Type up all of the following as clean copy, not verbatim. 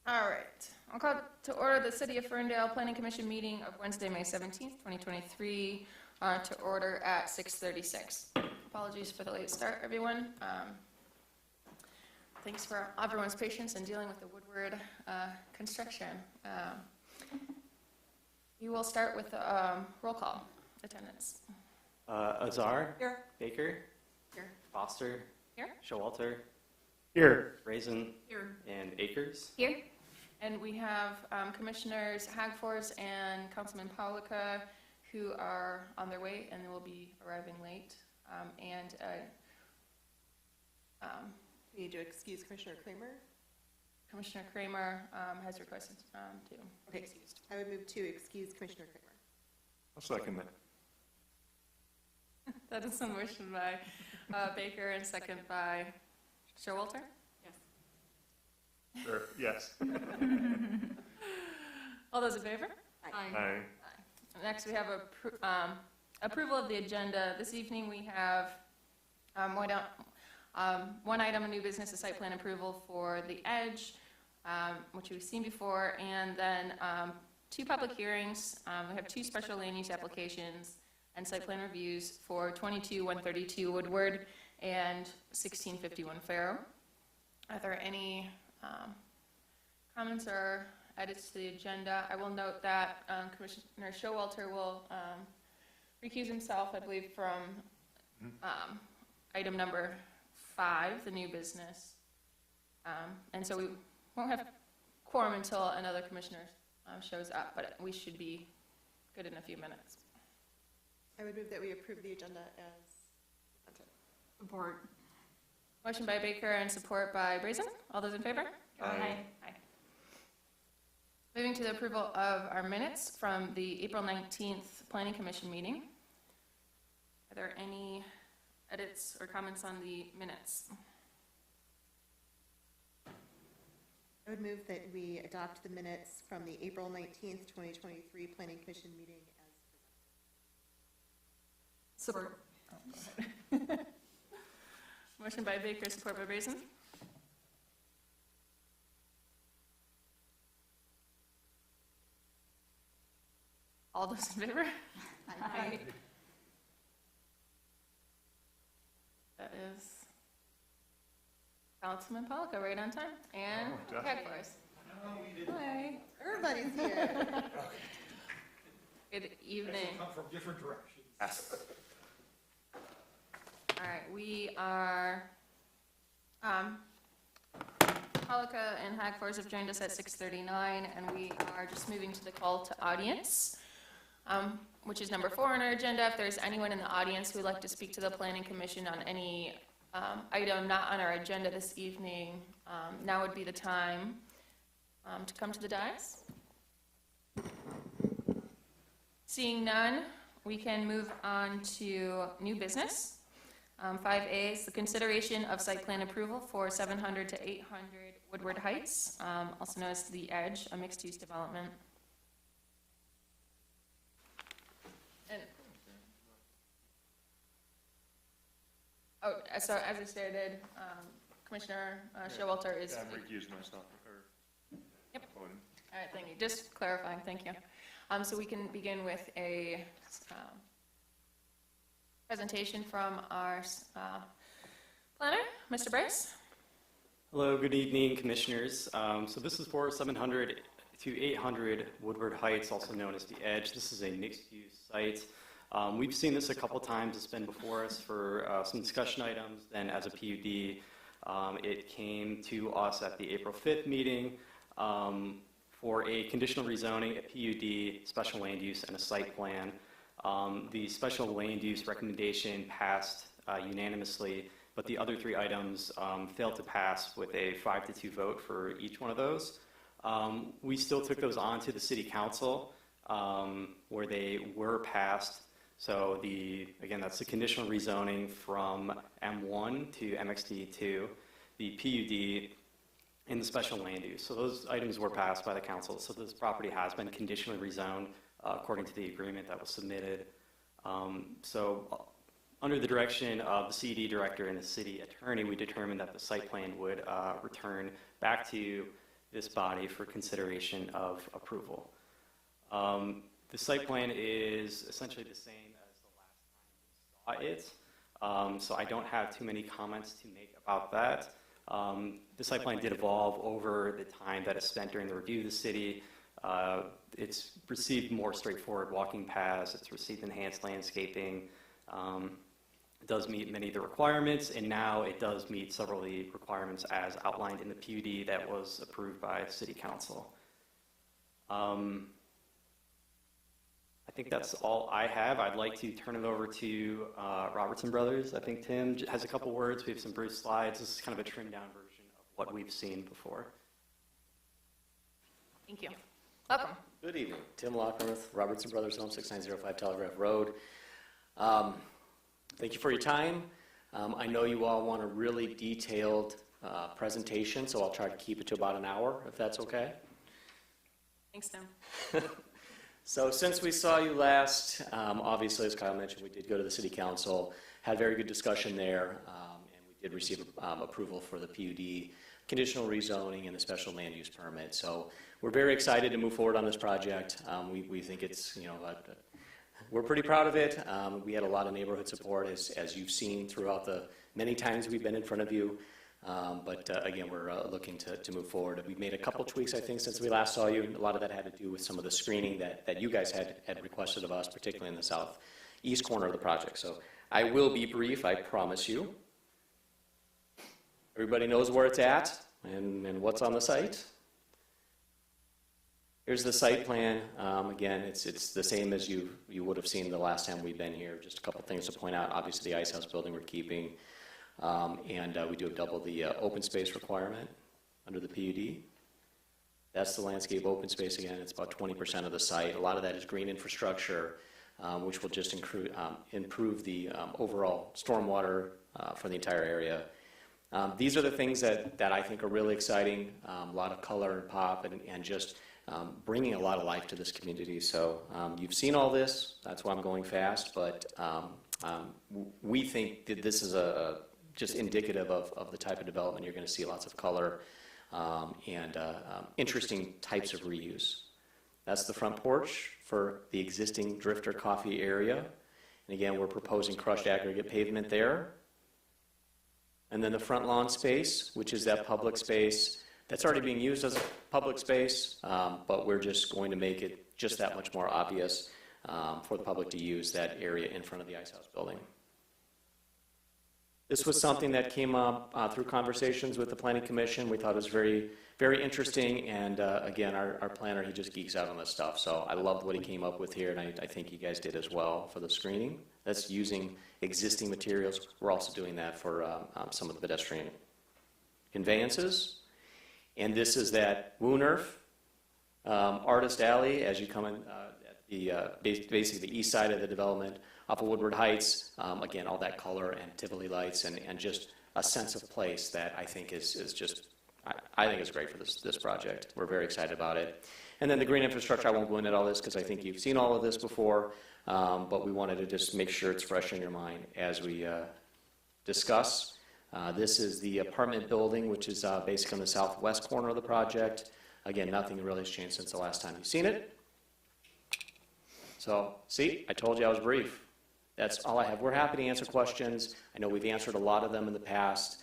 All right. I'll call to order the City of Ferndale Planning Commission meeting of Wednesday, May 17th, 2023, to order at 6:36. Apologies for the late start, everyone. Thanks for everyone's patience in dealing with the Woodward construction. You will start with roll call attendance. Azar. Here. Baker. Here. Foster. Here. Showalter. Here. Raisin. Here. And Akers. Here. And we have Commissioners Hagfors and Councilman Paulica who are on their way and will be arriving late. We need to excuse Commissioner Kramer. Commissioner Kramer has requested to be excused. I would move to excuse Commissioner Kramer. I'll second that. That is a motion by Baker and second by Showalter. Sure, yes. All those in favor? Aye. Next, we have approval of the agenda. This evening, we have one item, a new business, a site plan approval for the Edge, which we've seen before, and then two public hearings. We have two special land use applications and site plan reviews for 22-132 Woodward and 1651 Faro. Are there any comments or edits to the agenda? I will note that Commissioner Showalter will recuse himself, I believe, from item number 5, the new business. And so we won't have quorum until another commissioner shows up, but we should be good in a few minutes. I would move that we approve the agenda as presented. Support. Motion by Baker and support by Brazen. All those in favor? Aye. Aye. Moving to the approval of our minutes from the April 19th Planning Commission meeting. Are there any edits or comments on the minutes? I would move that we adopt the minutes from the April 19th, 2023 Planning Commission meeting as presented. Support. Oh, go ahead. Motion by Baker, support by Brazen. All those in favor? Aye. That is Councilman Paulica, right on time, and Hagfors. Hi. Everybody's here. Good evening. Come from different directions. Yes. All right, we are, Paulica and Hagfors have joined us at 6:39, and we are just moving to the call to audience, which is number 4 on our agenda. If there's anyone in the audience who would like to speak to the Planning Commission on any item not on our agenda this evening, now would be the time to come to the dais. Seeing none, we can move on to new business. 5A is the consideration of site plan approval for 700 to 800 Woodward Heights, also known as the Edge, a mixed-use development. And, so as I stated, Commissioner Showalter is. Yeah, I'm recused myself. Yep. Voting. All right, thank you. Just clarifying, thank you. So we can begin with a presentation from our planner, Mr. Bryce. Hello, good evening, commissioners. So this is for 700 to 800 Woodward Heights, also known as the Edge. This is a mixed-use site. We've seen this a couple times. It's been before us for some discussion items. Then as a PUD, it came to us at the April 5th meeting for a conditional rezoning, a PUD, special land use, and a site plan. The special land use recommendation passed unanimously, but the other 3 items failed to pass with a 5-2 vote for each one of those. We still took those on to the City Council where they were passed. So again, that's the conditional rezoning from M1 to MXD2, the PUD, and the special land use. So those items were passed by the council. So this property has been conditionally rezoned according to the agreement that was submitted. So under the direction of the CD director and the city attorney, we determined that the site plan would return back to this body for consideration of approval. The site plan is essentially the same as the last time we saw it, so I don't have too many comments to make about that. The site plan did evolve over the time that is spent during the review of the city. It's received more straightforward walking paths, it's received enhanced landscaping, it does meet many of the requirements, and now it does meet several of the requirements as outlined in the PUD that was approved by City Council. I think that's all I have. I'd like to turn it over to Robertson Brothers. I think Tim has a couple words. We have some brief slides. This is kind of a trimmed down version of what we've seen before. Thank you. Welcome. Good evening. Tim Lockworth, Robertson Brothers, Home, 6905 Telegraph Road. Thank you for your time. I know you all want a really detailed presentation, so I'll try to keep it to about an hour, if that's okay. Thanks, Tim. So since we saw you last, obviously, as Kyle mentioned, we did go to the City Council, had a very good discussion there, and we did receive approval for the PUD, conditional rezoning, and the special land use permit. So we're very excited to move forward on this project. We think it's, we're pretty proud of it. We had a lot of neighborhood support, as you've seen throughout the many times we've been in front of you. But again, we're looking to move forward. We've made a couple tweaks, I think, since we last saw you. A lot of that had to do with some of the screening that you guys had requested of us, particularly in the southeast corner of the project. So I will be brief, I promise you. Everybody knows where it's at and what's on the site. Here's the site plan. Again, it's the same as you would have seen the last time we've been here. Just a couple things to point out. Obviously, the Ice House building we're keeping. And we do have double the open space requirement under the PUD. That's the landscape open space. Again, it's about 20% of the site. A lot of that is green infrastructure, which will just improve the overall stormwater for the entire area. These are the things that I think are really exciting. A lot of color and pop and just bringing a lot of life to this community. So you've seen all this. That's why I'm going fast. But we think that this is just indicative of the type of development you're going to see. Lots of color and interesting types of reuse. That's the front porch for the existing Drifter Coffee area. And again, we're proposing crushed aggregate pavement there. And then the front lawn space, which is that public space that's already being used as a public space, but we're just going to make it just that much more obvious for the public to use that area in front of the Ice House building. This was something that came up through conversations with the Planning Commission. We thought it was very, very interesting, and again, our planner, he just geeks out on this stuff, so I loved what he came up with here, and I think you guys did as well for the screening. That's using existing materials. We're also doing that for some of the pedestrian conveyances. And this is that Woonerf Artist Alley as you come in at basically the east side of the development off of Woodward Heights. Again, all that color and Tivoli lights and just a sense of place that I think is just, I think is great for this project. We're very excited about it. And then the green infrastructure, I won't go into all this because I think you've seen all of this before, but we wanted to just make sure it's fresh in your mind as we discuss. This is the apartment building, which is basically on the southwest corner of the project. Again, nothing really has changed since the last time you've seen it. So, see, I told you I was brief. That's all I have. We're happy to answer questions. I know we've answered a lot of them in the past.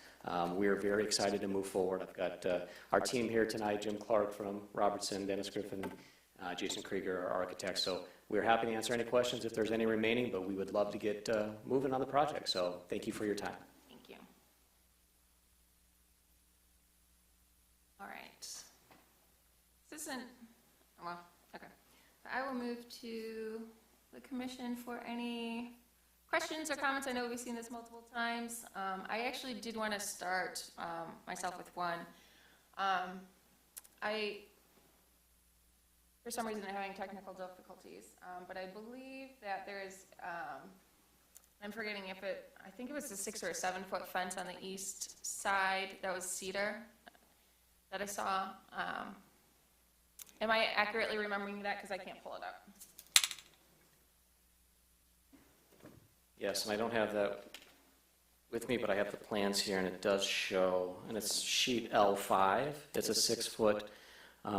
We're very excited to move forward. I've got our team here tonight, Jim Clark from Robertson, Dennis Griffin, Jason Krieger, our architects. So we're happy to answer any questions if there's any remaining, but we would love to get moving on the project. So thank you for your time. Thank you. All right. This isn't, well, okay. I will move to the commission for any questions or comments. I know we've seen this multiple times. I actually did want to start myself with one. For some reason, I'm having technical difficulties, but I believe that there is, I'm forgetting if I think it was a 6 or a 7 foot fence on the east side that was cedar that I saw. Am I accurately remembering that? Because I can't pull it up. Yes, and I don't have that with me, but I have the plans here, and it does show, and it's sheet L5. It's a 6 foot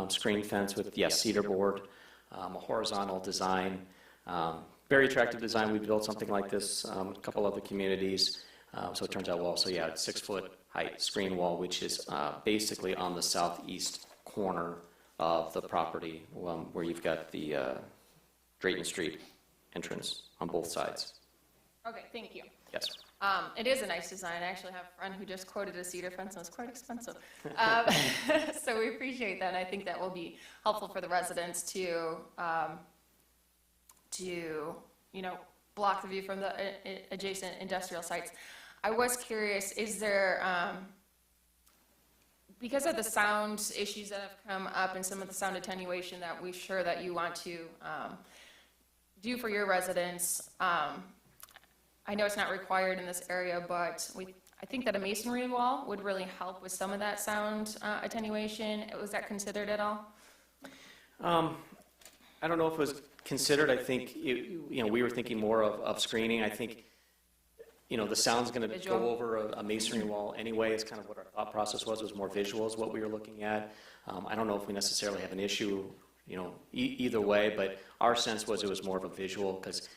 screen fence with, yes, cedar board, a horizontal design. Very attractive design. We built something like this a couple other communities, so it turns out well. So yeah, it's 6-foot height screen wall, which is basically on the southeast corner of the property, where you've got the Drayton Street entrance on both sides. Okay, thank you. Yes. It is a nice design. I actually have a friend who just quoted a cedar fence, and it's quite expensive. So we appreciate that, and I think that will be helpful for the residents to block the view from the adjacent industrial sites. I was curious, is there, because of the sound issues that have come up and some of the sound attenuation that we're sure that you want to do for your residents, I know it's not required in this area, but I think that a masonry wall would really help with some of that sound attenuation. Was that considered at all? I don't know if it was considered. I think, we were thinking more of screening. I think, the sound's going to go over a masonry wall anyway. It's kind of what our thought process was more visual is what we were looking at. I don't know if we necessarily have an issue, either way, but our sense was it was more of a visual because,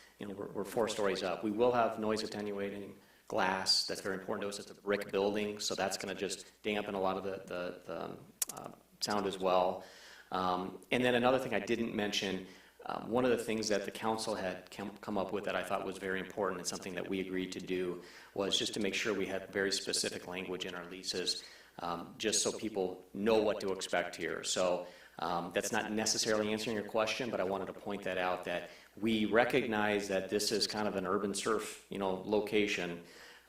we're 4 stories up. We will have noise attenuating glass. That's very important to us. It's a brick building, so that's going to just dampen a lot of the sound as well. And then another thing I didn't mention, one of the things that the council had come up with that I thought was very important and something that we agreed to do was just to make sure we had very specific language in our leases, just so people know what to expect here. So that's not necessarily answering your question, but I wanted to point that out, that we recognize that this is kind of an urban surf, location,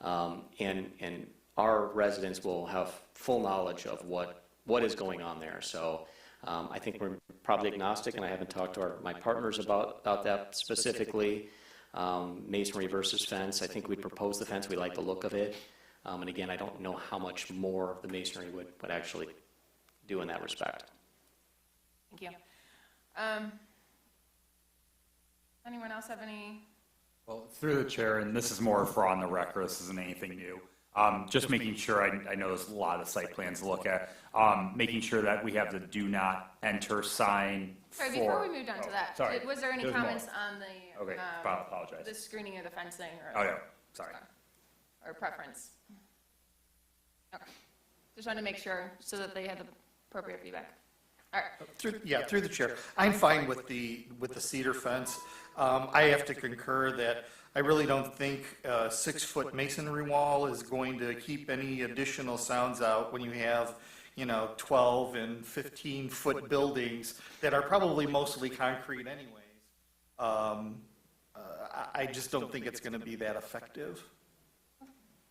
and our residents will have full knowledge of what is going on there. So I think we're probably agnostic, and I haven't talked to my partners about that specifically. Masonry versus fence. I think we'd propose the fence. We like the look of it. And again, I don't know how much more the masonry would actually do in that respect. Thank you. Anyone else have any? Well, through the chair, and this is more for on the record, this isn't anything new. Just making sure, I know there's a lot of site plans to look at, making sure that we have the do not enter sign Sorry, for. before we moved on to that, sorry. Was there any There's comments on the, Okay, apologize. the screening or the fencing Oh, or, yeah, sorry. or preference? Okay. Just wanted to make sure so that they had the appropriate feedback. All right. Through the chair. I'm fine with the cedar fence. I have to concur that I really don't think a 6-foot masonry wall is going to keep any additional sounds out when you have, 12 and 15-foot buildings that are probably mostly concrete anyways. I just don't think it's going to be that effective.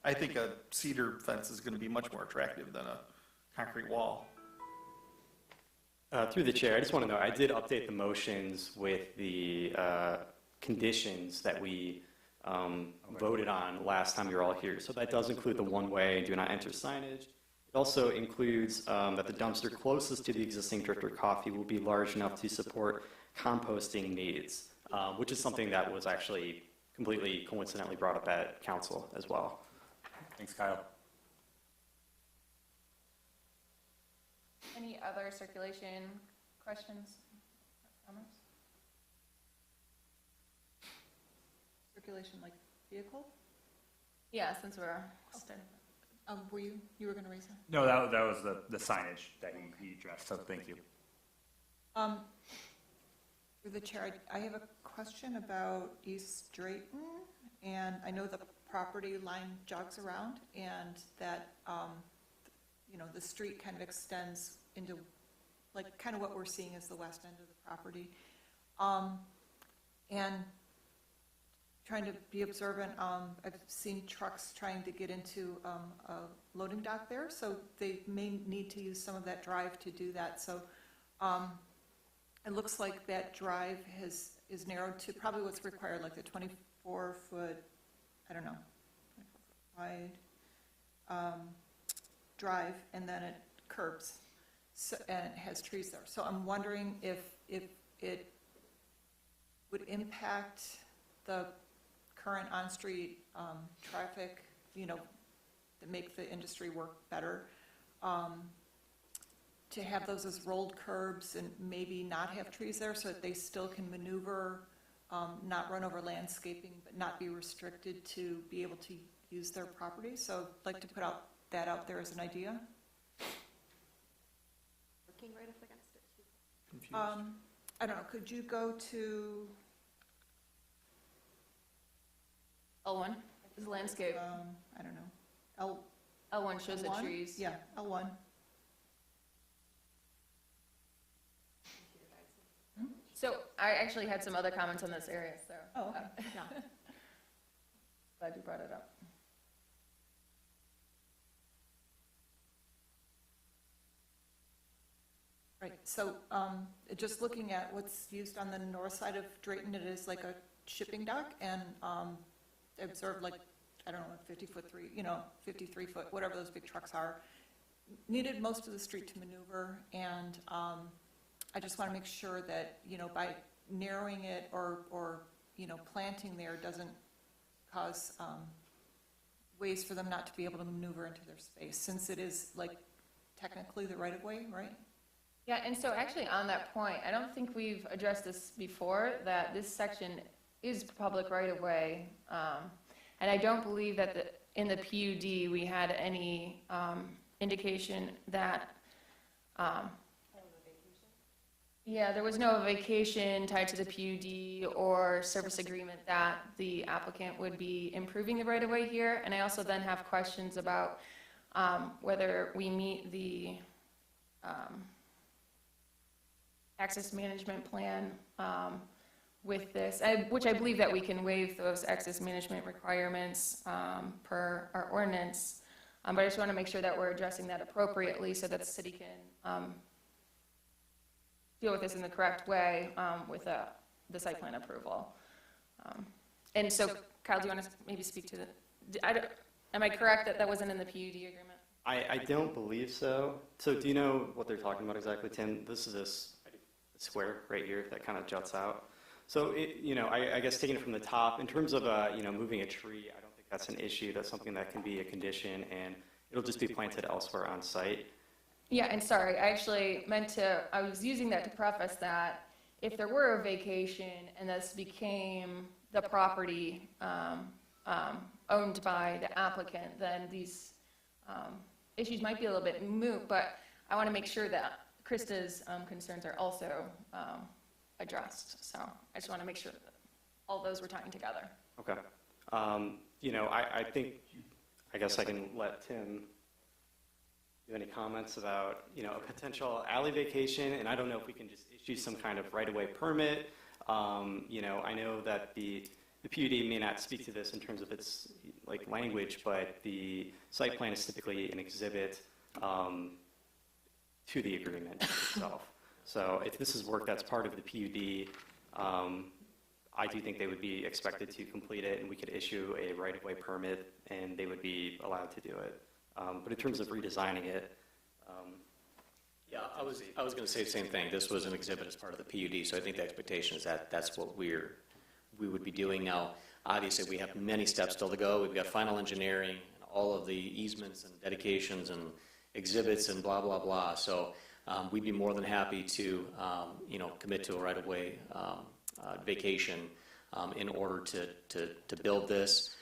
I think a cedar fence is going to be much more attractive than a concrete wall. Through the chair, I just want to know, I did update the motions with the conditions that we voted on last time you were all here. So that does include the one-way do not enter signage. It also includes that the dumpster closest to the existing Drifter Coffee will be large enough to support composting needs, which is something that was actually completely coincidentally brought up at council as well. Thanks, Kyle. Any other circulation questions or comments? Circulation like vehicle? Yeah, since we're still. You were gonna raise that? No, that was the signage that he addressed, so thank you. Through the chair, I have a question about East Drayton, and I know the property line jogs around, and that, the street kind of extends into, like, kind of what we're seeing as the west end of the property. And trying to be observant, I've seen trucks trying to get into a loading dock there, so they may need to use some of that drive to do that. So it looks like that drive is narrowed to probably what's required, like the 24-foot, I don't know, 24-foot wide drive, and then it curbs, so, and it has trees there. So I'm wondering if it would impact the current on-street traffic, that make the industry work better. to have those as rolled curbs and maybe not have trees there so that they still can maneuver, not run over landscaping, but not be restricted to be able to use their property. So I'd like to put that out there as an idea. Looking right up against it, too. Confused. I don't know, could you go to, L1 is landscape. I don't know, L1 shows the L1? trees. Yeah, L1. So I actually had some other comments on this area, so. Oh, okay, yeah. Glad you brought it up. Right, so just looking at what's used on the north side of Drayton, it is like a shipping dock, and they observed like, I don't know, 53 foot, whatever those big trucks are, needed most of the street to maneuver, and I just want to make sure that, by narrowing it or planting there doesn't cause ways for them not to be able to maneuver into their space, since it is like technically the right-of-way, right? Yeah, and so actually on that point, I don't think we've addressed this before, that this section is public right-of-way. And I don't believe that in the PUD, we had any indication that, yeah, there was no vacation tied to the PUD or service agreement that the applicant would be improving the right-of-way here. And I also then have questions about whether we meet the access management plan with this, which I believe that we can waive those access management requirements per our ordinance. But I just want to make sure that we're addressing that appropriately so that the city can deal with this in the correct way with the site plan approval. And so, Kyle, do you want to maybe speak to am I correct that that wasn't in the PUD agreement? I don't believe so. So do you know what they're talking about exactly, Tim? This is this square right here that kind of juts out. So, I guess taking it from the top, in terms of, moving a tree, I don't think that's an issue. That's something that can be a condition, and it'll just be planted elsewhere on site. Yeah, and sorry, I was using that to preface that if there were a vacation and this became the property owned by the applicant, then these issues might be a little bit moot, but I want to make sure that Krista's concerns are also addressed. So I just want to make sure that all those were tying together. Okay. I guess I can let Tim do any comments about, a potential alley vacation, and I don't know if we can just issue some kind of right-of-way permit. I know that the PUD may not speak to this in terms of its language, but the site plan is typically an exhibit to the agreement itself. So if this is work that's part of the PUD, I do think they would be expected to complete it, and we could issue a right-of-way permit, and they would be allowed to do it. But in terms of redesigning it, Yeah, I was going to say the same thing. This was an exhibit as part of the PUD, so I think the expectation is that that's what we would be doing now. Obviously, we have many steps still to go. We've got final engineering, and all of the easements and dedications and exhibits and blah, blah, blah. So we'd be more than happy to, commit to a right-of-way vacation in order to build this.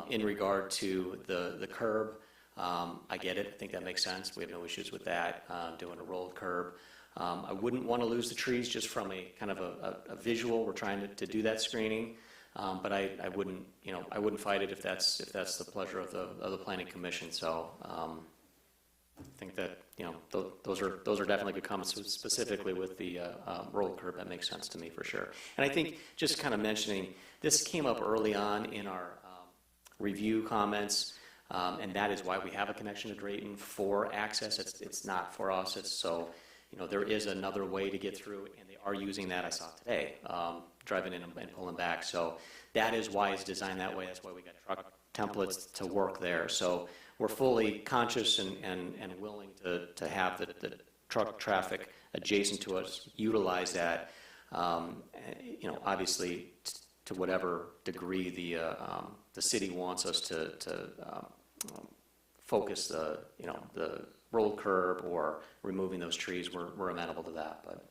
In regard to the curb, I get it. I think that makes sense. We have no issues with that, doing a rolled curb. I wouldn't want to lose the trees just from a kind of a visual. We're trying to do that screening, but I wouldn't fight it if that's the pleasure of the planning commission. So I think that those are definitely good comments, specifically with the rolled curb. That makes sense to me for sure. And I think just kind of mentioning this came up early on in our review comments. And that is why we have a connection to Drayton for access. It's not for us. It's so, there is another way to get through, and they are using that. I saw today, driving in and pulling back. So that is why it's designed that way. That's why we got truck templates to work there. So we're fully conscious and willing to have the truck traffic adjacent to us utilize that. Obviously to whatever degree the city wants us to focus the rolled curb or removing those trees, we're amenable to that, but.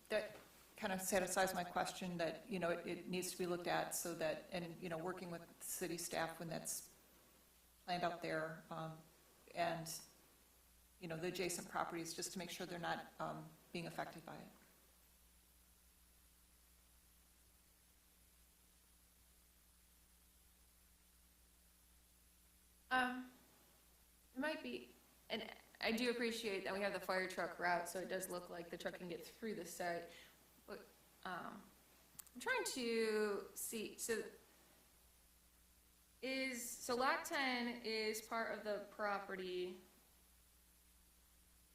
That kind of satisfies my question that, you know, it needs to be looked at so that, and, you know, working with city staff when that's planned out there, and, you know, the adjacent properties, just to make sure they're not being affected by it. It might be, and I do appreciate that we have the fire truck route, so it does look like the truck can get through the site. But I'm trying to see, so lot 10 is part of the property.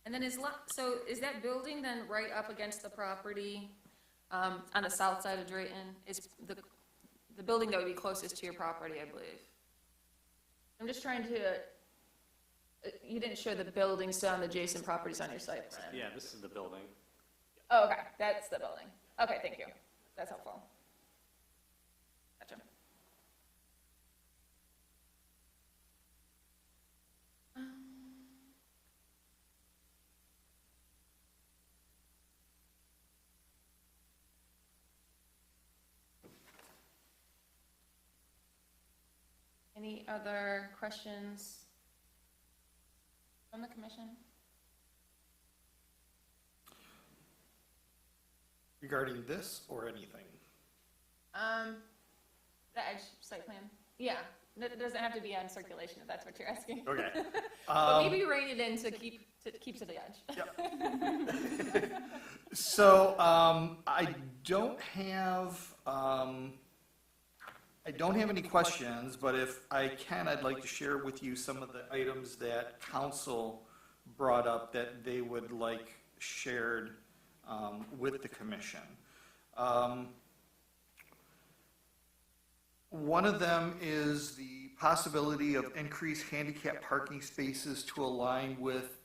And then is that building then right up against the property on the south side of Drayton? Is the building that would be closest to your property, I believe. I'm just trying to, you didn't show the buildings on the adjacent properties on your site plan. Yeah, this is the building. Oh, okay, that's the building. Okay, thank you. That's helpful. Gotcha. Any other questions from the commission? Regarding this or anything? The edge site plan? Yeah, it doesn't have to be on circulation if that's what you're asking. Okay. But maybe rein it in to keep to the edge. Yep. So, I don't have any questions, but if I can, I'd like to share with you some of the items that council brought up that they would like shared with the commission. One of them is the possibility of increased handicap parking spaces to align with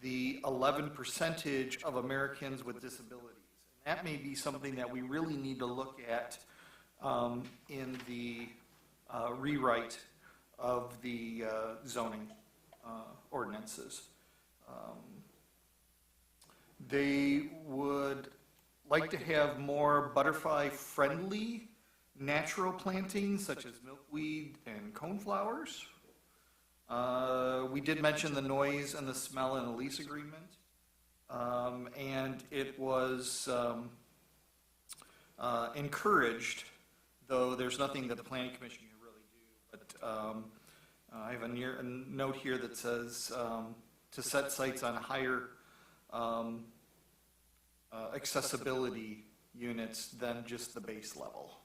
the 11% of Americans with disabilities. And that may be something that we really need to look at in the rewrite of the zoning ordinances. They would like to have more butterfly-friendly natural plantings such as milkweed and coneflowers. We did mention the noise and the smell in the lease agreement. And it was encouraged, though there's nothing that the planning commission can really do. But I have a note here that says to set sites on higher accessibility units than just the base level.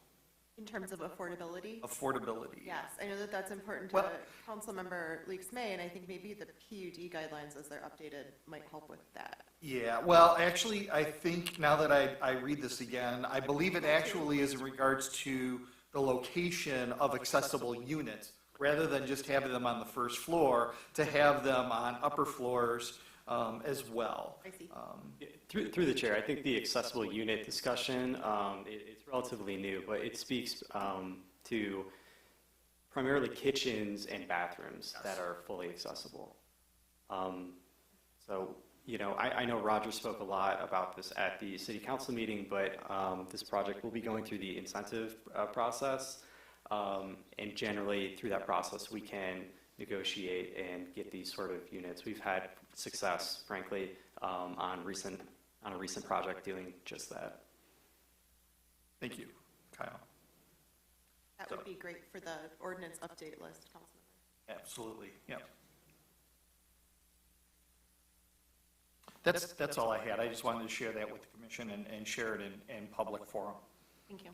In terms of affordability? Affordability. Yes, I know that that's important to Well- Councilmember Leaks May, and I think maybe the PUD guidelines as they're updated might help with that. Yeah, well, actually, I think now that I read this again, I believe it actually is in regards to the location of accessible units, rather than just having them on the first floor, to have them on upper floors as well. I see. Through the chair, I think the accessible unit discussion, it's relatively new, but it speaks to primarily kitchens and bathrooms that are fully accessible. So, you know, I know Roger spoke a lot about this at the city council meeting, but this project will be going through the incentive process. And generally through that process, we can negotiate and get these sort of units. We've had success, frankly, on a recent project doing just that. Thank you, Kyle. That would be great for the ordinance update list, Councilmember. Absolutely, yeah. That's all I had. I just wanted to share that with the commission and share it in public forum. Thank you.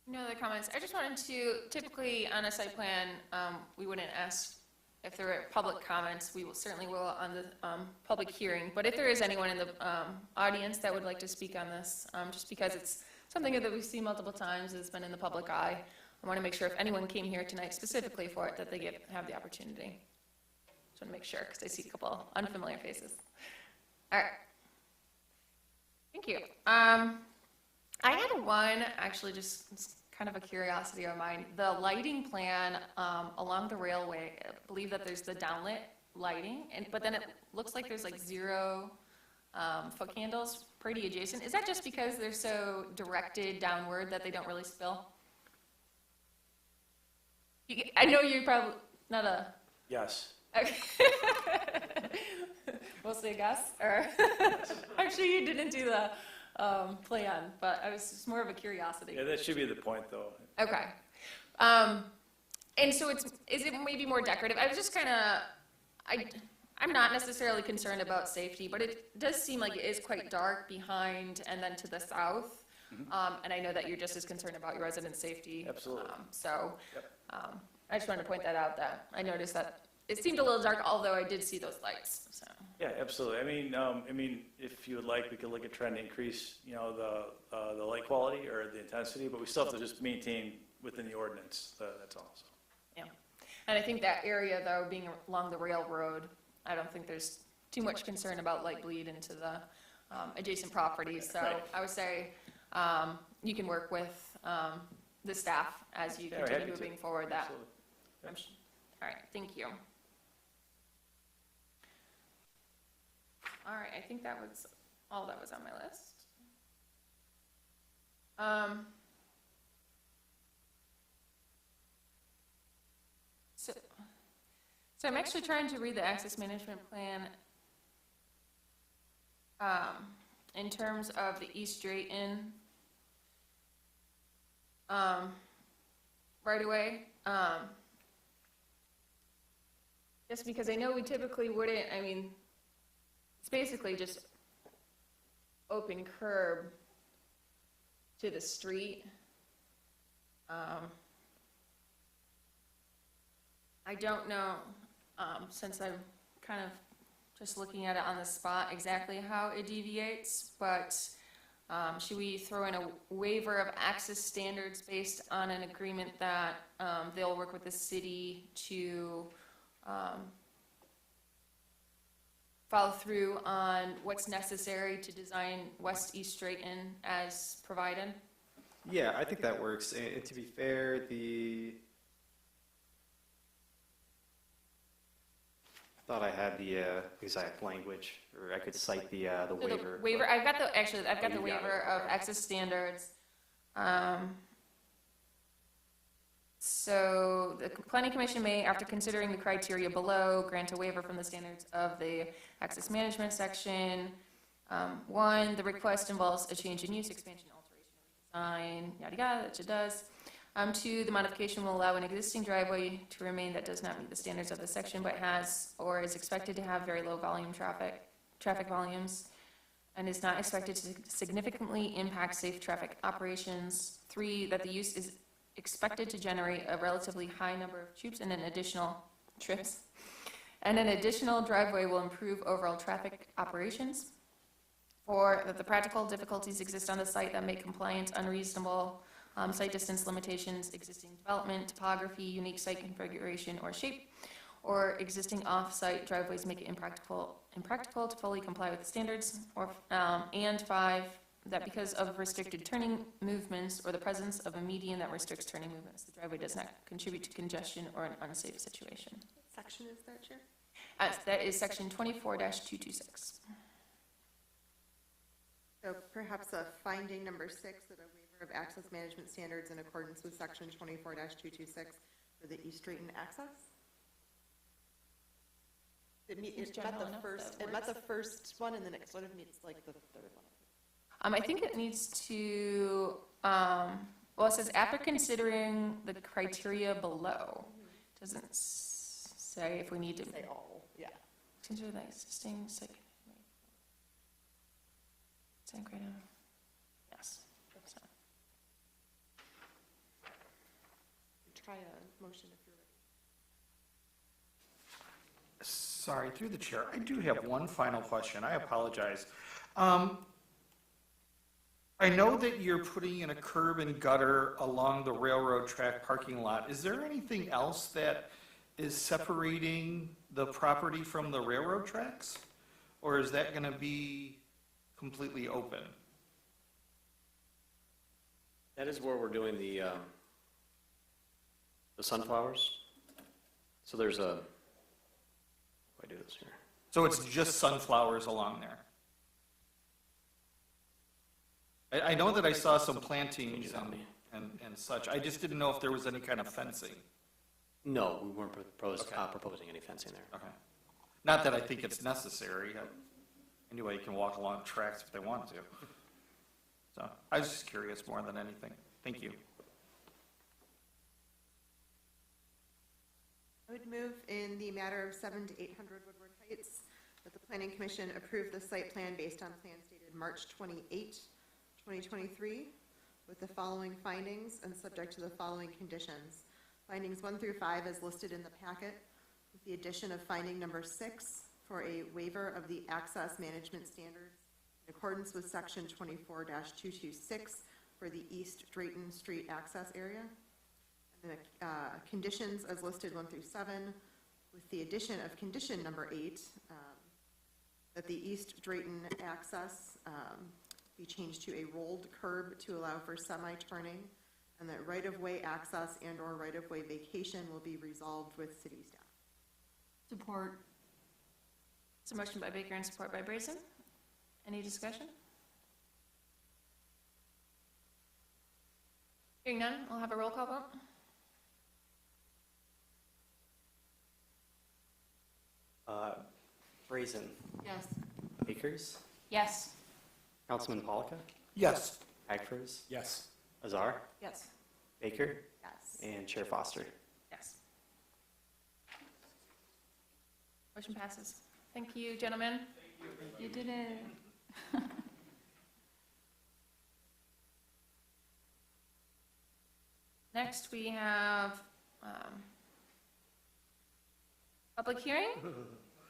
No other comments. I just wanted to, typically on a site plan, we wouldn't ask if there are public comments. We certainly will on the public hearing. But if there is anyone in the audience that would like to speak on this, just because it's something that we've seen multiple times, it's been in the public eye, I want to make sure if anyone came here tonight specifically for it, that they have the opportunity. Just want to make sure, because I see a couple unfamiliar faces. All right. Thank you. I had one, actually, just it's kind of a curiosity of mine. The lighting plan along the railway, I believe that there's the downlit lighting, but then it looks like there's like 0 foot candles pretty adjacent. Is that just because they're so directed downward that they don't really spill? I know you're probably not a... Yes. Okay. Mostly a guess, or actually you didn't do the plan, but I was just more of a curiosity. Yeah, that should be the point, though. Okay. And so is it maybe more decorative? I was just kind of, I'm not necessarily concerned about safety, but it does seem like it is quite dark behind and then to the south. And I know that you're just as concerned about your residents' safety. Absolutely. I just wanted to point that out, that I noticed that it seemed a little dark, although I did see those lights, so. Yeah, absolutely. I mean, if you would like, we could look at trying to increase, the light quality or the intensity, but we still have to just maintain within the ordinance. That's all. So. Yeah. And I think that area, though, being along the railroad, I don't think there's too much concern about light bleed into the adjacent properties. So Right. I would say you can work with the staff as you Yeah, continue happy to. moving forward. That. Absolutely. All right, thank you. All right, I think that was all that was on my list. So I'm actually trying to read the access management plan in terms of the East Drayton right away. Just because I know we typically wouldn't, I mean, it's basically just open curb to the street. I don't know, since I'm kind of just looking at it on the spot, exactly how it deviates, but should we throw in a waiver of access standards based on an agreement that they'll work with the city to follow through on what's necessary to design West East Drayton as provided? Yeah, I think that works. And to be fair, I thought I had the exact language, or I could cite the So waiver. the waiver, I've got the You got waiver it. of access standards. So the planning commission may, after considering the criteria below, grant a waiver from the standards of the access management section. 1, the request involves a change in use, expansion, alteration, design, yada yada, which it does. 2, the modification will allow an existing driveway to remain that does not meet the standards of the section, but has or is expected to have very low volume traffic volumes, and is not expected to significantly impact safe traffic operations. 3, that the use is expected to generate a relatively high number of trips and an additional driveway will improve overall traffic operations. 4, that the practical difficulties exist on the site that make compliance unreasonable. Site distance limitations, existing development, topography, unique site configuration or shape, or existing off-site driveways make it impractical to fully comply with the standards. And 5, that because of restricted turning movements or the presence of a median that restricts turning movements, the driveway does not contribute to congestion or an unsafe situation. What section is that, Chair? That is section 24-226. So perhaps a finding number 6, that a waiver of access management standards in accordance with section 24-226 for the East Drayton access? It Seems met general the enough first, that it met the works. first one, and then it sort of meets like the third one. I think it needs to, well, it says after considering the criteria below. Doesn't say if we need to Say all, yeah. consider the existing site. Yes. So, Try a motion if you're ready. Sorry, through the chair, I do have one final question. I apologize. I know that you're putting in a curb and gutter along the railroad track parking lot. Is there anything else that is separating the property from the railroad tracks? or is that gonna be completely open? That is where we're doing the sunflowers. So there's a, how do I do this here? So it's just sunflowers along there? I know that I saw some plantings and such. I just didn't know if there was any kind of fencing. No, we weren't Okay. proposing any fencing there. Okay. Not that I think it's necessary. Anybody can walk along tracks if they want to. So I was just curious more than anything. Thank you. I would move in the matter of 7 to 800 Woodward Heights that the Planning Commission approve the site plan based on plans dated March 28, 2023, with the following findings and subject to the following conditions. Findings 1 through 5 as listed in the packet, with the addition of finding number 6 for a waiver of the access management standards in accordance with section 24-226 for the East Drayton Street access area. And the conditions as listed 1 through 7, with the addition of condition number 8, that the East Drayton access be changed to a rolled curb to allow for semi-turning, and that right-of-way access and/or right-of-way vacation will be resolved with city staff. Support. It's a motion by Baker and support by Brazen. Any discussion? Hearing none, we'll have a roll call vote. Brazen. Yes. Akers. Yes. Councilman Polika. Yes. Hagfors. Yes. Azar. Yes. Baker. Yes. And Chair Foster. Yes. Motion passes. Thank you, gentlemen. You did it. Next, we have public hearing,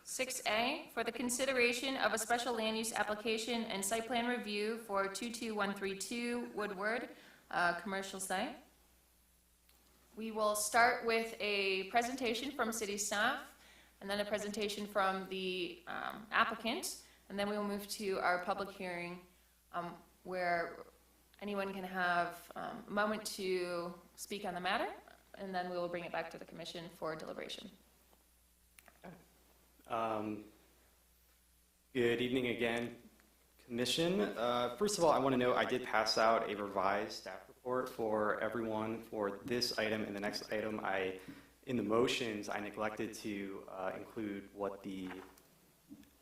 6A, for the consideration of a special land use application and site plan review for 22132 Woodward, commercial site. We will start with a presentation from city staff, and then a presentation from the applicant, and then we will move to our public hearing, where anyone can have a moment to speak on the matter, and then we will bring it back to the commission for deliberation. Good evening again, Commission. First of all, I want to note I did pass out a revised staff report for everyone for this item and the next item. In the motions, I neglected to include what the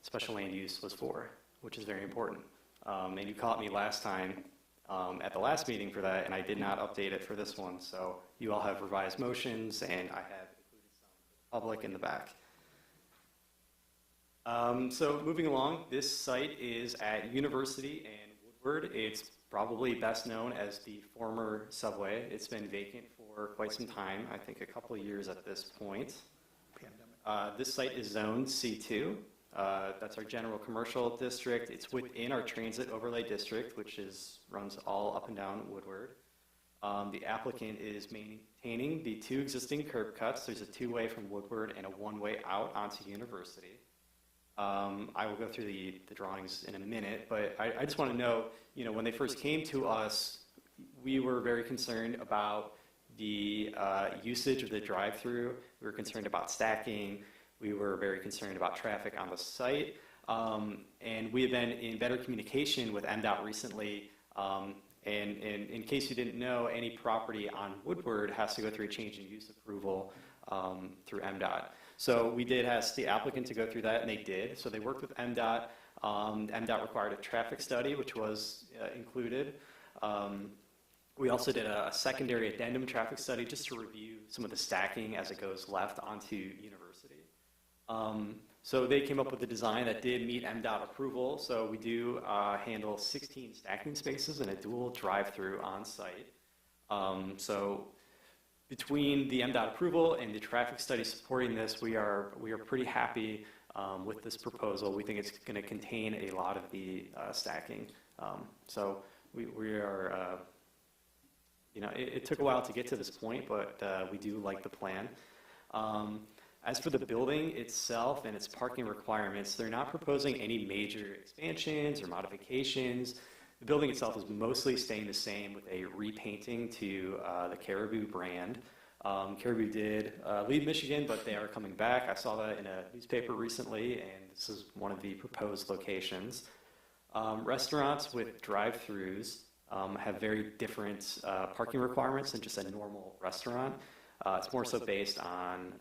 special land use was for, which is very important. And you caught me last time at the last meeting for that, and I did not update it for this one. So you all have revised motions, and I have included some for the public in the back. So moving along, this site is at University and Woodward. It's probably best known as the former Subway. It's been vacant for quite some time, I think a couple of years at this point. This site is zoned C2. That's our general commercial district. It's within our transit overlay district, which runs all up and down Woodward. The applicant is maintaining the 2 existing curb cuts. There's a 2-way from Woodward and a 1-way out onto University. I will go through the drawings in a minute, but I just want to know, when they first came to us, we were very concerned about the usage of the drive-through. We were concerned about stacking. We were very concerned about traffic on the site. And we have been in better communication with MDOT recently. And in case you didn't know, any property on Woodward has to go through a change in use approval through MDOT. So we did ask the applicant to go through that, and they did. So they worked with MDOT. MDOT required a traffic study, which was included. We also did a secondary addendum traffic study just to review some of the stacking as it goes left onto University. So they came up with a design that did meet MDOT approval. So we do handle 16 stacking spaces and a dual drive-through on site. So between the MDOT approval and the traffic study supporting this, we are pretty happy with this proposal. We think it's going to contain a lot of the stacking. So we are, it took a while to get to this point, but we do like the plan. As for the building itself and its parking requirements, they're not proposing any major expansions or modifications. The building itself is mostly staying the same with a repainting to the Caribou brand. Caribou did leave Michigan, but they are coming back. I saw that in a newspaper recently, and this is one of the proposed locations. Restaurants with drive-throughs have very different parking requirements than just a normal restaurant. It's more so based on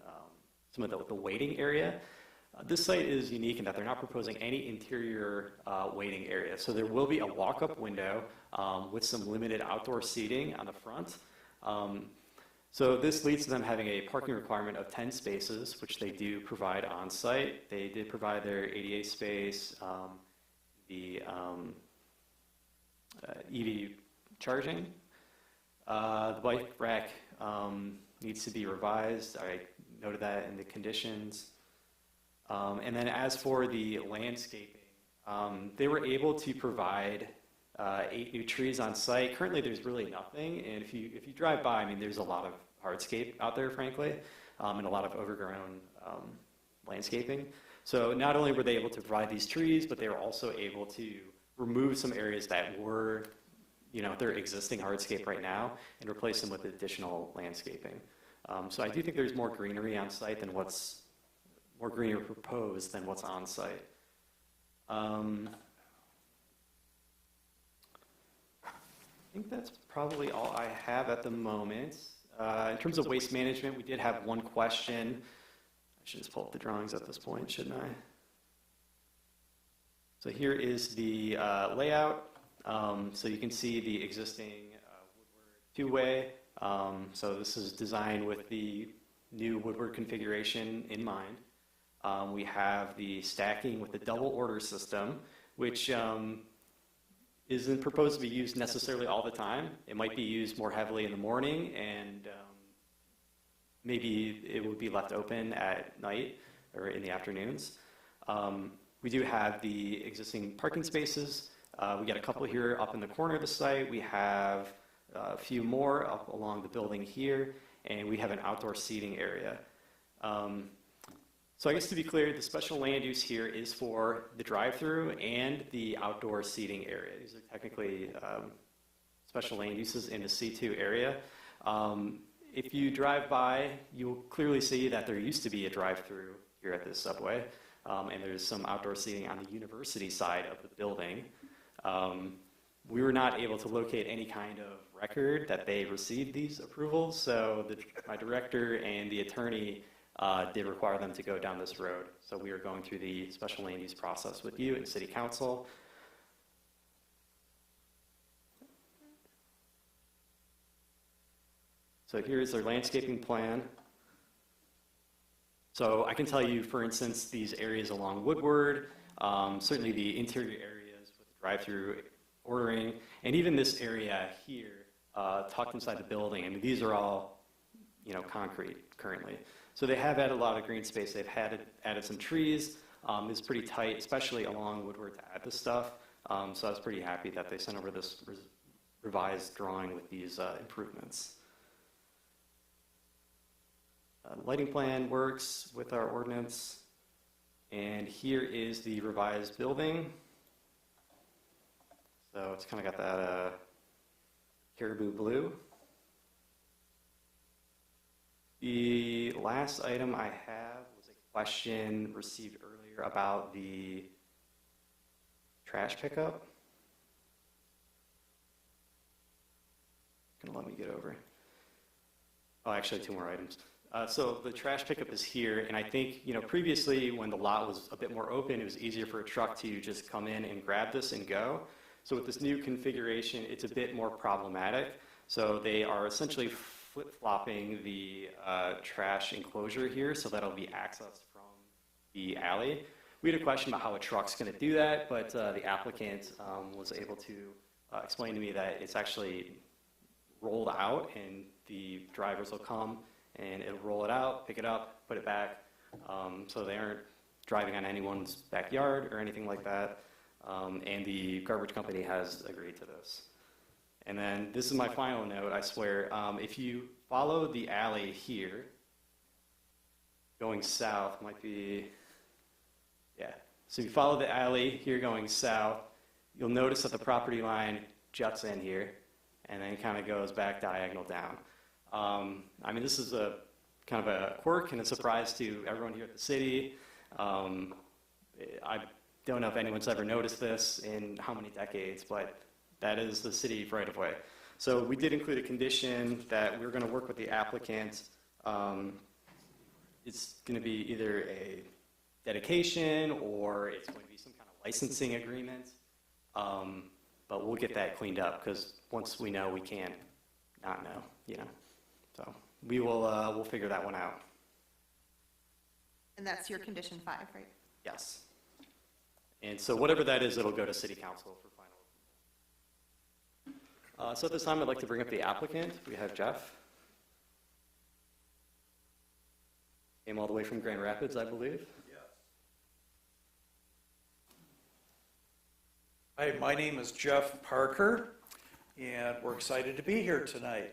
some of the waiting area. This site is unique in that they're not proposing any interior waiting area. So there will be a walk-up window with some limited outdoor seating on the front. So this leads to them having a parking requirement of 10 spaces, which they do provide on site. They did provide their ADA space, the EV charging. The bike rack needs to be revised. I noted that in the conditions. And then as for the landscaping, they were able to provide 8 new trees on site. Currently, there's really nothing, and if you drive by, I mean, there's a lot of hardscape out there, frankly, and a lot of overgrown landscaping. So not only were they able to provide these trees, but they were also able to remove some areas that were, their existing hardscape right now and replace them with additional landscaping. So I do think there's more greenery on site than more greenery proposed than what's on site. I think that's probably all I have at the moment. In terms of waste management, we did have one question. I should just pull up the drawings at this point, shouldn't I? So here is the layout. So you can see the existing Woodward two-way. So this is designed with the new Woodward configuration in mind. We have the stacking with the double order system, which isn't proposed to be used necessarily all the time. It might be used more heavily in the morning, and maybe it would be left open at night or in the afternoons. We do have the existing parking spaces. We got a couple here up in the corner of the site. We have a few more up along the building here, and we have an outdoor seating area. So I guess to be clear, the special land use here is for the drive-through and the outdoor seating area. These are technically special land uses in the C2 area. If you drive by, you'll clearly see that there used to be a drive-through here at this Subway, and there's some outdoor seating on the university side of the building. We were not able to locate any kind of record that they received these approvals, so my director and the attorney did require them to go down this road. So we are going through the special land use process with you and City Council. So here's their landscaping plan. So I can tell you, for instance, these areas along Woodward, certainly the interior areas with the drive-through ordering, and even this area here, tucked inside the building. I mean, these are all, concrete currently. So they have added a lot of green space. They've added some trees. It's pretty tight, especially along Woodward, to add this stuff. So I was pretty happy that they sent over this revised drawing with these improvements. Lighting plan works with our ordinance. And here is the revised building. So it's kind of got that caribou blue. The last item I have was a question received earlier about the trash pickup. Gonna let me get over. Oh, actually, 2 more items. So the trash pickup is here, and I think, previously when the lot was a bit more open, it was easier for a truck to just come in and grab this and go. So with this new configuration, it's a bit more problematic. So they are essentially flip-flopping the trash enclosure here, so that'll be accessed from the alley. We had a question about how a truck's going to do that, but the applicant was able to explain to me that it's actually rolled out, and the drivers will come and it'll roll it out, pick it up, put it back, so they aren't driving on anyone's backyard or anything like that. And the garbage company has agreed to this. And then this is my final note, I swear. If you follow the alley here, going south might be, yeah. So if you follow the alley here going south, you'll notice that the property line juts in here and then kind of goes back diagonal down. I mean, this is a kind of a quirk and a surprise to everyone here at the city. I don't know if anyone's ever noticed this in how many decades, but that is the city right of way. So we did include a condition that we're going to work with the applicant. It's going to be either a dedication or it's going to be some kind of licensing agreement. But we'll get that cleaned up because once we know, we can't not know, you know. So we will we'll figure that one out. And that's your condition 5, right? Yes. And so whatever that is, it'll go to city council for final approval. So at this time, I'd like to bring up the applicant. We have Jeff. Came all the way from Grand Rapids, I believe. Hi, my name is Jeff Parker, and we're excited to be here tonight.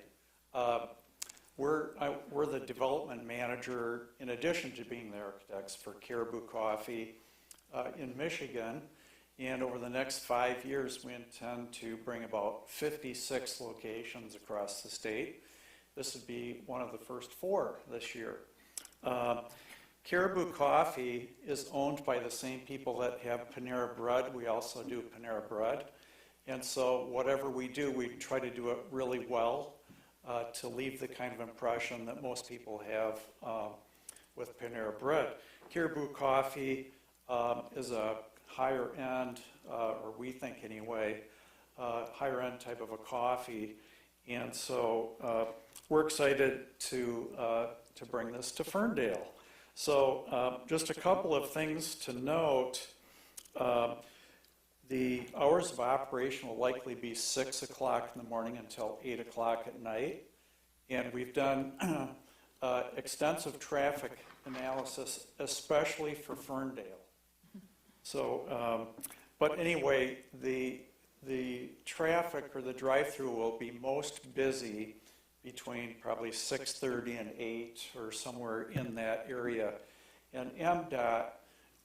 We're the development manager, in addition to being the architects, for Caribou Coffee in Michigan. And over the next 5 years, we intend to bring about 56 locations across the state. This would be one of the first 4 this year. Caribou Coffee is owned by the same people that have Panera Bread. We also do Panera Bread. And so whatever we do, we try to do it really well to leave the kind of impression that most people have with Panera Bread. Caribou Coffee is a higher end, or we think anyway, higher end type of a coffee. And so we're excited to bring this to Ferndale. So just a couple of things to note. The hours of operation will likely be 6 o'clock in the morning until 8 o'clock at night. And we've done extensive traffic analysis, especially for Ferndale. So, but anyway, the traffic or the drive-through will be most busy between probably 6:30 and 8 or somewhere in that area. And MDOT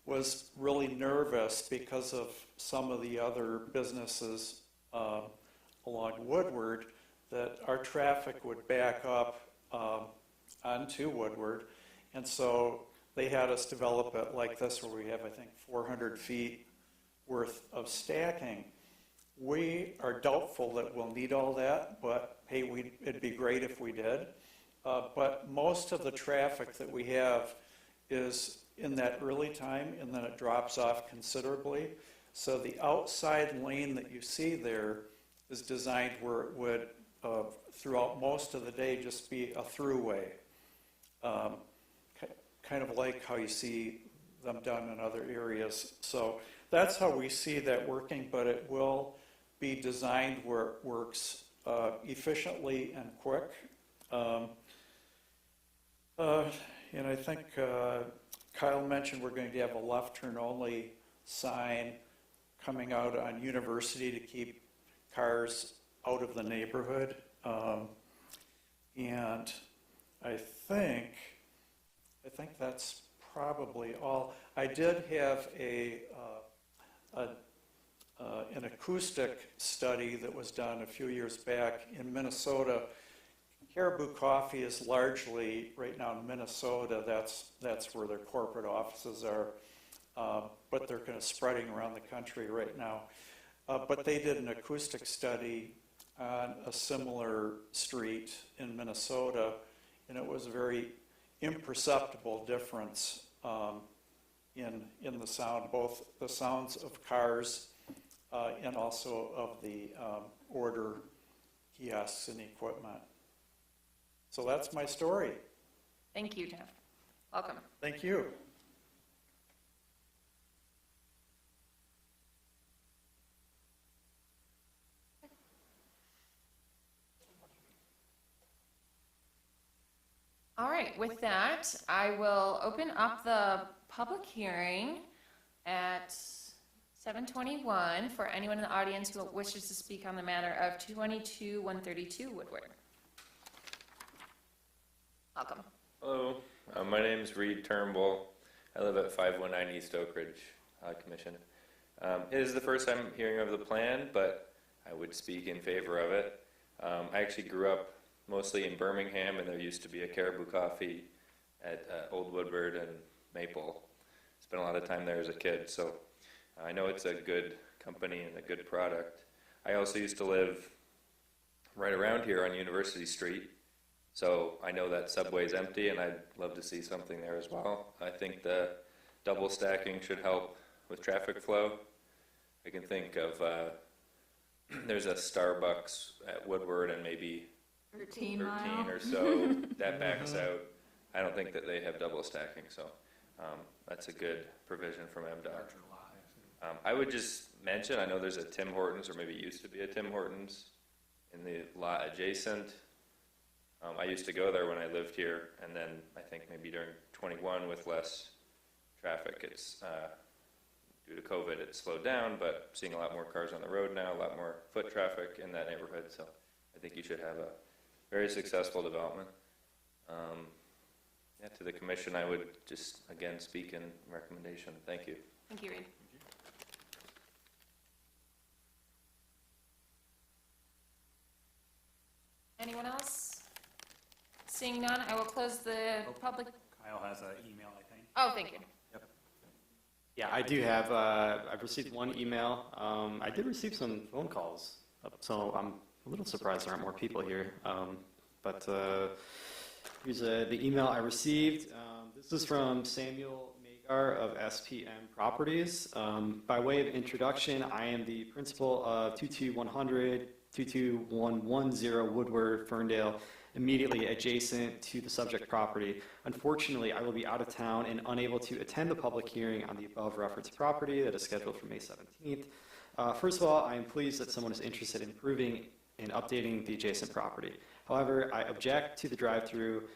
was really nervous because of some of the other businesses along Woodward that our traffic would back up onto Woodward. And so they had us develop it like this, where we have, I think, 400 feet worth of stacking. We are doubtful that we'll need all that, but hey, it'd be great if we did. But most of the traffic that we have is in that early time, and then it drops off considerably. So the outside lane that you see there is designed where it would, throughout most of the day, just be a throughway. Kind of like how you see them done in other areas. So that's how we see that working, but it will be designed where it works efficiently and quick. And I think Kyle mentioned we're going to have a left turn only sign coming out on University to keep cars out of the neighborhood. And I think that's probably all. I did have an acoustic study that was done a few years back in Minnesota. Caribou Coffee is largely, right now in Minnesota, that's where their corporate offices are, but they're kind of spreading around the country right now. But they did an acoustic study on a similar street in Minnesota, and it was a very imperceptible difference in the sound, both the sounds of cars and also of the order kiosks and equipment. So that's my story. Thank you, Jeff. Welcome. Thank you. All right, with that, I will open up the public hearing at 7:21 for anyone in the audience who wishes to speak on the matter of 222-132 Woodward. Welcome. Hello, my name is Reed Turnbull. I live at 519 East Oak Ridge Commission. It is the first time hearing of the plan, but I would speak in favor of it. I actually grew up mostly in Birmingham, and there used to be a Caribou Coffee at Old Woodward and Maple. Spent a lot of time there as a kid, so I know it's a good company and a good product. I also used to live right around here on University Street, so I know that subway's empty, and I'd love to see something there as well. I think the double stacking should help with traffic flow. I can think of, there's a Starbucks at Woodward and maybe 13 or so that backs out. I don't think that they have double stacking, so that's a good provision from MDOT. I would just mention, I know there's a Tim Hortons, or maybe it used to be a Tim Hortons in the lot adjacent. I used to go there when I lived here, and then I think maybe during 21 with less traffic, it's due to COVID, it slowed down, but seeing a lot more cars on the road now, a lot more foot traffic in that neighborhood, so I think you should have a very successful development. Yeah, to the commission, I would just, again, speak in recommendation. Thank you. Thank you, Reed. Anyone else? Seeing none, I will close the public. Kyle has an email, I think. Oh, thank you. Yeah, I do have, I've received one email. I did receive some phone calls, so I'm a little surprised there aren't more people here. But here's the email I received. This is from Samuel Magar of SPM Properties. By way of introduction, I am the principal of 22110 Woodward, Ferndale, immediately adjacent to the subject property. Unfortunately, I will be out of town and unable to attend the public hearing on the above referenced property that is scheduled for May 17th. First of all, I am pleased that someone is interested in improving and updating the adjacent property. However, I object to the drive-through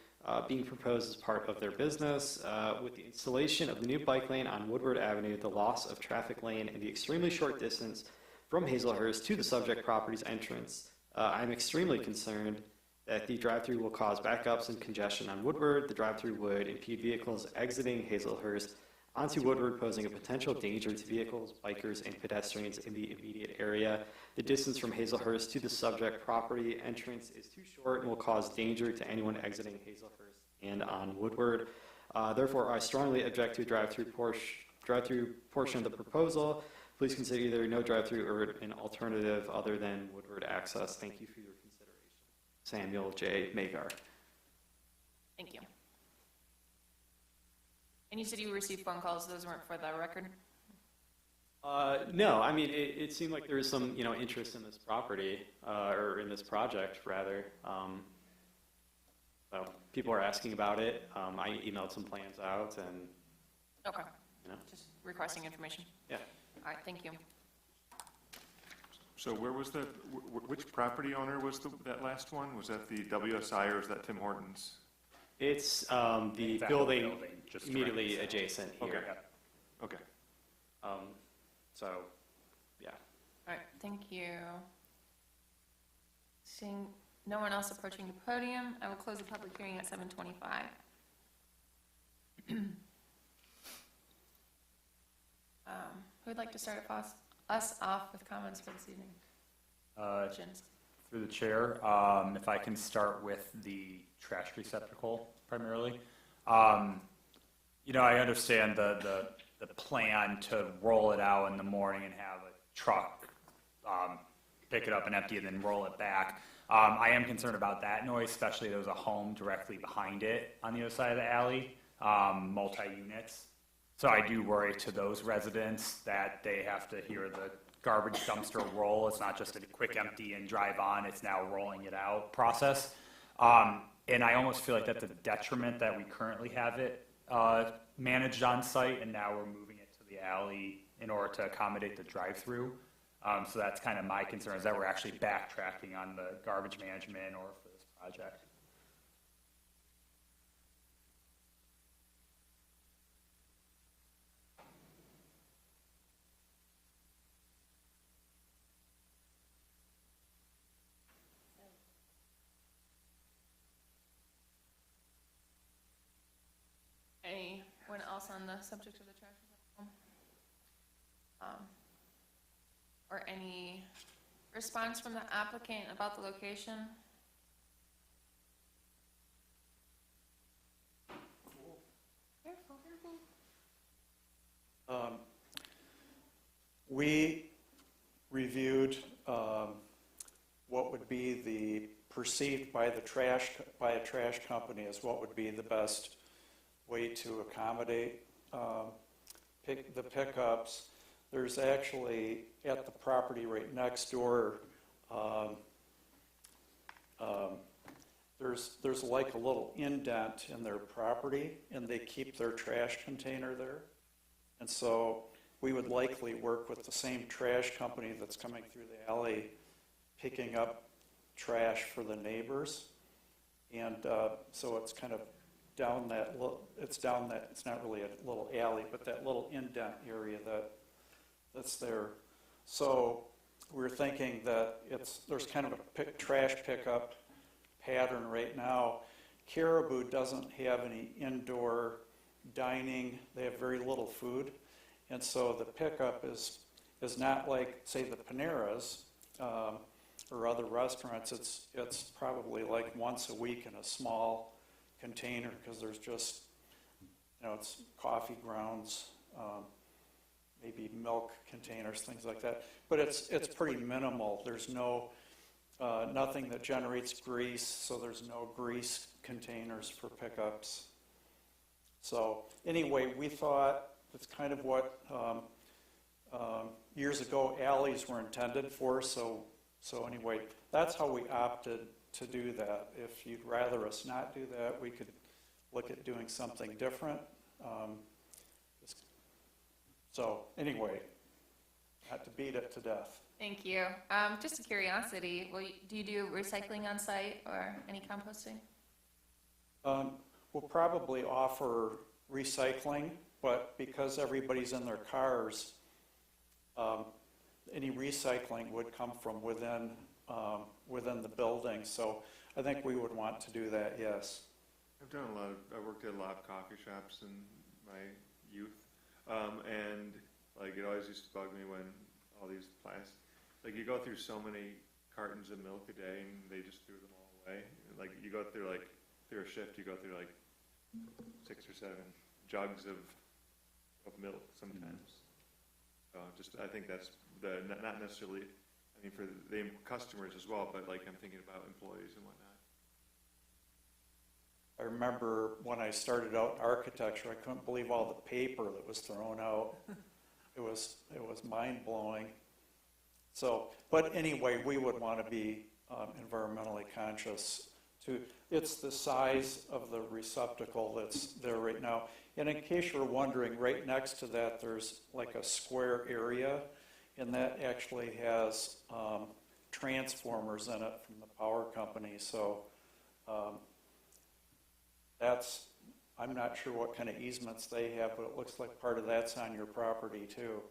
being proposed as part of their business. With the installation of the new bike lane on Woodward Avenue, the loss of traffic lane, and the extremely short distance from Hazelhurst to the subject property's entrance, I'm extremely concerned that the drive-through will cause backups and congestion on Woodward. The drive-through would impede vehicles exiting Hazelhurst onto Woodward, posing a potential danger to vehicles, bikers, and pedestrians in the immediate area. The distance from Hazelhurst to the subject property entrance is too short and will cause danger to anyone exiting Hazelhurst and on Woodward. Therefore, I strongly object to a drive-through portion of the proposal. Please consider either no drive-through or an alternative other than Woodward access. Thank you for your consideration. Samuel J. Magar. Thank you. And you said you received phone calls. Those weren't for the record? No, I mean, it seemed like there was some, interest in this property, or in this project, rather. So people are asking about it. I emailed some plans out, and Okay. Just requesting information. yeah. All right, thank you. So where was the, which property owner was that last one? Was that the WSI or is that Tim Hortons? It's the That building just immediately directly adjacent Okay. here. Okay. So, yeah. All right, thank you. Seeing no one else approaching the podium, I will close the public hearing at 7:25. Who would like to start us off with comments for this evening? Questions? Through the chair, if I can start with the trash receptacle primarily. I understand the plan to roll it out in the morning and have a truck pick it up and empty it and then roll it back. I am concerned about that noise, especially there's a home directly behind it on the other side of the alley, multi-units. So I do worry to those residents that they have to hear the garbage dumpster roll. It's not just a quick empty and drive on, it's now rolling it out process. And I almost feel like that's a detriment that we currently have it managed on site, and now we're moving it to the alley in order to accommodate the drive-through. So that's kind of my concern, is that we're actually backtracking on the garbage management or for this project. Anyone else on the subject of the trash removal? Or any response from the applicant about the location? Careful, careful. We reviewed what would be the perceived by a trash company as what would be the best way to accommodate the pickups. There's actually at the property right next door. There's like a little indent in their property, and they keep their trash container there. And so we would likely work with the same trash company that's coming through the alley, picking up trash for the neighbors. And so it's kind of down that, it's not really a little alley, but that little indent area that's there. So we're thinking that there's kind of a trash pickup pattern right now. Caribou doesn't have any indoor dining. They have very little food. And so the pickup is not like, say, the Paneras or other restaurants. It's probably like once a week in a small container, because there's just, it's coffee grounds, maybe milk containers, things like that. But it's pretty minimal. There's nothing that generates grease, so there's no grease containers for pickups. So anyway, we thought that's kind of what years ago alleys were intended for. So anyway, that's how we opted to do that. If you'd rather us not do that, we could look at doing something different. So anyway, had to beat it to death. Thank you. Just a curiosity, do you do recycling on site or any composting? We'll probably offer recycling, but because everybody's in their cars, any recycling would come from within the building. So I think we would want to do that, yes. I worked at a lot of coffee shops in my youth, and like it always used to bug me when all these plastic, like you go through so many cartons of milk a day and they just threw them all away. Like you go through through a shift, you go through like 6 or 7 jugs of milk sometimes. I think that's not necessarily, for the customers as well, but like I'm thinking about employees and whatnot. I remember when I started out in architecture, I couldn't believe all the paper that was thrown out. It was mind-blowing. So, but anyway, we would want to be environmentally conscious too. It's the size of the receptacle that's there right now. And in case you're wondering, right next to that, there's like a square area, and that actually has transformers in it from the power company. So I'm not sure what kind of easements they have, but it looks like part of that's on your property too.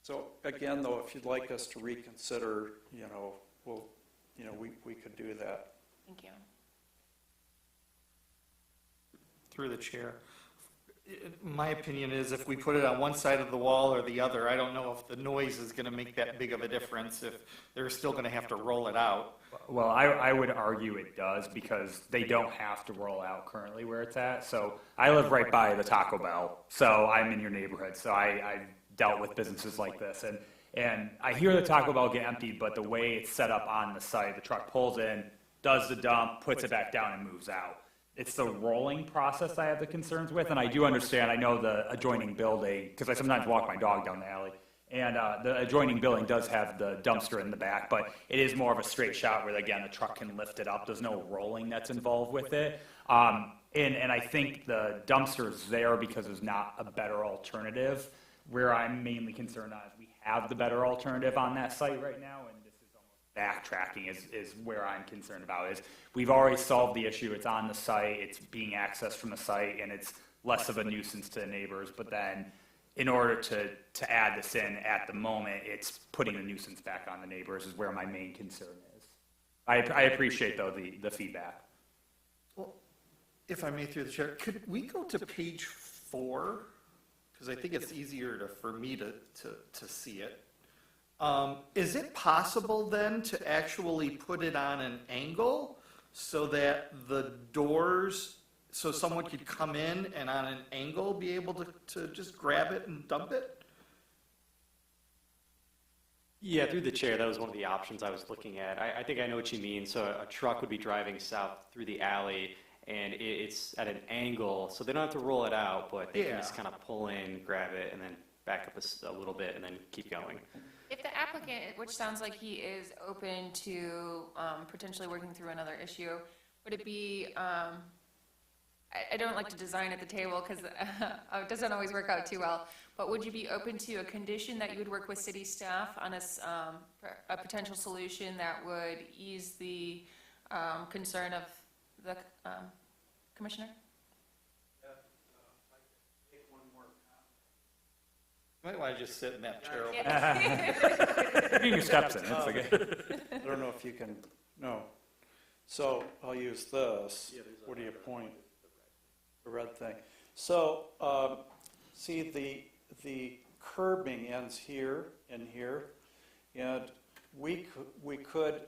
So again, though, if you'd like us to reconsider, we could do that. Thank you. Through the chair. My opinion is if we put it on one side of the wall or the other, I don't know if the noise is going to make that big of a difference, if they're still going to have to roll it out. Well, I would argue it does, because they don't have to roll out currently where it's at. So I live right by the Taco Bell, so I'm in your neighborhood. So I've dealt with businesses like this. And I hear the Taco Bell get emptied, but the way it's set up on the site, the truck pulls in, does the dump, puts it back down, and moves out. It's the rolling process I have the concerns with, and I do understand, I know the adjoining building, because I sometimes walk my dog down the alley, and the adjoining building does have the dumpster in the back, but it is more of a straight shot where, again, the truck can lift it up. There's no rolling that's involved with it. And I think the dumpster's there because there's not a better alternative. Where I'm mainly concerned on is we have the better alternative on that site right now, and this is almost backtracking is where I'm concerned about. Is we've already solved the issue. It's on the site. It's being accessed from the site, and it's less of a nuisance to the neighbors. But then in order to add this in at the moment, it's putting the nuisance back on the neighbors is where my main concern is. I appreciate, though, the feedback. Well, if I may through the chair, could we go to page 4? Because I think it's easier for me to see it. Is it possible then to actually put it on an angle so that the doors, so someone could come in and on an angle be able to just grab it and dump it? Yeah, through the chair, that was one of the options I was looking at. I think I know what you mean. So a truck would be driving south through the alley, and it's at an angle, so they don't have to roll it out, but they can just kind of pull in, grab it, and then back up a little bit, and then keep going. If the applicant, which sounds like he is open to potentially working through another issue, would it be, I don't like to design at the table because it doesn't always work out too well, but would you be open to a condition that you would work with city staff on a potential solution that would ease the concern of the commissioner? You might want to just sit in that chair over there. Yeah. Getting your steps in, it's okay. I don't know if you can, no. So I'll use this. What do you point? The red thing. So, see, the curbing ends here and here, and we could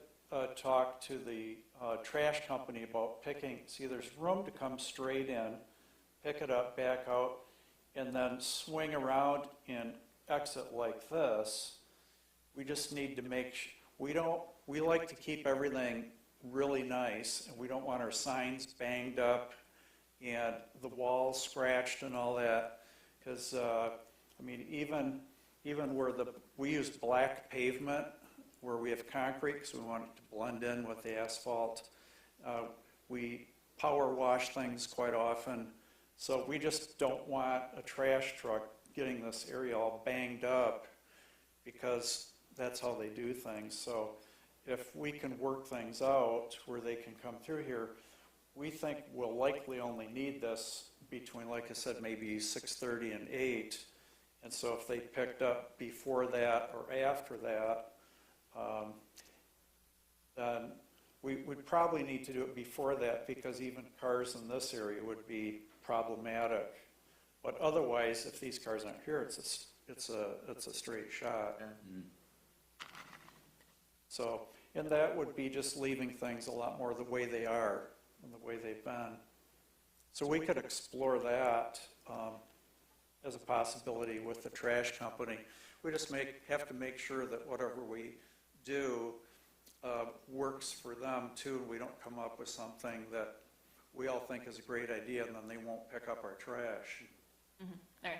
talk to the trash company about picking, see, there's room to come straight in, pick it up, back out, and then swing around and exit like this. We just need to make, we like to keep everything really nice, and we don't want our signs banged up and the walls scratched and all that, because, I mean, even where we use black pavement, where we have concrete, because we want it to blend in with the asphalt. We power wash things quite often, so we just don't want a trash truck getting this area all banged up, because that's how they do things. So if we can work things out where they can come through here, we think we'll likely only need this between, like I said, maybe 6:30 and 8. And so if they picked up before that or after that, then we'd probably need to do it before that, because even cars in this area would be problematic. But otherwise, if these cars aren't here, it's a straight shot. So, and that would be just leaving things a lot more the way they are and the way they've been. So we could explore that as a possibility with the trash company. We just have to make sure that whatever we do works for them too, and we don't come up with something that we all think is a great idea and then they won't pick up our trash. All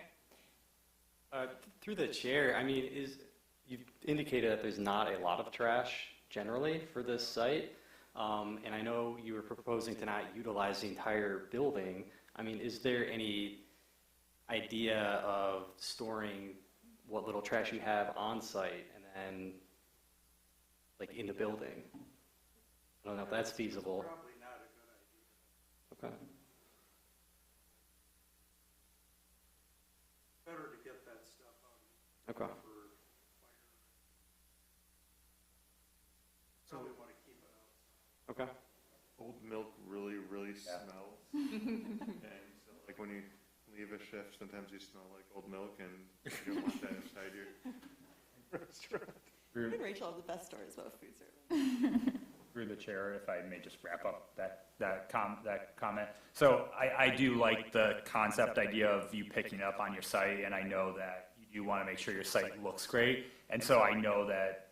right. Through the chair, I mean, you've indicated that there's not a lot of trash generally for this site, and I know you were proposing to not utilize the entire building. I mean, is there any idea of storing what little trash you have on site and then like in the building? I don't know if that's feasible. Probably not a good idea. Okay. Better to get that stuff out. Okay. Probably want to keep it out. Okay. Old milk really, really smells. And so, like, when you leave a shift, sometimes you smell like old milk, and you don't want that inside your restaurant. You and Rachel have the best stories about food service. Through the chair, if I may just wrap up that comment. So I do like the concept idea of you picking up on your site, and I know that you do want to make sure your site looks great, and so I know that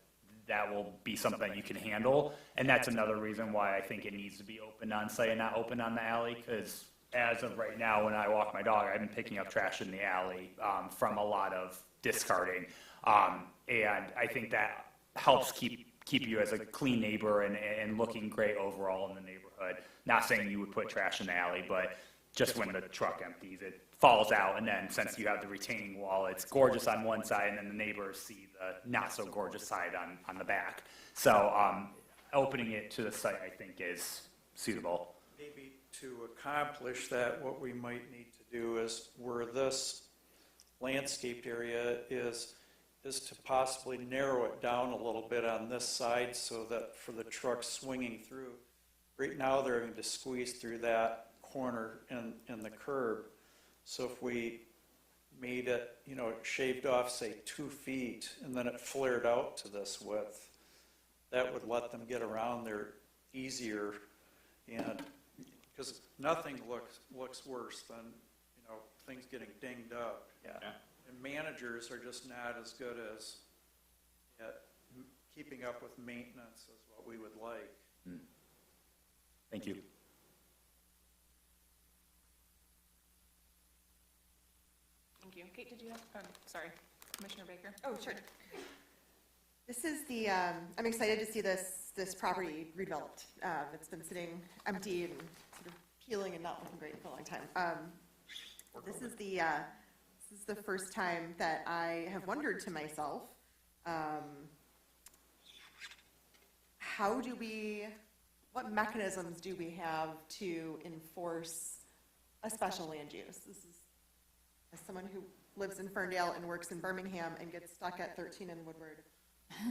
will be something that you can handle, and that's another reason why I think it needs to be open on site and not open on the alley, because as of right now, when I walk my dog, I've been picking up trash in the alley from a lot of discarding, and I think that helps keep you as a clean neighbor and looking great overall in the neighborhood. Not saying you would put trash in the alley, but just when the truck empties, it falls out, and then since you have the retaining wall, it's gorgeous on one side, and then the neighbors see the not so gorgeous side on the back. So opening it to the site, I think, is suitable. Maybe to accomplish that, what we might need to do is where this landscaped area is, is to possibly narrow it down a little bit on this side so that for the trucks swinging through. Right now, they're having to squeeze through that corner in the curb. So if we made it, you know, shaved off, say, 2 feet, and then it flared out to this width, that would let them get around there easier. And because nothing looks worse than, you know, things getting dinged up. Yeah. And managers are just not as good as at keeping up with maintenance as what we would like. Thank you. Thank you. Kate, did you have, sorry, Commissioner Baker? Oh, sure. This is the, I'm excited to see this property redeveloped. It's been sitting empty and sort of peeling and not looking great for a long time. This is the first time that I have wondered to myself, what mechanisms do we have to enforce a special land use? This is, as someone who lives in Ferndale and works in Birmingham and gets stuck at 13 and Woodward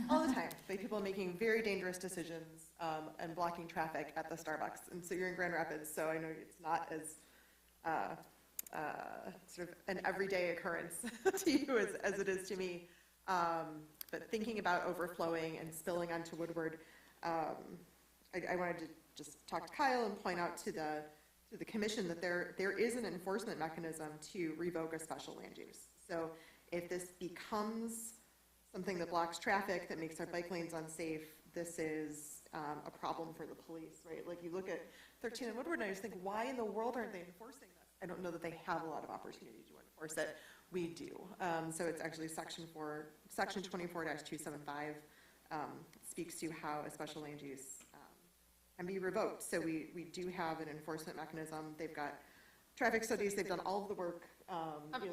all the time by people making very dangerous decisions and blocking traffic at the Starbucks. And so you're in Grand Rapids, so I know it's not as sort of an everyday occurrence to you as it is to me. But thinking about overflowing and spilling onto Woodward, I wanted to just talk to Kyle and point out to the commission that there is an enforcement mechanism to revoke a special land use. So if this becomes something that blocks traffic, that makes our bike lanes unsafe, this is a problem for the police, right? Like you look at 13 and Woodward and I just think, why in the world aren't they enforcing this? I don't know that they have a lot of opportunity to enforce it. We do. So it's actually section 24-275 speaks to how a special land use can be revoked. So we do have an enforcement mechanism. They've got traffic studies. They've done all of the work.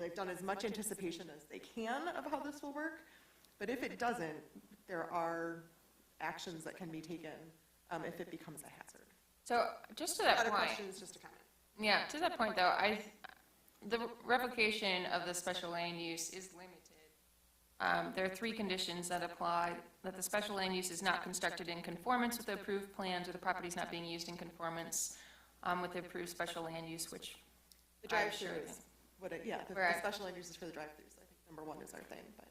They've done as much anticipation as they can of how this will work. But if it doesn't, there are actions that can be taken if it becomes a hazard. So just to that Not a point, question, it's just a comment. yeah, to that point though, the revocation of the special land use is limited. There are 3 conditions that apply: that the special land use is not constructed in conformance with the approved plans, or the property is not being used in conformance with the approved special land use, which The drive-through is what the Right. special land use is for the drive-throughs. I think number 1 is our thing, but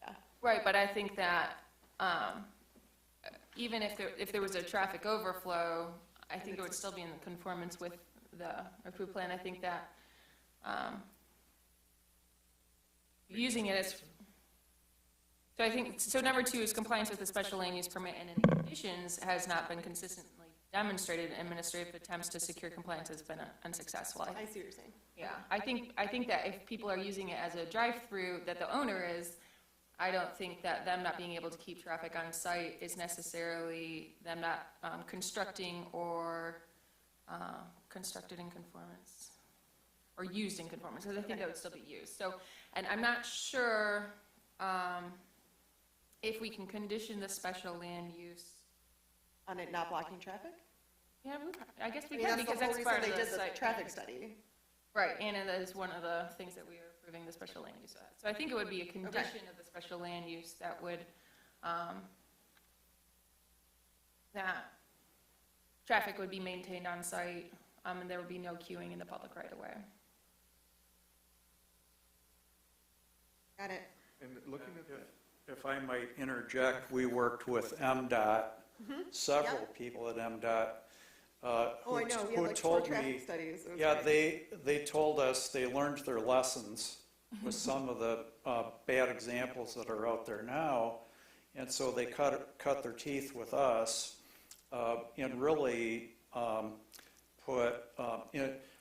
yeah. right, but I think that even if there was a traffic overflow, I think it would still be in conformance with the approved plan. I think that using it as, so number 2 is compliance with the special land use permit and any conditions has not been consistently demonstrated. Administrative attempts to secure compliance has been unsuccessful. I see what you're saying. Yeah, I think that if people are using it as a drive-through, that the owner is, I don't think that them not being able to keep traffic on site is necessarily them not constructing or constructed in conformance or used in conformance, because I think that would still be used. So, and I'm not sure if we can condition the special land use. On it not blocking traffic? Yeah, I guess we I mean, can, that's the because whole that's reason part they of the did the site traffic plan. study. Right, and that is one of the things that we are approving the special land use at. So I think it would be a condition of the special land use that would, that traffic would be maintained on site, and there would be no queuing in the public right of way. Got it. And looking at that, If I might interject, we worked with MDOT, several people at MDOT, Oh, I know, we had who like 4 told traffic me, studies. It was yeah, great. they told us they learned their lessons with some of the bad examples that are out there now, and so they cut their teeth with us and really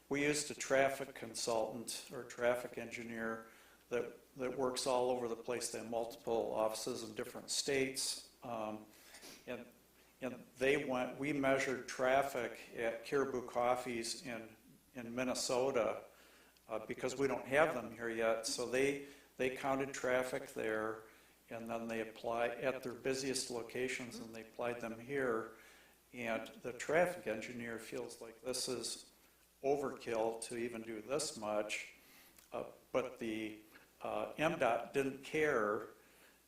we used a traffic consultant or traffic engineer that works all over the place. They have multiple offices in different states, and we measured traffic at Caribou Coffees in Minnesota because we don't have them here yet. So they counted traffic there, and then they applied at their busiest locations, and they applied them here. And the traffic engineer feels like this is overkill to even do this much, but the MDOT didn't care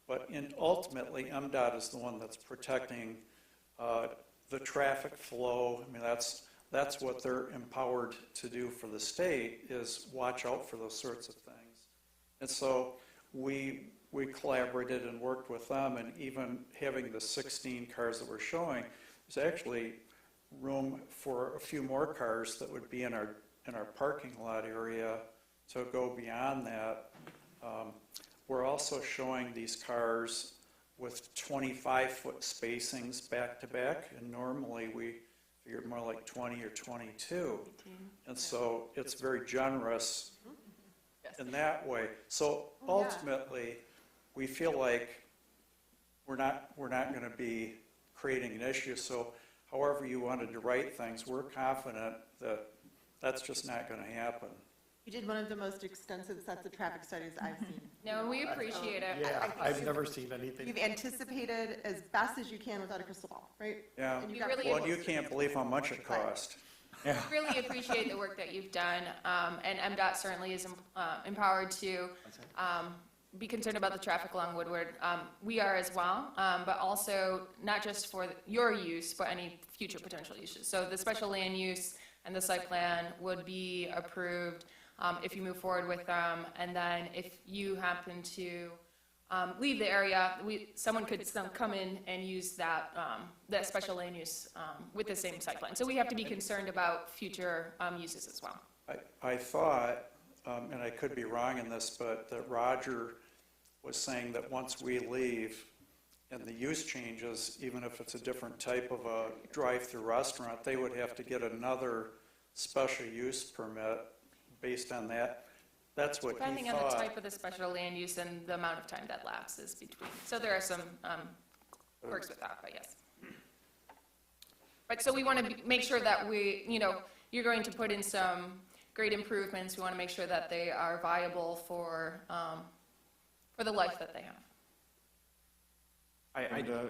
but ultimately, MDOT is the one that's protecting the traffic flow. I mean, that's what they're empowered to do for the state, is watch out for those sorts of things. And so we collaborated and worked with them, and even having the 16 cars that we're showing, there's actually room for a few more cars that would be in our parking lot area to go beyond that. We're also showing these cars with 25-foot spacings back to back, and normally we figured more like 20 or 22. And so it's very generous in that way. So ultimately, we feel like we're not going to be creating an issue. So however you wanted to write things, we're confident that that's just not going to happen. You did one of the most extensive sets of traffic studies I've seen. No, and we appreciate it. Yeah, I've never seen anything. You've anticipated as best as you can without a crystal ball, right? Yeah. And you've We got really- Well, you can't believe how much it cost. Really appreciate the work that you've done, and MDOT certainly is empowered to be concerned about the traffic along Woodward. We are as well, but also not just for your use, but any future potential uses. So the special land use and the site plan would be approved if you move forward with them, and then if you happen to leave the area, someone could still come in and use that special land use with the same site plan. So we have to be concerned about future uses as well. I thought, and I could be wrong in this, but that Roger was saying that once we leave and the use changes, even if it's a different type of a drive-through restaurant, they would have to get another special use permit based on that. That's what he thought. Depending on the type of the special land use and the amount of time that lapses between. So there are some quirks with that, but yes. But so we want to make sure that you're going to put in some great improvements. We want to make sure that they are viable for the life that they have.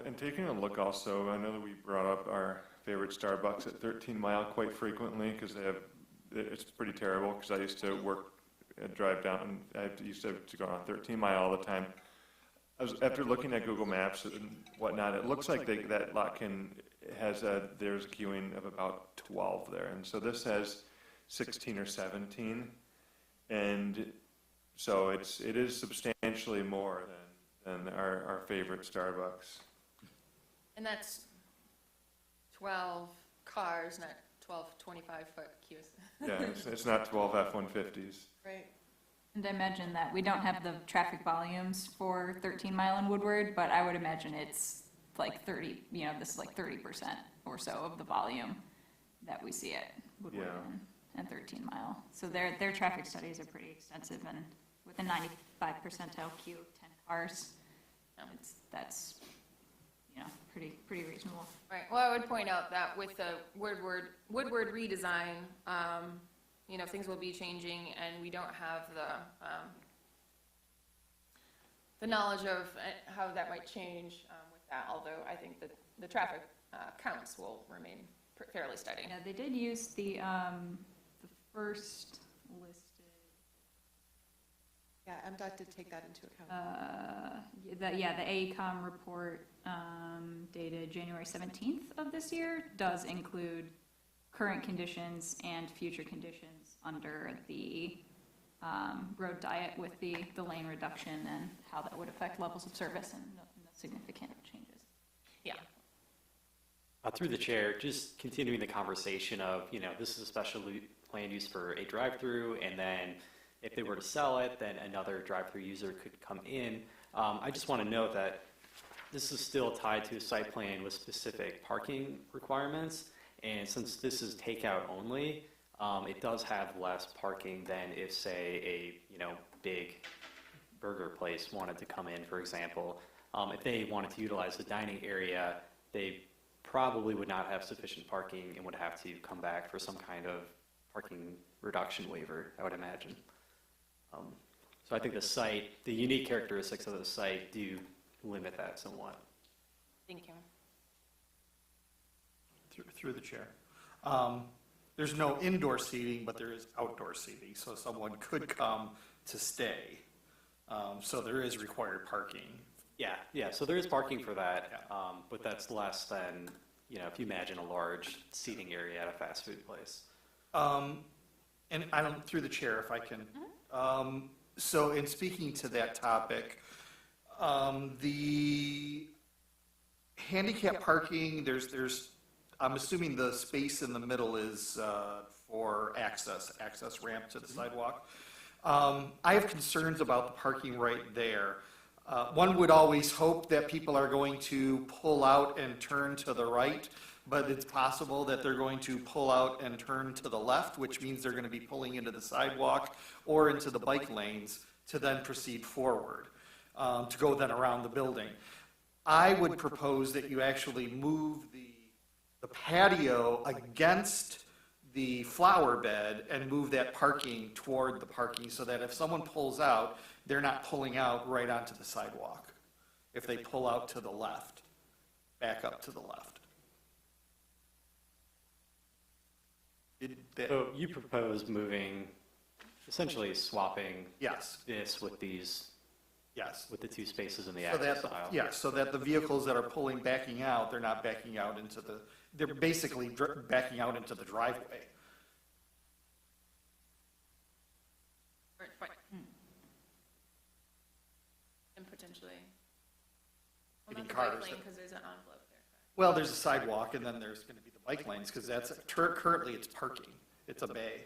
And taking a look also, I know that we brought up our favorite Starbucks at 13 Mile quite frequently because it's pretty terrible because I used to work and drive down, I used to go on 13 Mile all the time. After looking at Google Maps and whatnot, it looks like that lot there's a queuing of about 12 there. And so this has 16 or 17. And so it is substantially more than our favorite Starbucks. And that's 12 cars, not 12 25-foot queues. Yeah, it's not 12 F-150s. Right. And I imagine that we don't have the traffic volumes for 13 Mile and Woodward, but I would imagine it's like 30, this is like 30% or so of the volume that we see at Woodward and 13 Mile. So their traffic studies are pretty extensive, and with a 95 percentile queue of 10 cars, that's pretty reasonable. Right, well, I would point out that with the Woodward redesign, things will be changing, and we don't have the knowledge of how that might change with that, although I think that the traffic counts will remain fairly steady. Yeah, they did use the first listed. Yeah, MDOT did take that into account. The AECOM report dated January 17th of this year does include current conditions and future conditions under the road diet with the lane reduction and how that would affect levels of service and no significant changes. Yeah. Through the chair, just continuing the conversation of, this is a special land use for a drive-through, and then if they were to sell it, then another drive-through user could come in. I just want to note that this is still tied to a site plan with specific parking requirements, and since this is takeout only, it does have less parking than if, say, a big burger place wanted to come in, for example. If they wanted to utilize the dining area, they probably would not have sufficient parking and would have to come back for some kind of parking reduction waiver, I would imagine. So I think the unique characteristics of the site do limit that somewhat. Thank you. Through the chair. There's no indoor seating, but there is outdoor seating, so someone could come to stay. So there is required parking Yeah, so there is parking for that, but that's less than, if you imagine a large seating area at a fast food place. And I don't, through the chair, if I can. So in speaking to that topic, the handicap parking, I'm assuming the space in the middle is for access ramp to the sidewalk. I have concerns about the parking right there. One would always hope that people are going to pull out and turn to the right, but it's possible that they're going to pull out and turn to the left, which means they're going to be pulling into the sidewalk or into the bike lanes to then proceed forward, to go then around the building. I would propose that you actually move the patio against the flower bed and move that parking toward the parking so that if someone pulls out, they're not pulling out right onto the sidewalk. If they pull out to the left, back up to the left. So you propose moving, essentially swapping Yes, this with these, yes. with the two spaces in the So access that, aisle? yeah, so that the vehicles that are backing out, they're not backing out into they're basically backing out into the driveway. Right. And potentially, well, Hitting not the bike cars lane, that- because there's an envelope there. Well, there's a sidewalk and then there's gonna be the bike lanes, because currently it's parking. It's a bay.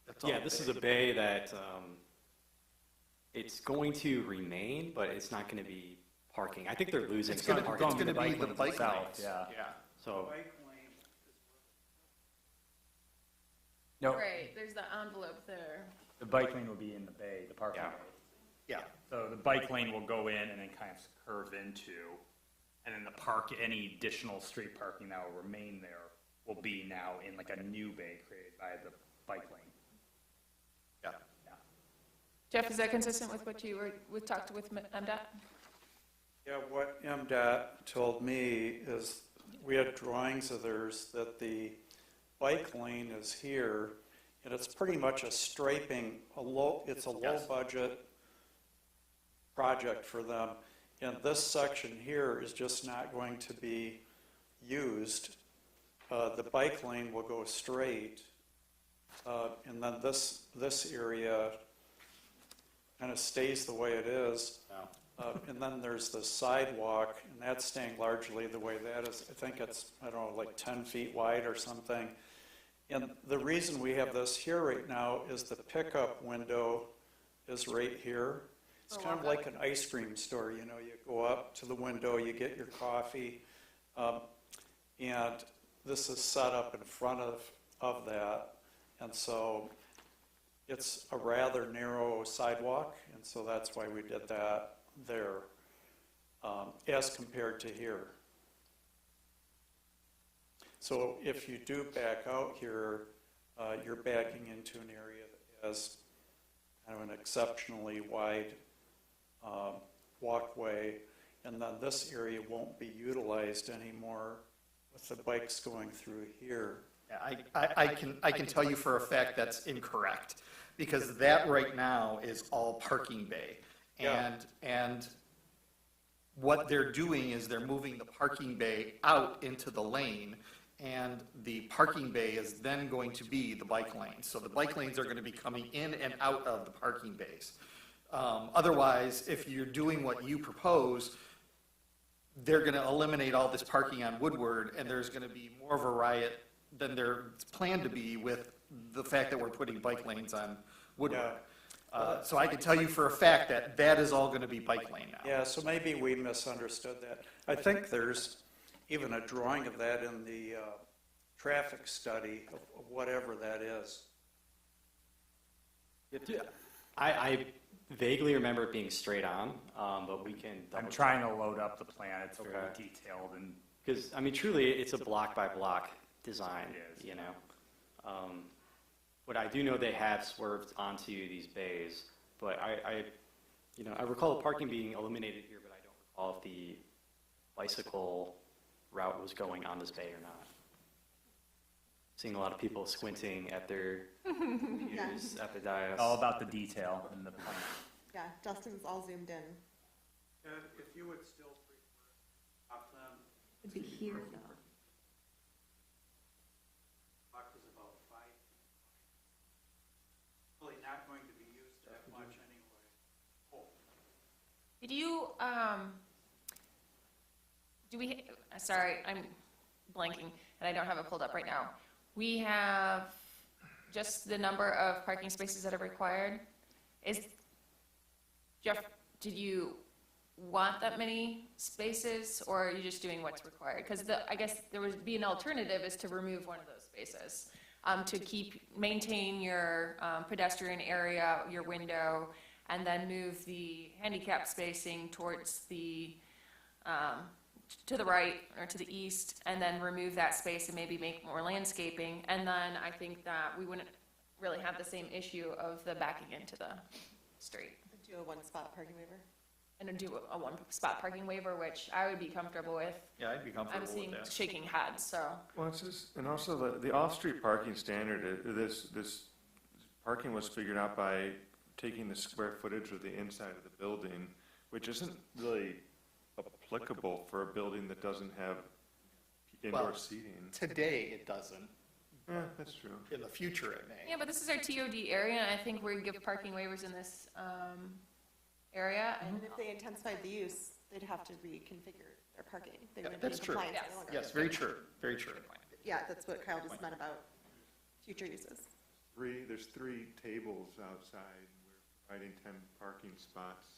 That's all Yeah, this is a bay that, it's going to remain, but it's not gonna be parking. I think they're losing It's some gonna parking. be the bike lanes. itself, yeah. Yeah. So, No, Right, there's the envelope there. the bike lane will be in the bay, the parking Yeah. bay. Yeah. So the bike lane will go in and then kind of curve into, and then any additional street parking that will remain there will be now in like a new bay created by the bike lane. Yeah. Jeff, is that consistent with what you talked with MDOT? Yeah, what MDOT told me is, we had drawings of theirs, that the bike lane is here, and it's pretty much a striping, it's a low-budget project for them. And this section here is just not going to be used. The bike lane will go straight, and then this area kind of stays the way it is. And then there's the sidewalk, and that's staying largely the way that is. I think it's, I don't know, like 10 feet wide or something. And the reason we have this here right now is the pickup window is right here. It's kind of like an ice cream store, you go up to the window, you get your coffee, and this is set up in front of that. And so it's a rather narrow sidewalk, and so that's why we did that there, as compared to here. So if you do back out here, you're backing into an area that has kind of an exceptionally wide walkway, and then this area won't be utilized anymore with the bikes going through here. Yeah, I can tell you for a fact that's incorrect, because that right now is all parking bay. Yeah. And what they're doing is they're moving the parking bay out into the lane, and the parking bay is then going to be the bike lane. So the bike lanes are going to be coming in and out of the parking bays. Otherwise, if you're doing what you propose, they're going to eliminate all this parking on Woodward, and there's going to be more of a riot than there's planned to be with the fact that we're putting bike lanes on Woodward. So I can tell you for a fact that that is all going to be bike lane now. Yeah, so maybe we misunderstood that. I think there's even a drawing of that in the traffic study of whatever that is. I vaguely remember it being straight on, but we can double I'm check. trying to load up the plan, it's very Okay. detailed and Because, truly, it's a block-by-block design, It is. But I do know they have swerved onto these bays, but I recall the parking being eliminated here, but I don't recall if the bicycle route was going on this bay or not. Seeing a lot of people squinting at their computers at the dais. all about the detail in the plan. Yeah, Justin's all zoomed in. If you would still prefer off them, It'd be here, though. box is about 5 feet. Really not going to be used that much anyway. Oh, Did you, sorry, I'm blanking, and I don't have it pulled up right now. We have just the number of parking spaces that are required. Jeff, did you want that many spaces, or are you just doing what's required? Because I guess there would be an alternative is to remove one of those spaces, to maintain your pedestrian area, your window, and then move the handicap spacing towards to the right or to the east, and then remove that space and maybe make more landscaping. And then I think that we wouldn't really have the same issue of the backing into the street. Do a one-spot parking waiver. And do a one-spot parking waiver, which I would be comfortable with. Yeah, I'd be comfortable I'm with seeing that. shaking heads, so. Well, it's just, and also the off-street parking standard, this parking was figured out by taking the square footage of the inside of the building, which isn't really applicable for a building that doesn't have indoor Well, seating. Today, it doesn't. Yeah, that's true. In the future, it may. Yeah, but this is our TOD area, and I think we give parking waivers in this area. And And if they intensified the use, they'd have to reconfigure their parking. They Yeah, wouldn't be in that's true. compliance any Yes. longer. Yes, very true, very true. Yeah, that's what Kyle just meant about future uses. There's 3 tables outside, and we're providing 10 parking spots.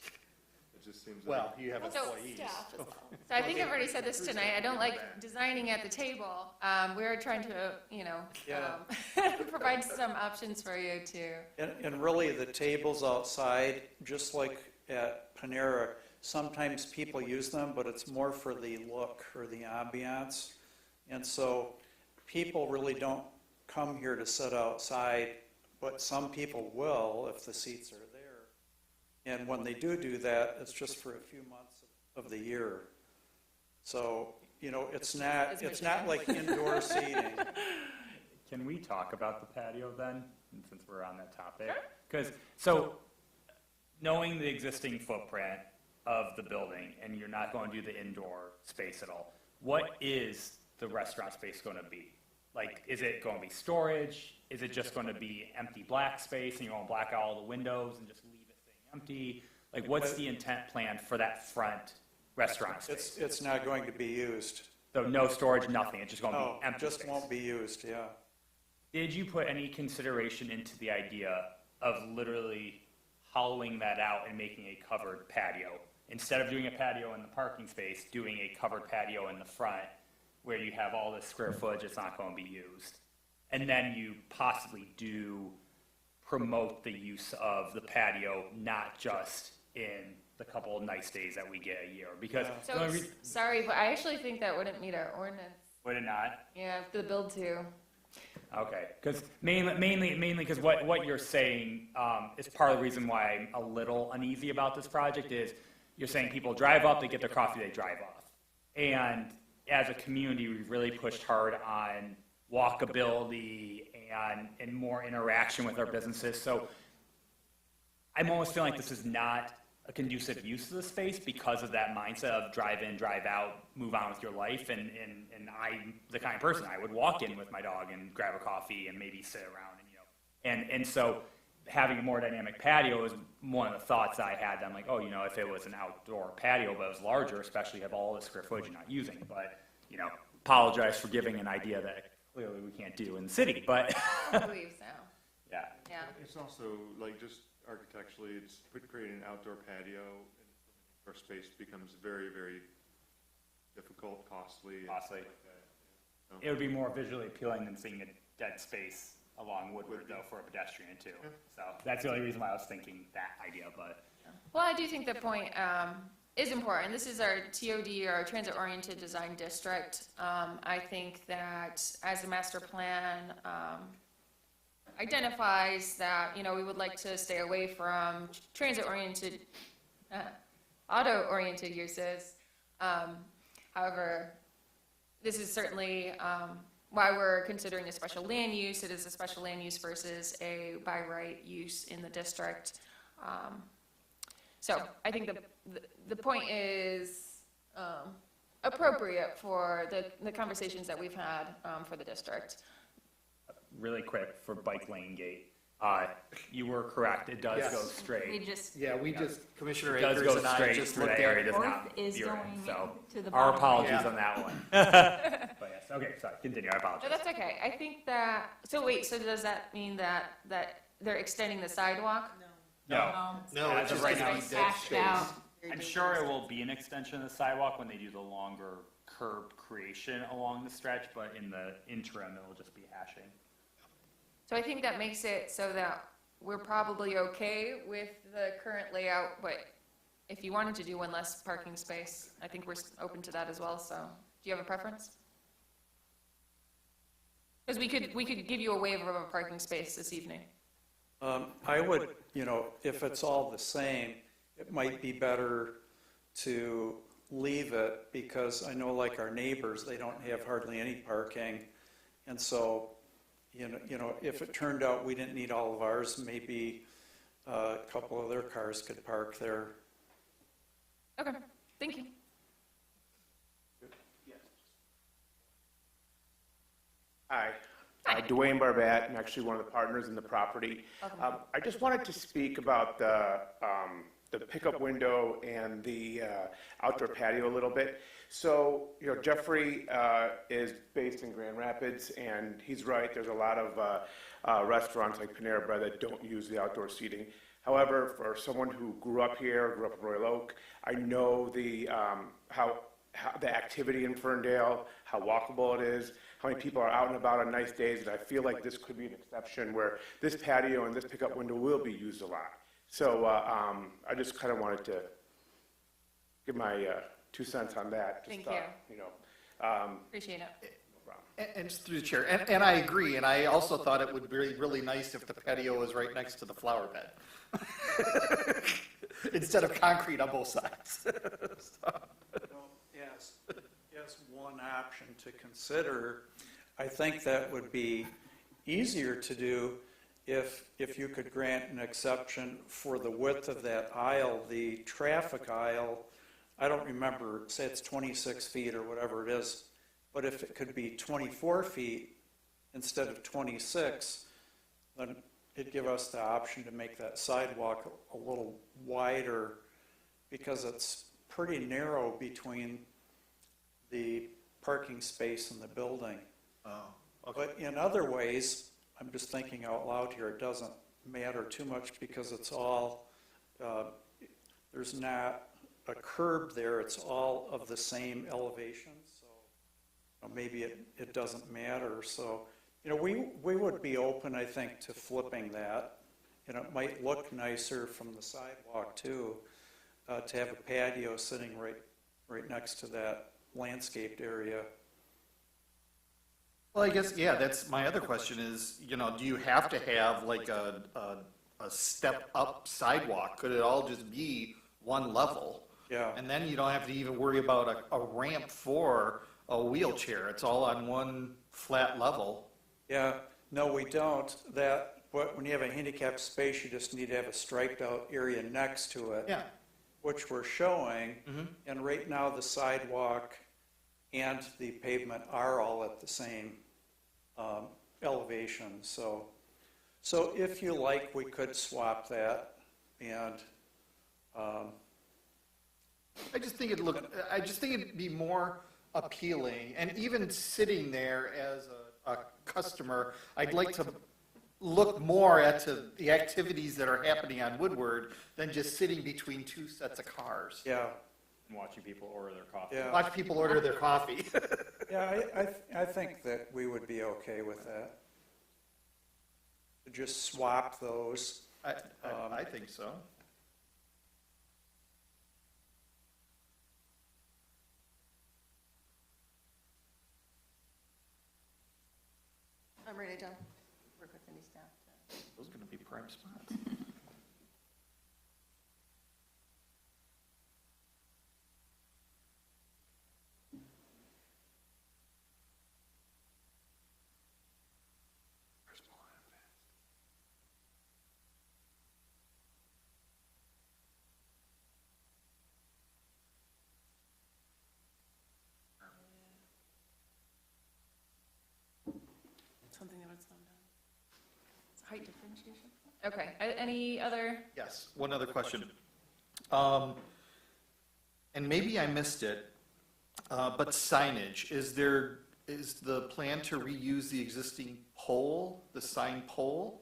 It just seems like. Well, you have So- employees. Staff as well. So I think I've already said this tonight, I don't like designing at the table. We're trying to, Yeah. provide some options for you to. And really, the tables outside, just like at Panera, sometimes people use them, but it's more for the look or the ambiance. And so people really don't come here to sit outside, but some people will if the seats are there. And when they do that, it's just for a few months of the year. So, it's not like indoor seating. Can we talk about the patio then, since we're on that topic? Because, so, knowing the existing footprint of the building, and you're not going to do the indoor space at all, what is the restaurant space going to be? Like, is it going to be storage? Is it just going to be empty black space, and you're going to black out all the windows and just leave it staying empty? Like, what's the intent plan for that front restaurant space? It's not going to be used. So no storage, nothing, it's just going to No, be empty just space? won't be used, yeah. Did you put any consideration into the idea of literally hollowing that out and making a covered patio? Instead of doing a patio in the parking space, doing a covered patio in the front where you have all this square footage that's not going to be used? And then you possibly do promote the use of the patio, not just in the couple of nice days that we get a year? Because the So, only reason, sorry, but I actually think that wouldn't meet our ordinance. would it not? Yeah, the build to. Okay, because mainly because what you're saying is part of the reason why I'm a little uneasy about this project is you're saying people drive up, they get their coffee, they drive off. And as a community, we've really pushed hard on walkability and more interaction with our businesses. So I'm almost feeling like this is not a conducive use of the space because of that mindset of drive in, drive out, move on with your life. And I'm the kind of person, I would walk in with my dog and grab a coffee and maybe sit around and so having a more dynamic patio is one of the thoughts I had. I'm like, if it was an outdoor patio, but it was larger, especially have all this square footage you're not using. But, apologize for giving an idea that clearly we can't do in the city, but I believe so. yeah. Yeah. It's also like just architecturally, creating an outdoor patio or space becomes very, very difficult, costly. and Costly. stuff like that. It would be more visually appealing than seeing a dead space along Woodward, though, for a pedestrian, too. So that's the only reason why I was thinking that idea, but. Well, I do think the point is important. This is our TOD, our transit-oriented design district. I think that as the master plan identifies that, we would like to stay away from transit-oriented, auto-oriented uses. However, this is certainly why we're considering a special land use. It is a special land use versus a by right use in the district. So I think the the point is appropriate for the conversations that we've had for the district. Really quick, for bike lane gate, you were correct, it does Yes. go We straight. just, Yeah, we just, Commissioner It does Akers go and I straight just for that looked area, at. does North not is veer in, going so to the our bottom. apologies Yeah. on that one. But yes, okay, sorry, continue, I No, apologize. that's okay. I think that, so wait, so does that mean that they're extending the sidewalk? No, No, As it's of just right gonna now, be it's dead hashed space. out. I'm sure it will be an extension of the sidewalk when they do the longer curb creation along the stretch, but in the interim, it'll just be hashing. So I think that makes it so that we're probably okay with the current layout, but if you wanted to do one less parking space, I think we're open to that as well, so. Do you have a preference? Because we could give you a waiver of a parking space this evening. I would, if it's all the same, it might be better to leave it, because I know like our neighbors, they don't have hardly any parking. And so, if it turned out we didn't need all of ours, maybe a couple of their cars could park there. Okay, thank you. Hi, Dwayne Barbat. I'm actually one of the partners in the property. I just wanted to speak about the pickup window and the outdoor patio a little bit. So, Jeffrey is based in Grand Rapids, and he's right, there's a lot of restaurants like Panera Bread that don't use the outdoor seating. However, for someone who grew up here, grew up in Royal Oak, I know how the activity in Ferndale, how walkable it is, how many people are out and about on nice days, and I feel like this could be an exception where this patio and this pickup window will be used a lot. So I just kind of wanted to give my 2 cents on that. Thank you. Appreciate it. And just through the chair, and I agree, and I also thought it would be really nice if the patio was right next to the flower bed. Instead of concrete on both sides. As one option to consider, I think that would be easier to do if you could grant an exception for the width of that aisle, the traffic aisle. I don't remember, say it's 26 feet or whatever it is, but if it could be 24 feet instead of 26, then it'd give us the option to make that sidewalk a little wider, because it's pretty narrow between the parking space and the building. Oh, But in other ways, I'm just thinking out loud here, it doesn't matter too much, because it's all, there's not a curb there, it's all of the same elevation, so maybe it doesn't matter. So, we would be open, I think, to flipping that. It might look nicer from the sidewalk too, to have a patio sitting right next to that landscaped area. Well, I guess, yeah, that's my other question is, do you have to have like a step up sidewalk? Could it all just be one level? Yeah. And then you don't have to even worry about a ramp for a wheelchair. It's all on one flat level. Yeah, no, we don't. But when you have a handicapped space, you just need to have a striped out area next to it. Yeah. Which we're showing. Mhm. And right now, the sidewalk and the pavement are all at the same elevation. So if you like, we could swap that. And I just think it'd be more appealing, and even sitting there as a customer, I'd like to look more at the activities that are happening on Woodward than just sitting between two sets of cars. yeah, And watching people order their coffee. yeah. Watch people order their coffee. Yeah, I think that we would be okay with that. Just swap those. I think so. I'm ready to. Work with any staff. Those are going to be prime spots. height differentiation. Okay, any other? Yes, one other question. And maybe I missed it, but signage, is the plan to reuse the existing pole, the sign pole?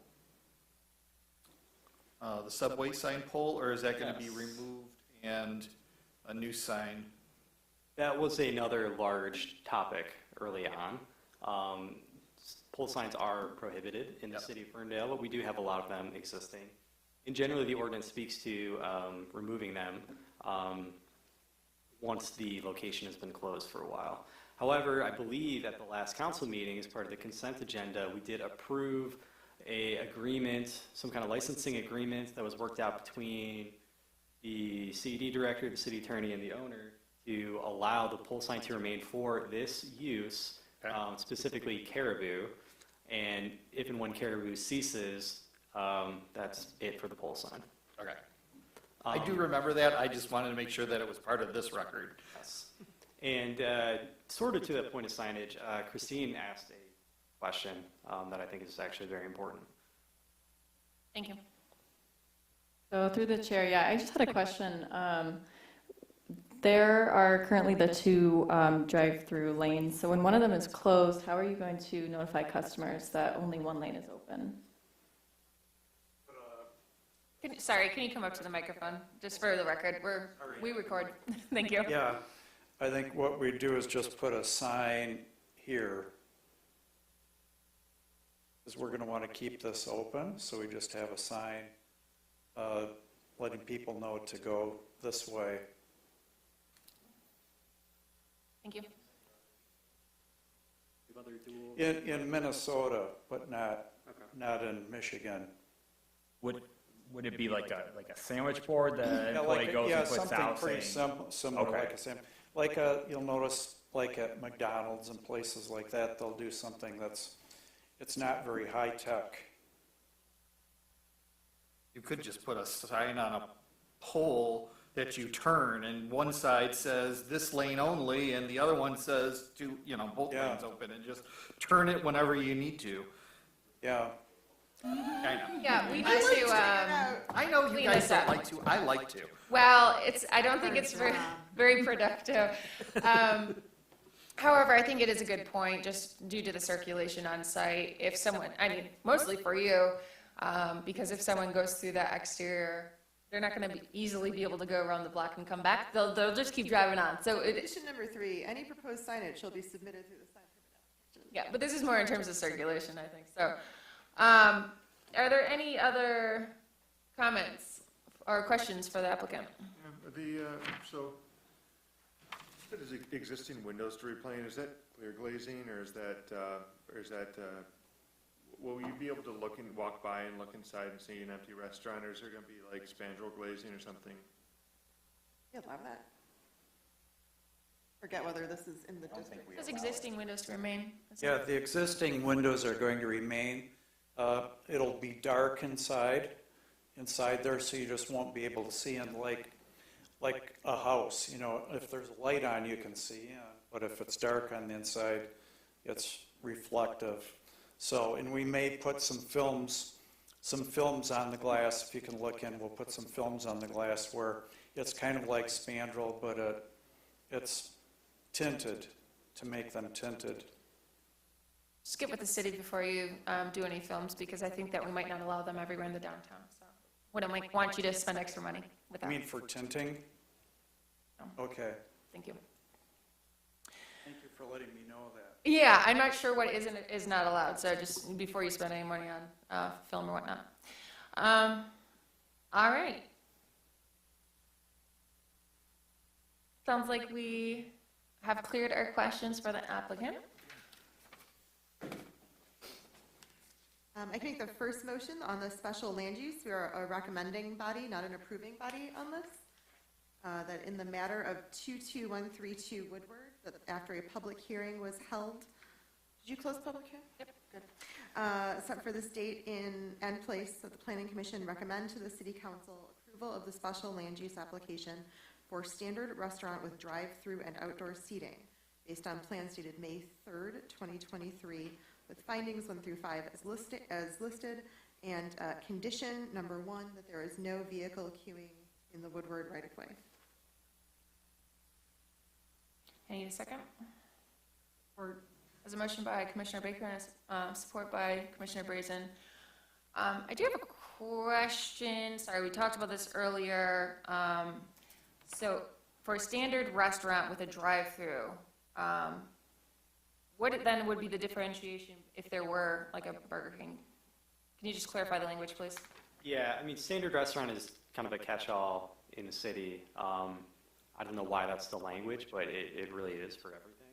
The subway sign pole, or is that gonna be Yes. removed and a new sign? That was another large topic early on. Pole signs are prohibited in the Yep. city of Ferndale, but we do have a lot of them existing. And generally, the ordinance speaks to removing them once the location has been closed for a while. However, I believe at the last council meeting, as part of the consent agenda, we did approve a agreement, some kind of licensing agreement that was worked out between the CED director, the city attorney, and the owner to allow the pole sign to remain for this use, Okay. specifically caribou. And if and when caribou ceases, that's it for the pole sign. Okay. I do remember that, I just wanted to make sure that it was part of this record. Yes. And sort of to that point of signage, Christine asked a question that I think is actually very important. Thank you. So through the chair, yeah, I just had a question. There are currently the two drive-through lanes. So when one of them is closed, how are you going to notify customers that only one lane is open? Sorry, can you come up to the microphone, just for the record? We record. Thank you. Yeah, I think what we do is just put a sign here. Because we're going to want to keep this open, so we just have a sign letting people know to go this way. Thank you. In Minnesota, but not in Michigan. Would it be like a sandwich board that Yeah, employee goes and puts something out pretty saying? similar, Okay. like a you'll notice, like at McDonald's and places like that, they'll do something it's not very high tech. You could just put a sign on a pole that you turn, and one side says this lane only, and the other one says both Yeah. lanes open, and just turn it whenever you need to. Yeah, I know. Yeah, we need I like to, I know you Clean guys this don't up. like to, I like to. well, I don't think it's very productive. However, I think it is a good point, just due to the circulation on site. If someone, mostly for you, because if someone goes through that exterior, they're not going to easily be able to go around the block and come back. They'll just keep driving on. So Condition number 3, any proposed signage shall be submitted through the sign permit application. yeah, but this is more in terms of circulation, I think. So, are there any other comments or questions for the applicant? So, that is existing windows to replane, is that clear glazing, or is that, will you be able to walk by and look inside and see an empty restaurant, or is there gonna be like spandrel glazing or something? Yeah, allow that. Forget whether this is in the district. Does existing windows to remain? yeah, the existing windows are going to remain. It'll be dark inside there, so you just won't be able to see in like a house. If there's a light on, you can see in, but if it's dark on the inside, it's reflective. So, and we may put some films on the glass. If you can look in, we'll put some films on the glass where it's kind of like spandrel, but it's tinted, to make them tinted. Just get with the city before you do any films, because I think that we might not allow them everywhere in the downtown. So, wouldn't want you to spend extra money with I that. mean, for tinting? No. Okay. Thank you. Thank you for letting me know that. Yeah, I'm not sure what is and is not allowed, so just before you spend any money on film or whatnot. All right. Sounds like we have cleared our questions for the applicant. I can make the first motion on the special land use. We are a recommending body, not an approving body on this. That in the matter of 22132 Woodward, that after a public hearing was held, did you close the public hearing? Yep, good. Set for this date and place, that the Planning Commission recommend to the City Council approval of the special land use application for standard restaurant with drive-through and outdoor seating based on plans dated May 3rd, 2023, with findings 1 through 5 as listed, And condition number 1, that there is no vehicle queuing in the Woodward right-of-way. I need a second. There's a motion by Commissioner Baker and a support by Commissioner Brazen. I do have a question. Sorry, we talked about this earlier. So for a standard restaurant with a drive-through, what then would be the differentiation if there were like a Burger King? Can you just clarify the language, please? Yeah, I mean, standard restaurant is kind of a catch-all in the city. I don't know why that's the language, but it really is for everything.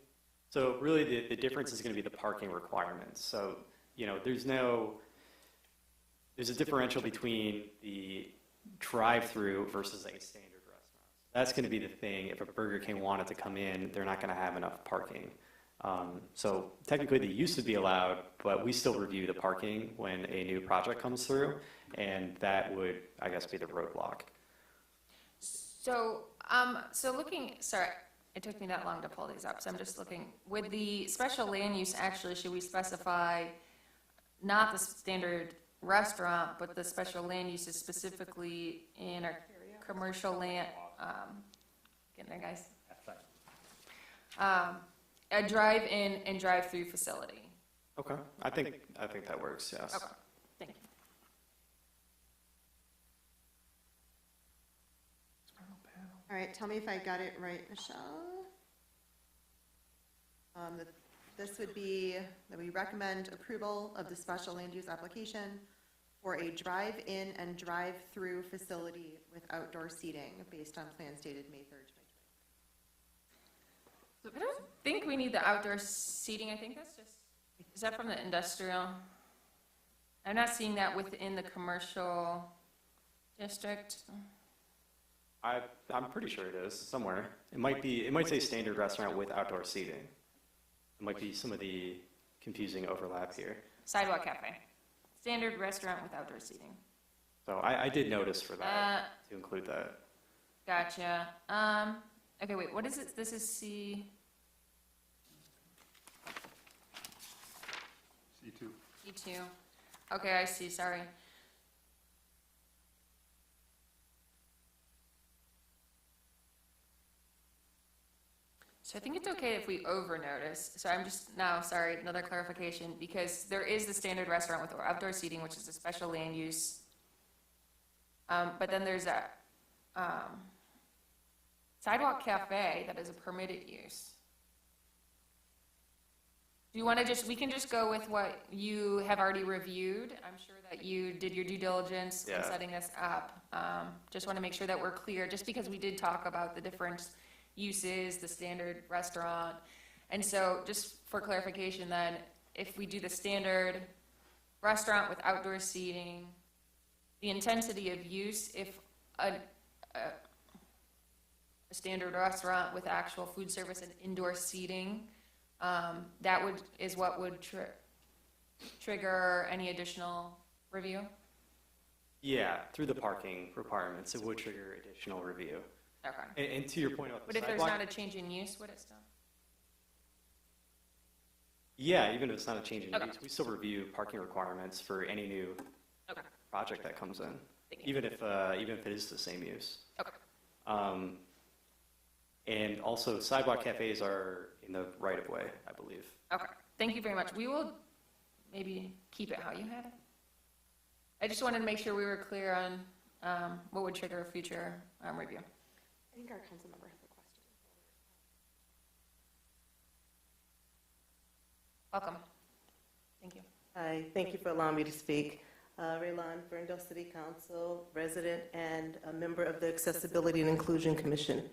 So really the difference is going to be the parking requirements. So, you know, there's a differential between the drive-through versus a standard restaurant. That's going to be the thing. If a Burger King wanted to come in, they're not going to have enough parking. So technically the use would be allowed, but we still review the parking when a new project comes through, and that would, I guess, be the roadblock. So, sorry, it took me that long to pull these up, so I'm just looking. With the special land use, actually, should we specify not the standard restaurant, but the special land uses specifically in our commercial land, getting there, guys. A drive-in and drive-through facility. Okay, I think that works, yes. Okay, thank you. All right, tell me if I got it right, Michelle. This would be that we recommend approval of the special land use application for a drive-in and drive-through facility with outdoor seating based on plans dated May 3rd, 2020. I don't think we need the outdoor seating. I think that's just, is that from the industrial? I'm not seeing that within the commercial district. I'm pretty sure it is somewhere. It might say standard restaurant with outdoor seating. It might be some of the confusing overlap here. Sidewalk cafe. Standard restaurant with outdoor seating. So I did notice for that, to include that. Gotcha. Okay, wait, what is it? This is C. C2. C2. Okay, I see, sorry. So I think it's okay if we over-notice. So I'm just now, sorry, another clarification, because there is the standard restaurant with outdoor seating, which is a special land use. But then there's a sidewalk cafe that is a permitted use. Do you want to we can just go with what you have already reviewed. I'm sure that you did your due diligence in setting this up. Just want to make sure that we're clear, just because we did talk about the different uses, the standard restaurant. And so just for clarification then, if we do the standard restaurant with outdoor seating, the intensity of use, if a standard restaurant with actual food service and indoor seating, that is what would trigger any additional review? Yeah, through the parking requirements, it would trigger additional review. Okay. And to your point about the But if there's sidewalk, not a change in use, would it still? yeah, even if it's not a change in Okay. use, we still review parking requirements for any new Okay. project that comes in, Thank you. even if it is the same use. Okay. And also sidewalk cafes are in the right of way, I believe. Okay. Thank you very much. We will maybe keep it how you had it. I just wanted to make sure we were clear on what would trigger a future review. I think our council member has a question. Welcome. Thank you. Hi, thank you for allowing me to speak. Raylon, Ferndale City Council resident and a member of the Accessibility and Inclusion Commission,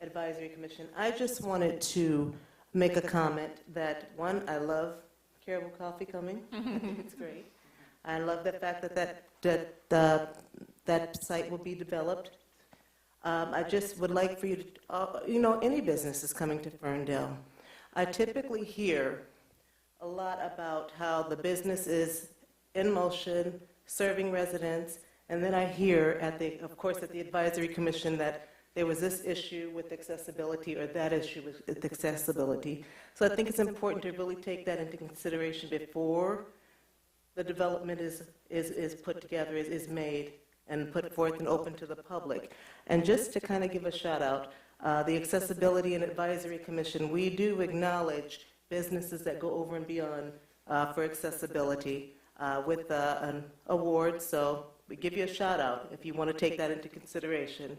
Advisory Commission. I just wanted to make a comment that, one, I love Caribou Coffee coming. I think it's great. I love the fact that site will be developed. I just would like for you to, any business is coming to Ferndale. I typically hear a lot about how the business is in motion, serving residents, and then I hear of course, at the Advisory Commission that there was this issue with accessibility or that issue with accessibility. So I think it's important to really take that into consideration before the development is put together, is made and put forth and open to the public. And just to kind of give a shout out, the Accessibility and Advisory Commission, we do acknowledge businesses that go over and beyond for accessibility with an award, so we give you a shout out if you want to take that into consideration.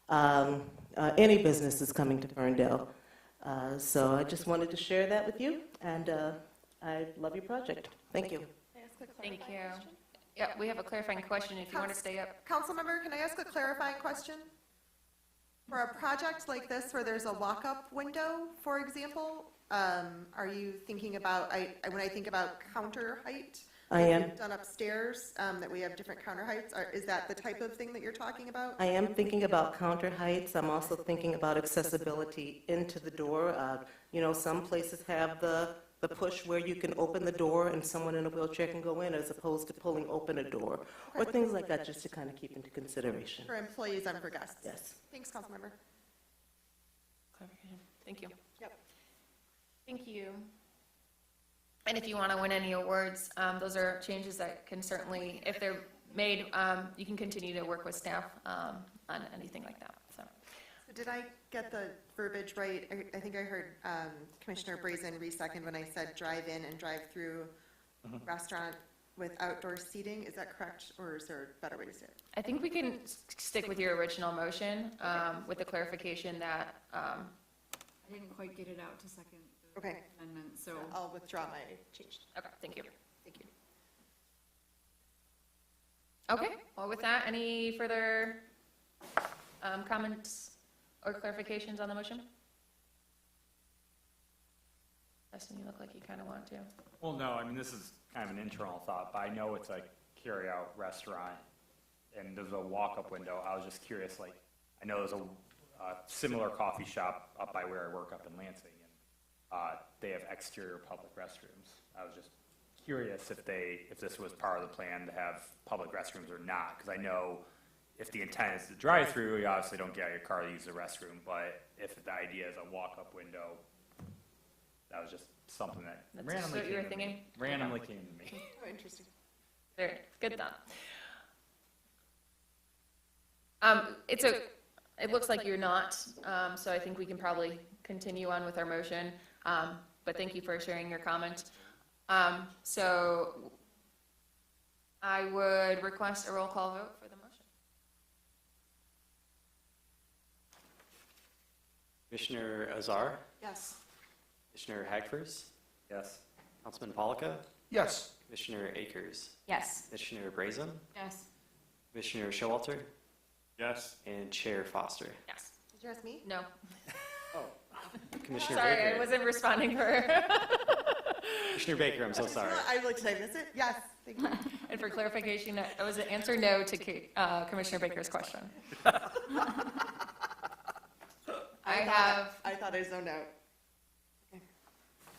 Any business is coming to Ferndale. So I just wanted to share that with you, and I love your project. Thank you. Thank you. Yeah, we have a clarifying question if you want to stay up. Councilmember, can I ask a clarifying question? For a project like this where there's a walk-up window, for example, are you thinking about, when I think about counter height? I am. Done upstairs, that we have different counter heights, is that the type of thing that you're talking about? I am thinking about counter heights. I'm also thinking about accessibility into the door. You know, some places have the push where you can open the door and someone in a wheelchair can go in, as opposed to pulling open a door, or things like that, just to kind of keep into consideration. For employees and for guests? Yes. Thanks, Councilmember. Thank you. Yep. Thank you. And if you want to win any awards, those are changes that can certainly, if they're made, you can continue to work with staff on anything like that. So, Did I get the verbiage right? I think I heard Commissioner Brazen re-second when I said drive-in and drive-through restaurant with outdoor seating. Is that correct, or is there a better way to say it? I think we can stick with your original motion with the clarification that. I didn't quite get it out to second the Okay. amendment, so. I'll withdraw my change. Okay, thank you. Thank you. Okay, well, with that, any further comments or clarifications on the motion? Justin, you look like you kind of want to. Well, no, I mean, this is kind of an internal thought, but I know it's a carry-out restaurant, and there's a walk-up window. I was just curious, like, I know there's a similar coffee shop up by where I work up in Lansing, and they have exterior public restrooms. I was just curious if this was part of the plan to have public restrooms or not, because I know if the intent is to drive through, you obviously don't get out of your car to use the restroom, but if the idea is a walk-up window, that was just something that That's randomly what you were came to me. thinking? Randomly came to me. Oh, interesting. Very good thought. It looks like you're not, so I think we can probably continue on with our motion. But thank you for sharing your comment. So I would request a roll call vote for the motion. Commissioner Azar, Yes. Commissioner Hagfors, Yes. Councilman Polika, Yes. Commissioner Akers, Yes. Commissioner Brazen, Yes. Commissioner Showalter, Yes. and Chair Foster. Yes. Did you ask me? No. Commissioner Sorry, Baker. I wasn't responding for her. Commissioner Baker, I'm so sorry. I would like to miss it. Yes, thank you. And for clarification, that was an answer no to Commissioner Baker's question. I thought I zoned out.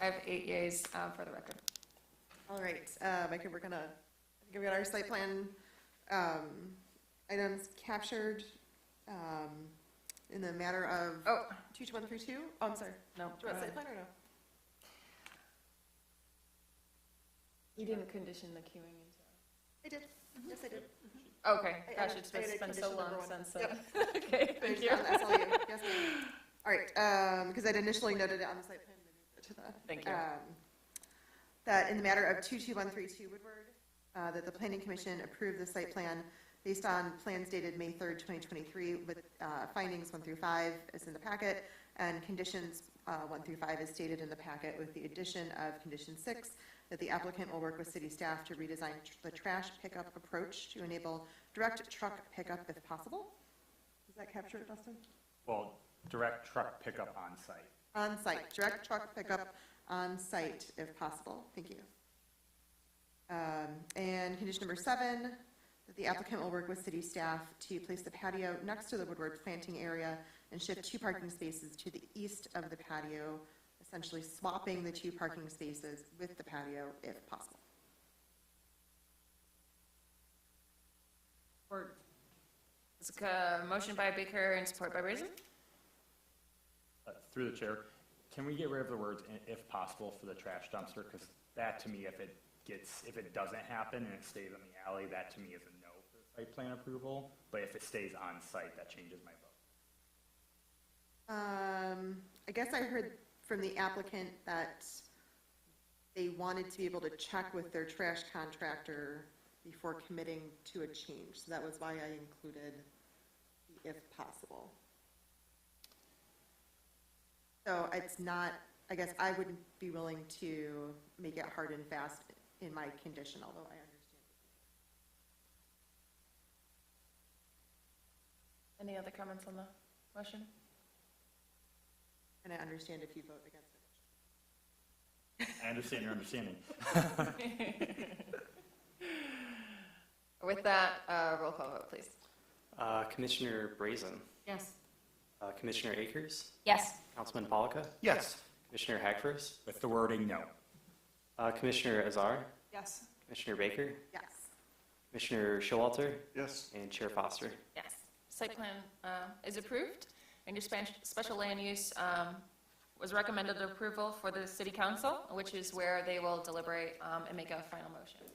I have 8 yeas for the record. All right, I think we got our site plan items captured in the matter of 22132. Oh, I'm sorry. No. Do you want site plan or no? You didn't condition the queuing into. I did. Yes, I did. Okay, I gosh, added- it's I added been so condition long number one. since. Yep. Okay, thank you. That's all you. Yes, ma'am. All right, because I'd initially noted it on the site plan. and I moved it to the, Thank you. that in the matter of 22132 Woodward, that the Planning Commission approved the site plan based on plans dated May 3rd, 2023, with findings 1 through 5 as in the packet, and conditions 1 through 5 as stated in the packet, with the addition of condition 6, that the applicant will work with city staff to redesign the trash pickup approach to enable direct truck pickup if possible. Does that capture it, Dustin? Well, direct truck pickup on site. On site, direct truck pickup on site if possible. Thank you. And condition number 7, that the applicant will work with city staff to place the patio next to the Woodward planting area and shift 2 parking spaces to the east of the patio, essentially swapping the 2 parking spaces with the patio if possible. Or, it's a motion by Baker and support by Brazen? Through the chair, can we get rid of the words "if possible" for the trash dumpster? Because that, to me, if if it doesn't happen and it stays on the alley, that to me is a no for site plan approval. But if it stays on site, that changes my vote. I guess I heard from the applicant that they wanted to be able to check with their trash contractor before committing to a change. So that was why I included the if possible. So it's not, I guess I wouldn't be willing to make it hard and fast in my condition, although I understand. Any other comments on the motion? And I understand if you vote against it. I understand your understanding. With that, roll call vote, please. Commissioner Brazen, Yes. Commissioner Akers, Yes. Councilman Polika, Yes. Commissioner Hackfors, With the wording, no. Commissioner Azar, Yes. Commissioner Baker, Yes. Commissioner Showalter, Yes. and Chair Foster. Yes. Site plan is approved, and your special land use was recommended approval for the city council, which is where they will deliberate and make a final motion.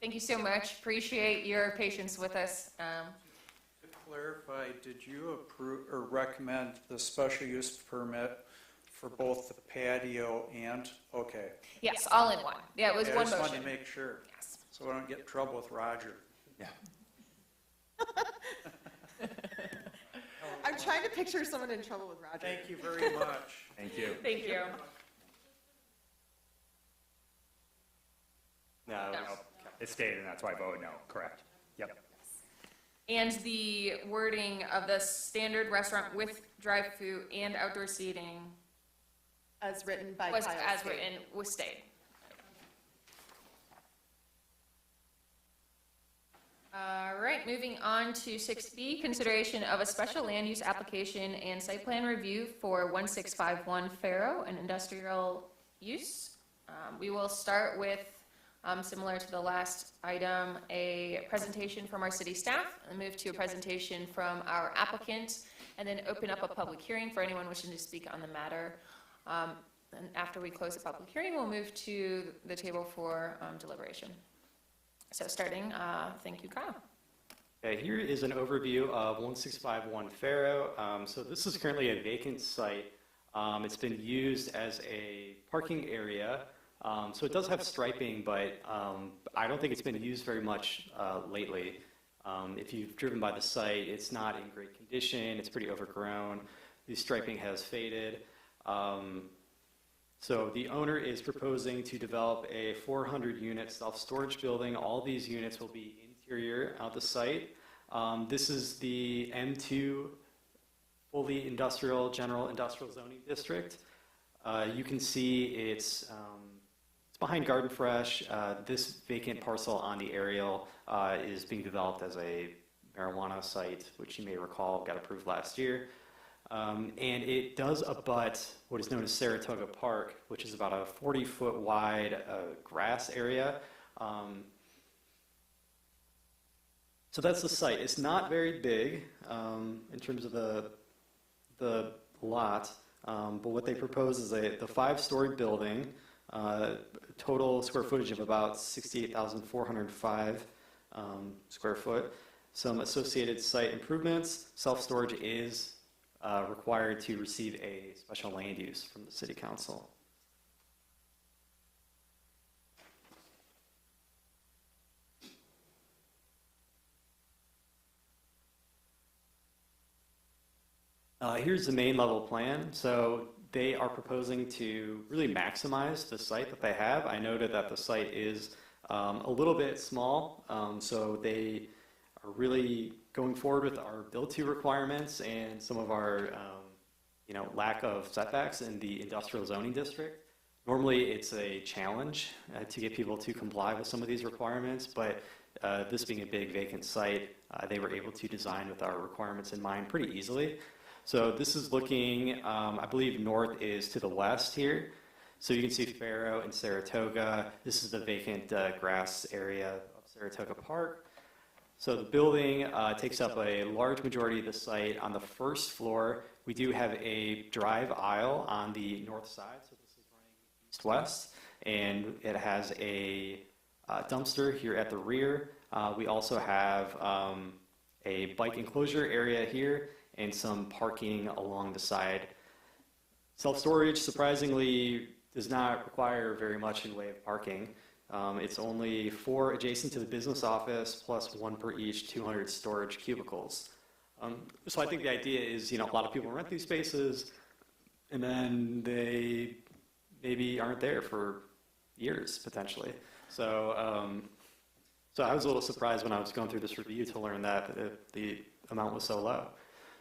Thank you so much. Appreciate your patience with us. To clarify, did you approve or recommend the special use permit for both the patio and, okay. Yes, all in one. Yeah, it was Okay, one I just wanted motion. to make sure, Yes. so I don't get in trouble with Roger. Yeah. I'm trying to picture someone in trouble with Roger. Thank you very much. Thank you. Thank you. No, No. It stayed, and that's why I voted no. Correct. Yep. And the wording of the standard restaurant with drive-through and outdoor seating As written by was Kyle as State. written, was stayed. All right, moving on to 6B, consideration of a special land use application and site plan review for 1651 Faro, an industrial use. We will start with, similar to the last item, a presentation from our city staff, and move to a presentation from our applicant, and then open up a public hearing for anyone wishing to speak on the matter. And after we close the public hearing, we'll move to the table for deliberation. So starting, thank you, Kyle. Okay, here is an overview of 1651 Faro. So this is currently a vacant site. It's been used as a parking area. So it does have striping, but I don't think it's been used very much lately. If you've driven by the site, it's not in great condition. It's pretty overgrown. The striping has faded. So the owner is proposing to develop a 400-unit self-storage building. All these units will be interior out the site. This is the M2 fully industrial, general industrial zoning district. You can see it's behind Garden Fresh. This vacant parcel on the aerial is being developed as a marijuana site, which you may recall got approved last year. And it does abut what is known as Saratoga Park, which is about a 40-foot wide grass area. So that's the site. It's not very big in terms of the lot, but what they propose is the 5-story building, total square footage of about 68,405 square foot. Some associated site improvements. Self-storage is required to receive a special land use from the City Council. Here's the main level plan. So they are proposing to really maximize the site that they have. I noted that the site is a little bit small, so they are really going forward with our build-to requirements and some of our lack of setbacks in the industrial zoning district. Normally, it's a challenge to get people to comply with some of these requirements, but this being a big vacant site, they were able to design with our requirements in mind pretty easily. So this is looking, I believe north is to the west here. So you can see Faro and Saratoga. This is the vacant grass area of Saratoga Park. So the building takes up a large majority of the site. On the first floor, we do have a drive aisle on the north side. So this is running east-west, and it has a dumpster here at the rear. We also have a bike enclosure area here and some parking along the side. Self-storage, surprisingly, does not require very much in way of parking. It's only 4 adjacent to the business office, plus 1 per each 200 storage cubicles. So I think the idea is, a lot of people rent these spaces, and then they maybe aren't there for years, potentially. So, so I was a little surprised when I was going through this review to learn that the amount was so low.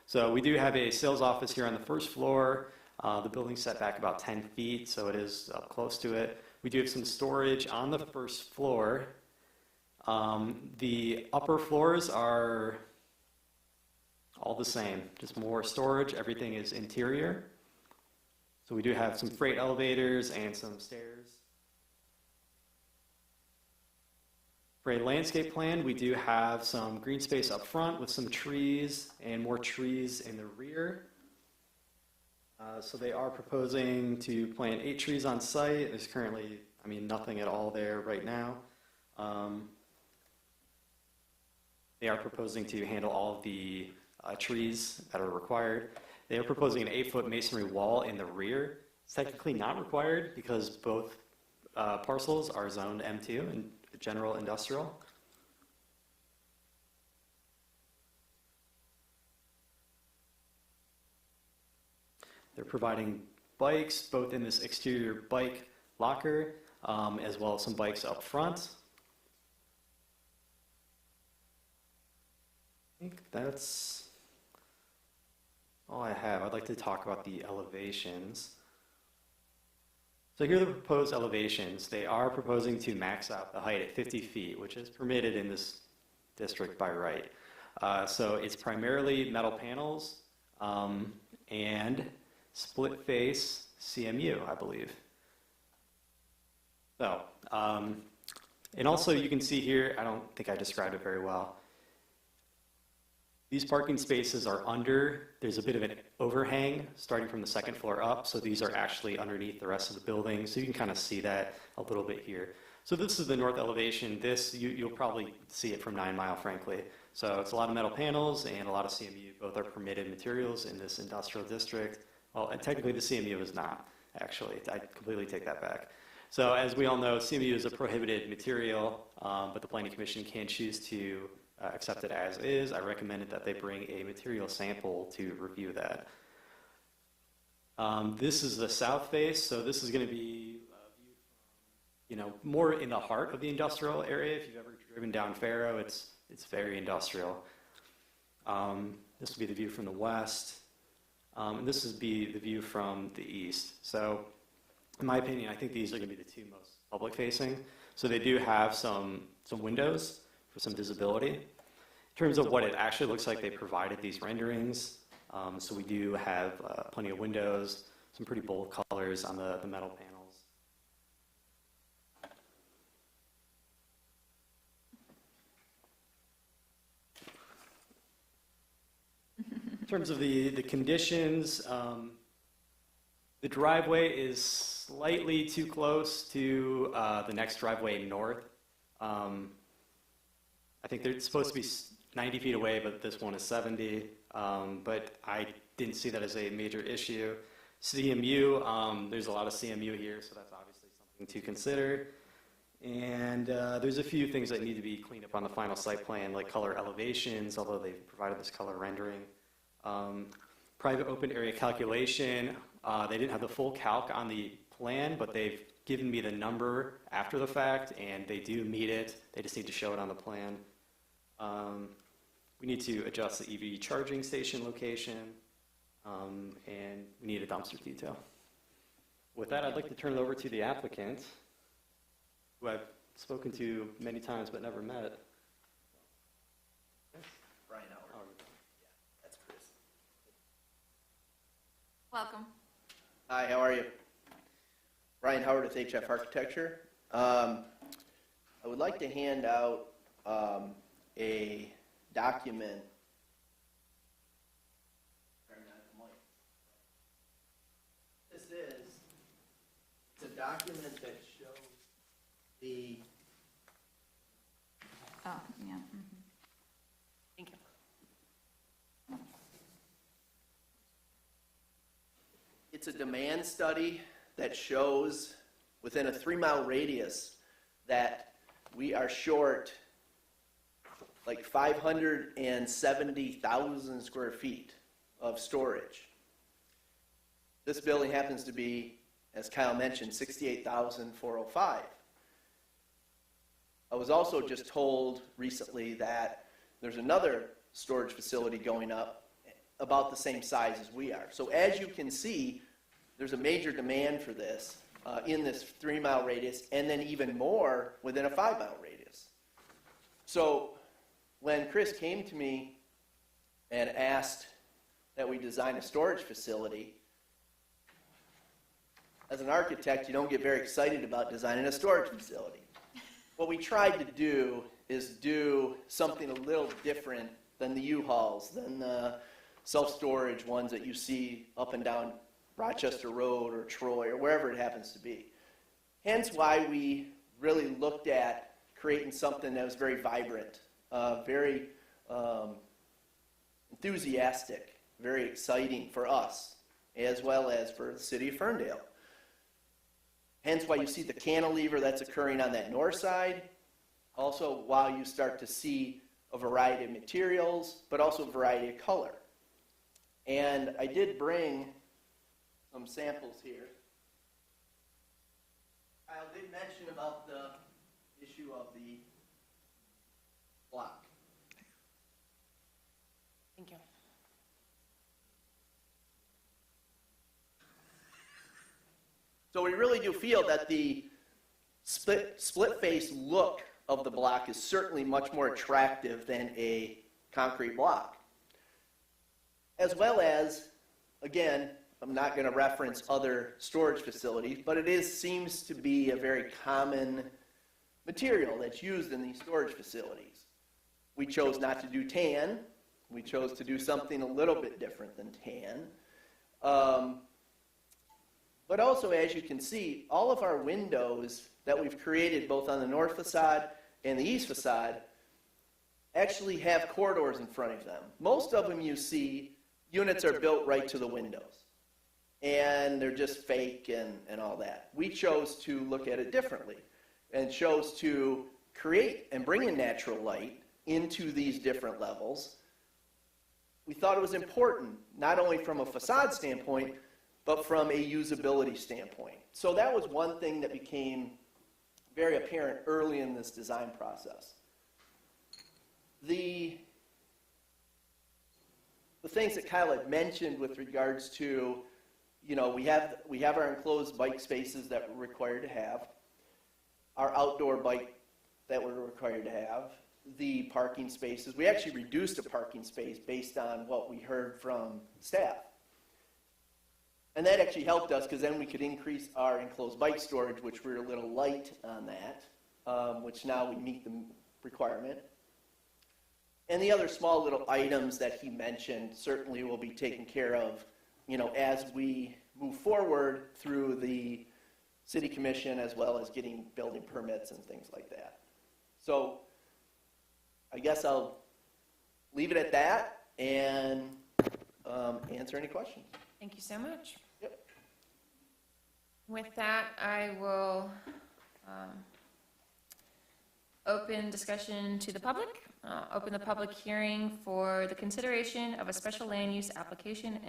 So we do have a sales office here on the first floor. The building's set back about 10 feet, so it is up close to it. We do have some storage on the first floor. The upper floors are all the same, just more storage. Everything is interior. So we do have some freight elevators and some stairs. For a landscape plan, we do have some green space up front with some trees and more trees in the rear. So they are proposing to plant 8 trees on site. There's currently, nothing at all there right now. They are proposing to handle all of the trees that are required. They are proposing an 8-foot masonry wall in the rear. It's technically not required because both parcels are zoned M2 and general industrial. They're providing bikes both in this exterior bike locker as well as some bikes up front. I think that's all I have. I'd like to talk about the elevations. So here are the proposed elevations. They are proposing to max out the height at 50 feet, which is permitted in this district by right. So it's primarily metal panels and split face CMU, I believe. So, and also you can see here, I don't think I described it very well. These parking spaces are under, there's a bit of an overhang starting from the second floor up, so these are actually underneath the rest of the building, so you can kind of see that a little bit here. So this is the north elevation. This, you'll probably see it from 9 Mile, frankly. So it's a lot of metal panels and a lot of CMU. Both are permitted materials in this industrial district. Well, and technically the CMU is not, actually. I completely take that back. So as we all know, CMU is a prohibited material, but the Planning Commission can choose to accept it as is. I recommended that they bring a material sample to review that. This is the south face, so this is going to be more in the heart of the industrial area. If you've ever driven down Faro, it's very industrial. This will be the view from the west. And this would be the view from the east. So, in my opinion, I think these are going to be the 2 most public-facing. So they do have some windows for some visibility. In terms of what it actually looks like, they provided these renderings. So we do have plenty of windows, some pretty bold colors on the metal panels. In terms of the conditions, the driveway is slightly too close to the next driveway north. I think they're supposed to be 90 feet away, but this one is 70. But I didn't see that as a major issue. CMU, there's a lot of CMU here, so that's obviously something to consider. And there's a few things that need to be cleaned up on the final site plan, like color elevations, although they've provided this color rendering. Private open area calculation, they didn't have the full calc on the plan, but they've given me the number after the fact, and they do meet it. They just need to show it on the plan. We need to adjust the EV charging station location, and we need a dumpster detail. With that, I'd like to turn it over to the applicant, who I've spoken to many times but never met. Brian Howard. Yeah, that's Chris. Welcome. Hi, how are you? Brian Howard with HF Architecture. I would like to hand out a document. This is a document that shows the It's a demand study that shows within a 3-mile radius that we are short like 570,000 square feet of storage. This building happens to be, as Kyle mentioned, 68,405. I was also just told recently that there's another storage facility going up about the same size as we are. So as you can see, there's a major demand for this in this 3-mile radius, and then even more within a 5-mile radius. So when Chris came to me and asked that we design a storage facility, as an architect, you don't get very excited about designing a storage facility. What we tried to do is do something a little different than the U-Hauls, than the self-storage ones that you see up and down Rochester Road or Troy or wherever it happens to be. Hence why we really looked at creating something that was very vibrant, very enthusiastic, very exciting for us, as well as for the city of Ferndale. Hence why you see the cantilever that's occurring on that north side. Also, while you start to see a variety of materials, but also a variety of color. And I did bring some samples here. Kyle did mention about the issue of the block. Thank you. So we really do feel that the split face look of the block is certainly much more attractive than a concrete block. As well as, again, I'm not going to reference other storage facilities, but it seems to be a very common material that's used in these storage facilities. We chose not to do tan. We chose to do something a little bit different than tan. But also, as you can see, all of our windows that we've created both on the north facade and the east facade actually have corridors in front of them. Most of them you see, units are built right to the windows. And they're just fake and all that. We chose to look at it differently and chose to create and bring in natural light into these different levels. We thought it was important, not only from a facade standpoint, but from a usability standpoint. So that was one thing that became very apparent early in this design process. The things that Kyle had mentioned with regards to, you know, we have our enclosed bike spaces that we're required to have, our outdoor bike that we're required to have, the parking spaces. We actually reduced a parking space based on what we heard from staff. And that actually helped us because then we could increase our enclosed bike storage, which we're a little light on that, which now we meet the requirement. And the other small little items that he mentioned certainly will be taken care of, you know, as we move forward through the city commission as well as getting building permits and things like that. So I guess I'll leave it at that and answer any questions. Thank you so much. Yep. With that, I will open discussion to the public. Open the public hearing for the consideration of a special land use application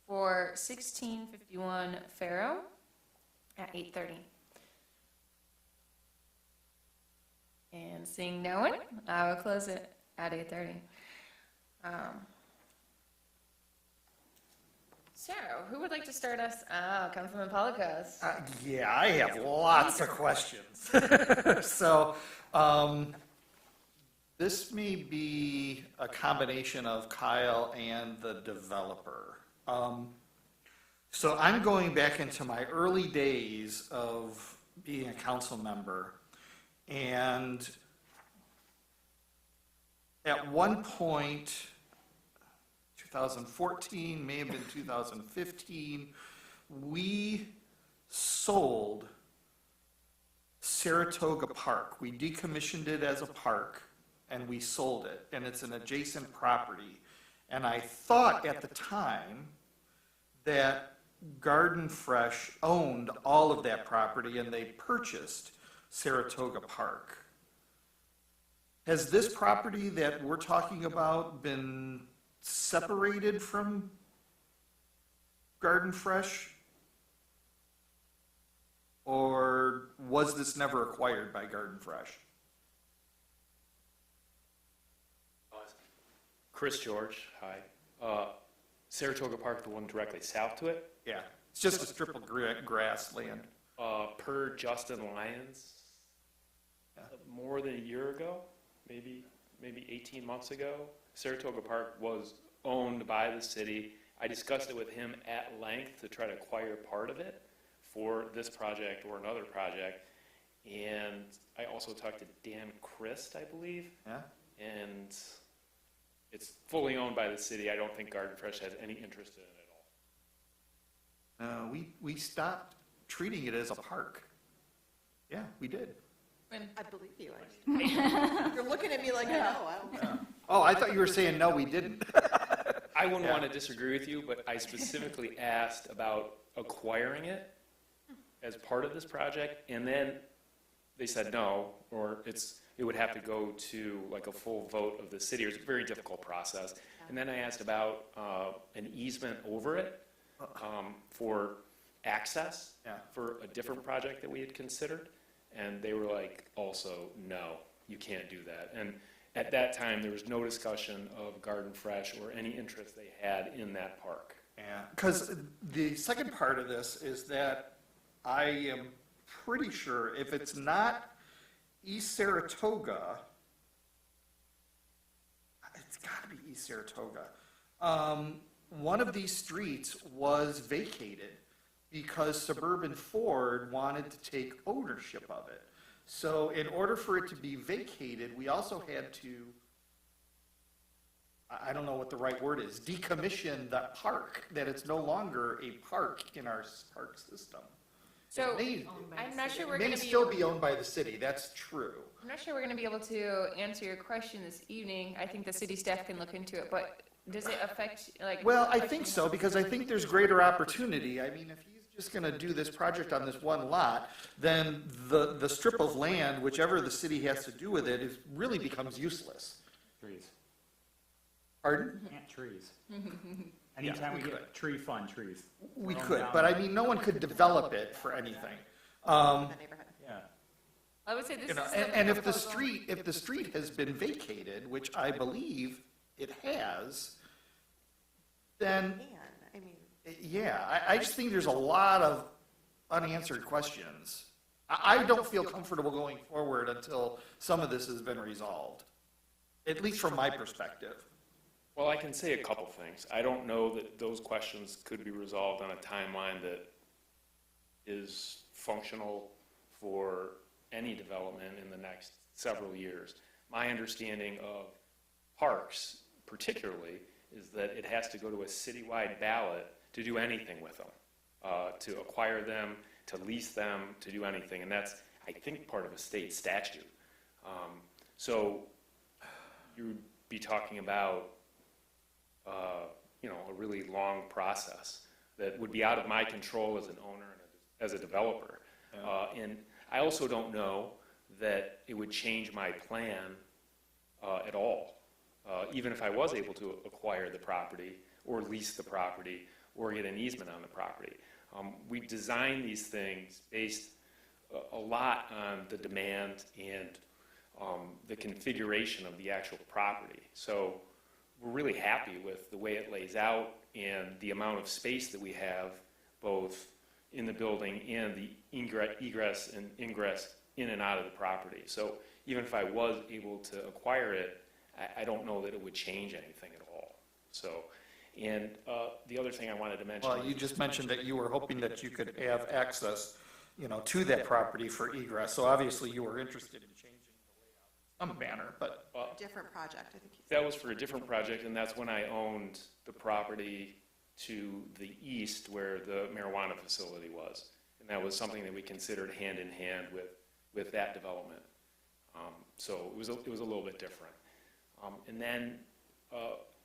for 1651 Faro at 8:30. And seeing no one, I will close it at 8:30. So, who would like to start us? Councilman Polakos. Yeah, I have lots of questions. So, this may be a combination of Kyle and the developer. So I'm going back into my early days of being a council member, and at one point, 2014, may have been 2015, we sold Saratoga Park. We decommissioned it as a park, and we sold it, and it's an adjacent property. And I thought at the time that Garden Fresh owned all of that property and they purchased Saratoga Park. Has this property that we're talking about been separated from Garden Fresh? Or was this never acquired by Garden Fresh? Chris George, hi. Saratoga Park, the one directly south to it? Yeah, it's just a strip of grassland. Per Justin Lyons, more than a year ago, maybe 18 months ago, Saratoga Park was owned by the city. I discussed it with him at length to try to acquire part of it for this project or another project. And I also talked to Dan Christ, I believe. Yeah. And it's fully owned by the city. I don't think Garden Fresh has any interest in it at all. We stopped treating it as a park. Yeah, we did. I believe you. You're looking at me like, no, I don't know. Oh, I thought you were saying, no, we didn't. I wouldn't want to disagree with you, but I specifically asked about acquiring it as part of this project, and then they said no, or it would have to go to like a full vote of the city. It was a very difficult process. And then I asked about an easement over it for access for a different project that we had considered. And they were like, also, no, you can't do that. And at that time, there was no discussion of Garden Fresh or any interest they had in that park. Yeah, because the second part of this is that I am pretty sure if it's not East Saratoga, it's got to be East Saratoga. One of these streets was vacated because Suburban Ford wanted to take ownership of it. So in order for it to be vacated, we also had to, I don't know what the right word is, decommission the park, that it's no longer a park in our park system. So, It I'm not sure we're may going to be. still be owned by the city, that's true. I'm not sure we're going to be able to answer your question this evening. I think the city staff can look into it, but does it affect, like? Well, I think so, because I think there's greater opportunity. I mean, if he's just gonna do this project on this one lot, then the strip of land, whichever the city has to do with it, really becomes useless. Trees. Pardon? Plant trees. Anytime we get tree fund, trees. We Throw 'em could, down. but I mean, no one could develop it for anything. Yeah. I would say this You know, is. and if the street has been vacated, which I believe it has, then, I mean, yeah, I just think there's a lot of unanswered questions. I don't feel comfortable going forward until some of this has been resolved, at least from my perspective. Well, I can say a couple things. I don't know that those questions could be resolved on a timeline that is functional for any development in the next several years. My understanding of parks particularly is that it has to go to a citywide ballot to do anything with them, to acquire them, to lease them, to do anything. And that's, I think, part of a state statute. So you'd be talking about a really long process that would be out of my control as an owner and as a developer. And I also don't know that it would change my plan at all, even if I was able to acquire the property or lease the property or get an easement on the property. We design these things based a lot on the demand and the configuration of the actual property. So we're really happy with the way it lays out and the amount of space that we have, both in the building and the egress and ingress in and out of the property. So even if I was able to acquire it, I don't know that it would change anything at all. So, and the other thing I wanted to mention. Well, you just mentioned that you were hoping that you could have access, to that property for egress. So obviously you were interested in changing the layout in some manner, but. different project, I think you said. That was for a different project, and that's when I owned the property to the east where the marijuana facility was. And that was something that we considered hand in hand with that development. So it was a little bit different. And then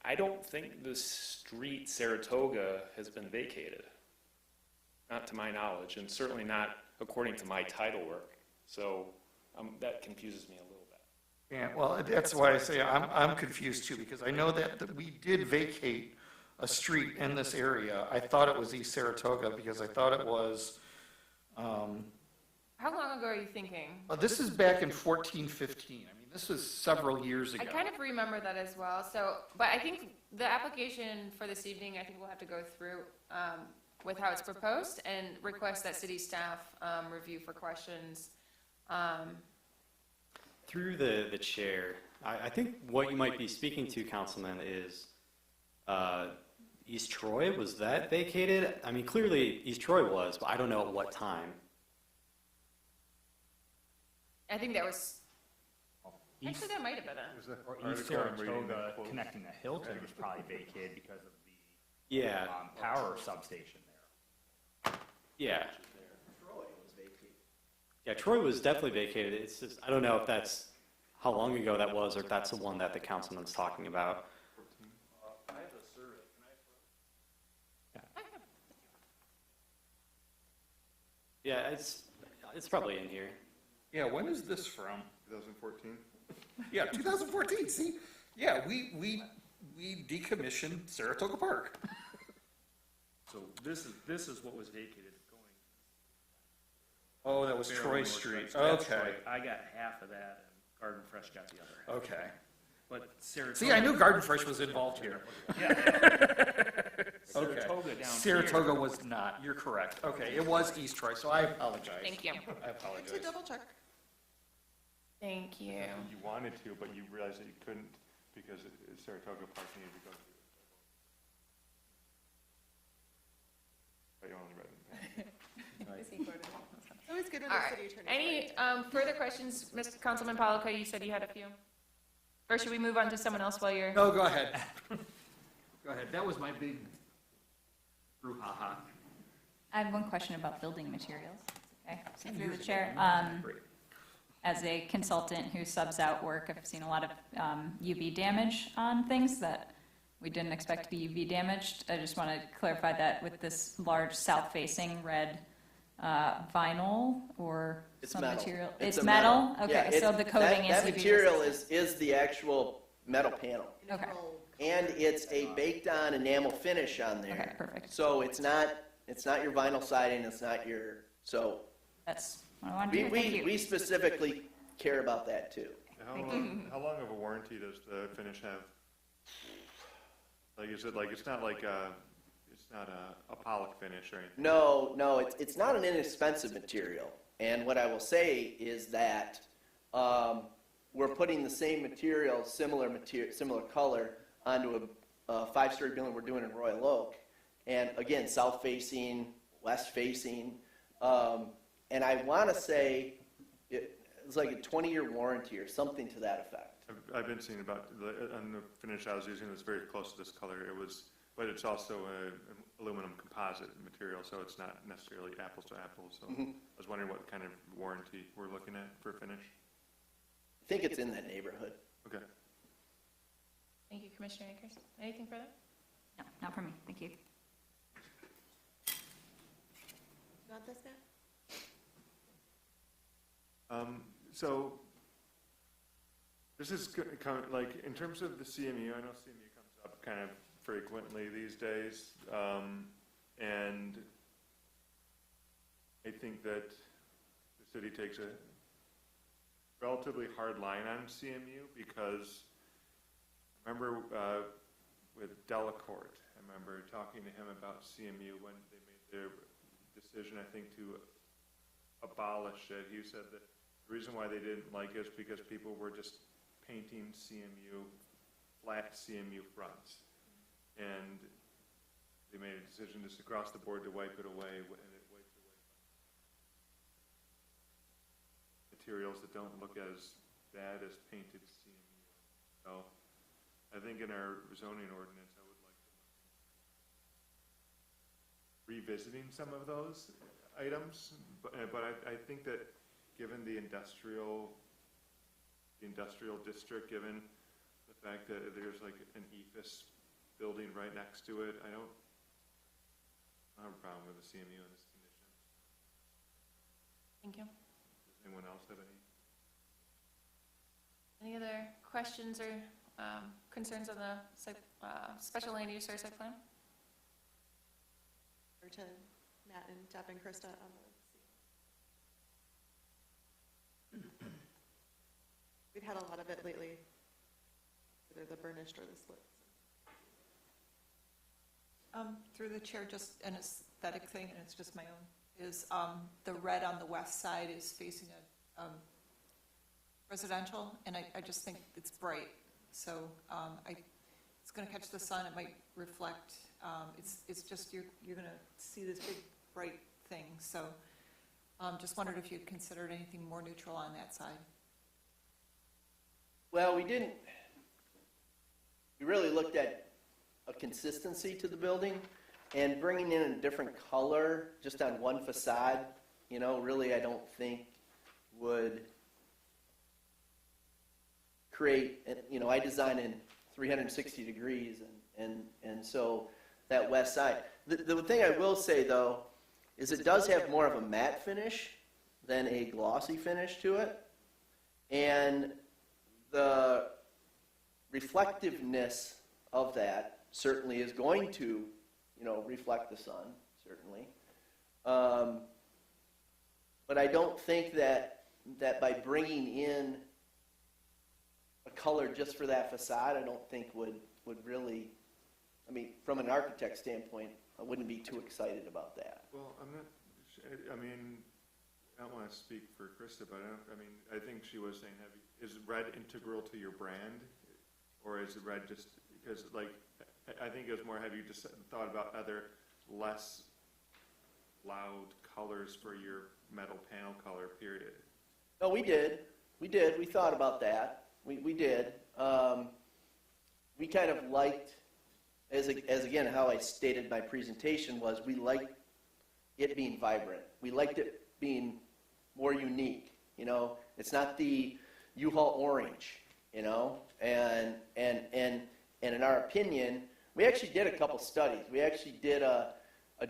I don't think the street Saratoga has been vacated. not to my knowledge, and certainly not according to my title work. So that confuses me a little bit. Yeah, well, that's why I say I'm confused too, because I know that we did vacate a street in this area. I thought it was East Saratoga because I thought it was, How long ago are you thinking? this is back in 14, 15. I mean, this was several years ago. I kind of remember that as well. So, but I think the application for this evening, I think we'll have to go through with how it's proposed and request that city staff review for questions. Through the chair, I think what you might be speaking to, Councilman, is East Troy. Was that vacated? I mean, clearly East Troy was, but I don't know at what time. I think that was, actually that might have been it. Was that Or East article I'm reading Saratoga that quote? connecting to Hilton was probably vacated because of the Yeah, power substation there. yeah. Troy was vacated. Yeah, Troy was definitely vacated. It's just, I don't know if that's how long ago that was, or if that's the one that the councilman's talking about. I have a survey, can I? Yeah, it's probably in here. Yeah, when is this from? 2014? Yeah, 2014, see? Yeah, we decommissioned Saratoga Park. So this is what was vacated going. Oh, that was Ferndale Troy North Street. Side. That's Okay, right. I got half of that, and Garden Fresh got the other. okay. But Saratoga. See, I knew Garden Fresh was involved here. Okay. Saratoga down Saratoga here. was not, you're correct. Okay, it was East Troy, so I apologize. Thank you. I apologize. To double check. Thank you. You wanted to, but you realized that you couldn't because Saratoga Park needed to go through. But you only read it. It's always good when All the right. city attorney. Any further questions, Mr. Councilman Polika? You said you had a few. Or should we move on to someone else while you're? No, go ahead. Go ahead, that was my big brouhaha. I have one question about building materials. Okay, so through the chair. As a consultant who subs out work, I've seen a lot of UV damage on things that we didn't expect to be UV damaged. I just want to clarify that with this large south-facing red vinyl or It's some metal. material. It's It's a metal? Yeah, Okay, so the coating is that UV material resistant. is the actual metal panel. Okay, And it's a baked-on enamel finish on there. okay, perfect. So it's not your vinyl siding, it's not your, so That's what I wanted to hear. Thank we you. specifically care about that too. How long of a warranty does the finish have? Like, is it like, it's not a pollock finish or anything? No, it's not an inexpensive material. And what I will say is that we're putting the same material, similar color, onto a five-story building we're doing in Royal Oak. And again, south-facing, west-facing. And I want to say it's like a 20-year warranty or something to that effect. I've been seeing about, on the finish I was using, it was very close to this color. But it's also an aluminum composite material, so it's not necessarily apples to apples. So I was wondering what kind of warranty we're looking at for finish. I think it's in that neighborhood. Okay. Thank you, Commissioner Akers. Anything further? No, not for me. Thank you. Got this, Matt? So this is like, in terms of the CMU, I know CMU comes up kind of frequently these days. And I think that the city takes a relatively hard line on CMU because I remember with Delacorte, I remember talking to him about CMU when they made their decision, I think, to abolish it. He said that the reason why they didn't like it is because people were just painting CMU, flat CMU fronts. And they made a decision just across the board to wipe it away, and it wipes away materials that don't look as bad as painted CMU. So I think in our zoning ordinance, I would like to revisiting some of those items, but I think that given the industrial district, given the fact that there's like an EFIS building right next to it, I don't have a problem with the CMU in this Thank you. Does anyone else have any? Any other questions or concerns on the special land use or site plan? Or to Matt and Deb and Krista on the. We've had a lot of it lately, either the burnished or the split. Through the chair, just an aesthetic thing, and it's just my own, is the red on the west side is facing a residential, and I just think it's bright. So it's going to catch the sun, it might reflect. It's just, you're going to see this big bright thing. So just wondered if you'd considered anything more neutral on that side. Well, we really looked at a consistency to the building, and bringing in a different color just on one facade, really I don't think would create, I design in 360 degrees, and so that west side. The thing I will say though, is it does have more of a matte finish than a glossy finish to it, and the reflectiveness of that certainly is going to, reflect the sun, certainly. But I don't think that by bringing in a color just for that facade, I don't think would really, from an architect standpoint, I wouldn't be too excited about that. Well, I don't want to speak for Krista, but I think she was saying, is red integral to your brand, or is red just because, I think it was more, have you just thought about other less loud colors for your metal panel color, period? No, we did. We thought about that. We did. We kind of liked, as again, how I stated my presentation was, we liked it being vibrant. We liked it being more unique. It's not the U-Haul orange, and in our opinion, we actually did a couple studies. We actually did a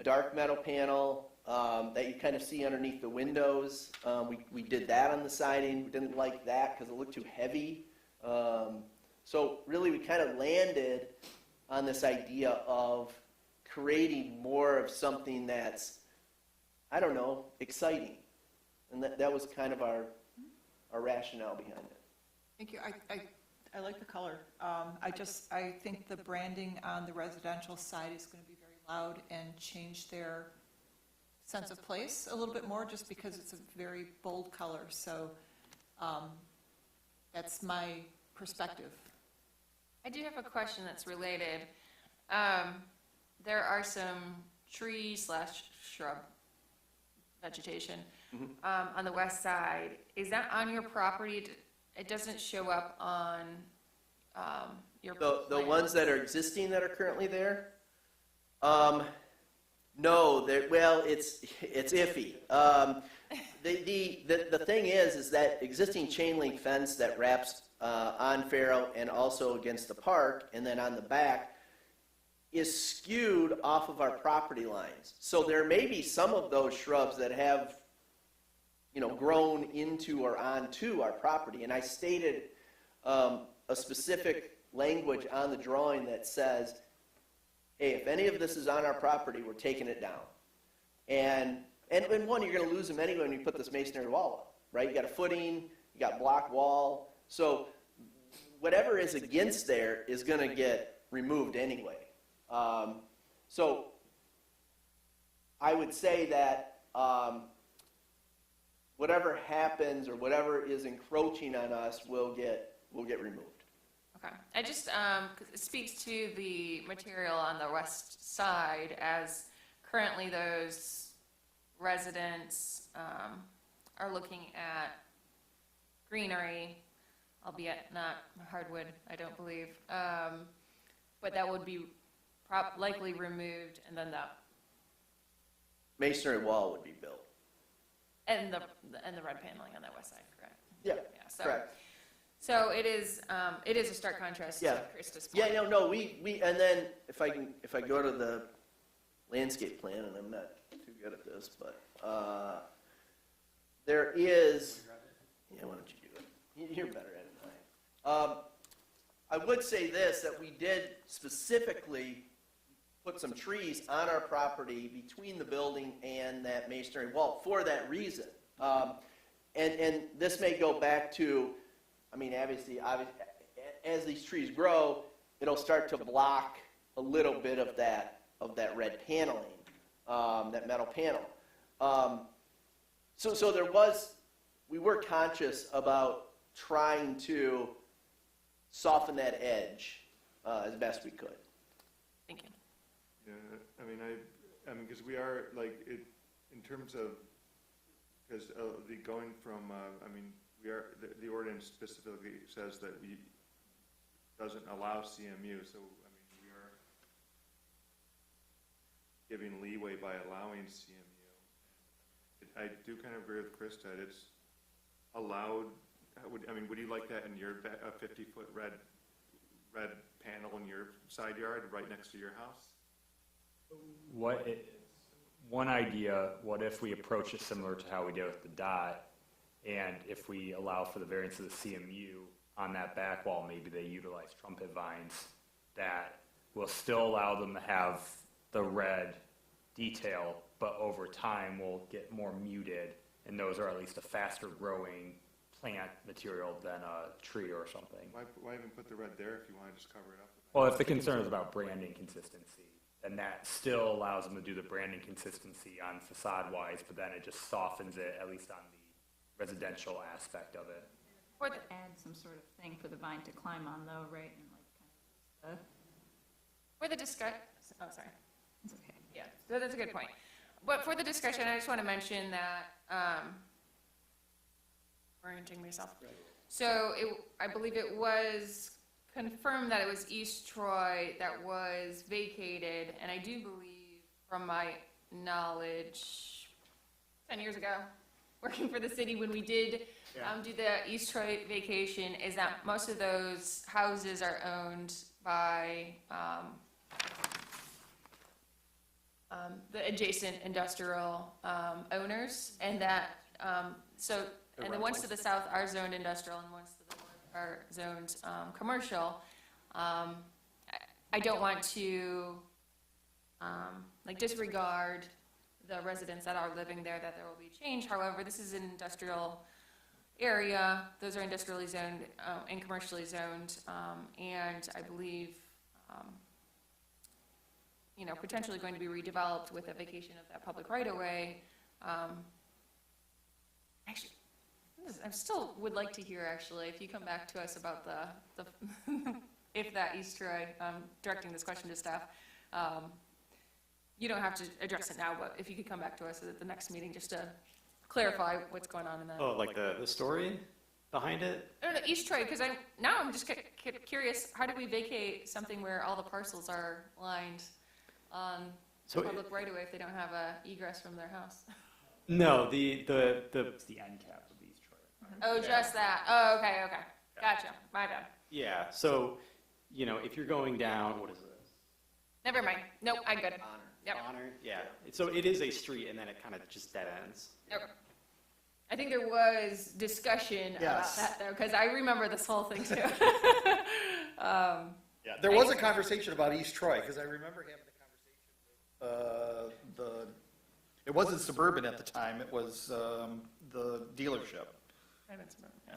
dark metal panel that you kind of see underneath the windows. We did that on the siding. We didn't like that because it looked too heavy. So really we kind of landed on this idea of creating more of something that's, exciting. And that was kind of our rationale behind it. Thank you. I like the color. I think the branding on the residential side is going to be very loud and change their sense of place a little bit more, just because it's a very bold color. So that's my perspective. I do have a question that's related. There are some tree/shrub vegetation on the west side. Is that on your property? It doesn't show up on your The plan. ones that are existing that are currently there? No, it's iffy. The thing is that existing chain link fence that wraps on Faro and also against the park and then on the back is skewed off of our property lines. So there may be some of those shrubs that have, grown into or onto our property. And I stated a specific language on the drawing that says, hey, if any of this is on our property, we're taking it down. And one, you're going to lose them anyway when you put this masonry wall up, right? You got a footing, you got block wall. So whatever is against there is going to get removed anyway. So I would say that whatever happens or whatever is encroaching on us will get removed. Okay. I just, 'cause it speaks to the material on the west side, as currently those residents are looking at greenery, albeit not hardwood, I don't believe. But that would be likely removed, and then the Masonry wall would be built. and the red paneling on that west side, correct? Yeah, So, correct. So it is a stark contrast Yeah. to Krista's point. Yeah, no, we, and then if I go to the landscape plan, and I'm not too good at this, but there is, yeah, why don't you do it? You're better at it than I am. I would say this, that we did specifically put some trees on our property between the building and that masonry wall for that reason. And this may go back to, I mean, obviously, as these trees grow, it'll start to block a little bit of that red paneling, that metal panel. So we were conscious about trying to soften that edge as best we could. Thank you. Yeah, I mean, because we are, like, in terms of, because the going from, the ordinance specifically says that doesn't allow CMU, so, I mean, we are giving leeway by allowing CMU. I do kind of agree with Chris that it's allowed, would you like that in your, a 50-foot red panel in your side yard right next to your house? One idea, what if we approach it similar to how we did with the dot, and if we allow for the variance of the CMU on that back wall, maybe they utilize trumpet vines that will still allow them to have the red detail, but over time will get more muted, and those are at least a faster growing plant material than a tree or something. Why even put the red there if you want to just cover it up? Well, if the concern is about branding consistency, then that still allows them to do the branding consistency on facade-wise, but then it just softens it, at least on the residential aspect of it. Or add some sort of thing for the vine to climb on though, right? And like kind of For the discussion, oh, sorry. it's okay. Yeah, so that's a good point. But for the discussion, I just want to mention that, orienting myself. So I believe it was confirmed that it was East Troy that was vacated, and I do believe, from my knowledge, 10 years ago, working for the city when we did do the East Troy vacation, is that most of those houses are owned by the adjacent industrial owners, and that, and the ones to the south are zoned industrial and ones to the north are zoned commercial. I don't want to disregard the residents that are living there, that there will be change. However, this is an industrial area. Those are industrially zoned and commercially zoned, and I believe potentially going to be redeveloped with a vacation of that public right-of-way. Actually, I still would like to hear, actually, if you come back to us about the if that East Troy, directing this question to staff, you don't have to address it now, but if you could come back to us at the next meeting just to clarify what's going on in that. Oh, like the story behind it? No, East Troy, because I'm just curious, how do we vacate something where all the parcels are lined on the public right-of-way if they don't have a egress from their house? No, the It's the end cap of East Troy. Oh, just that. Oh, okay. Gotcha. My bad. yeah. So, if you're going down, what is this? Never mind. Nope, I'm good. Yep. Honor. Yeah. So it is a street, and then it kind of just dead ends. Okay. I think there was discussion Yes. about that, though, because I remember this whole thing, too. Yeah, there was a conversation about East Troy, because I remember having a conversation with it wasn't Suburban at the time, it was the dealership. Yeah.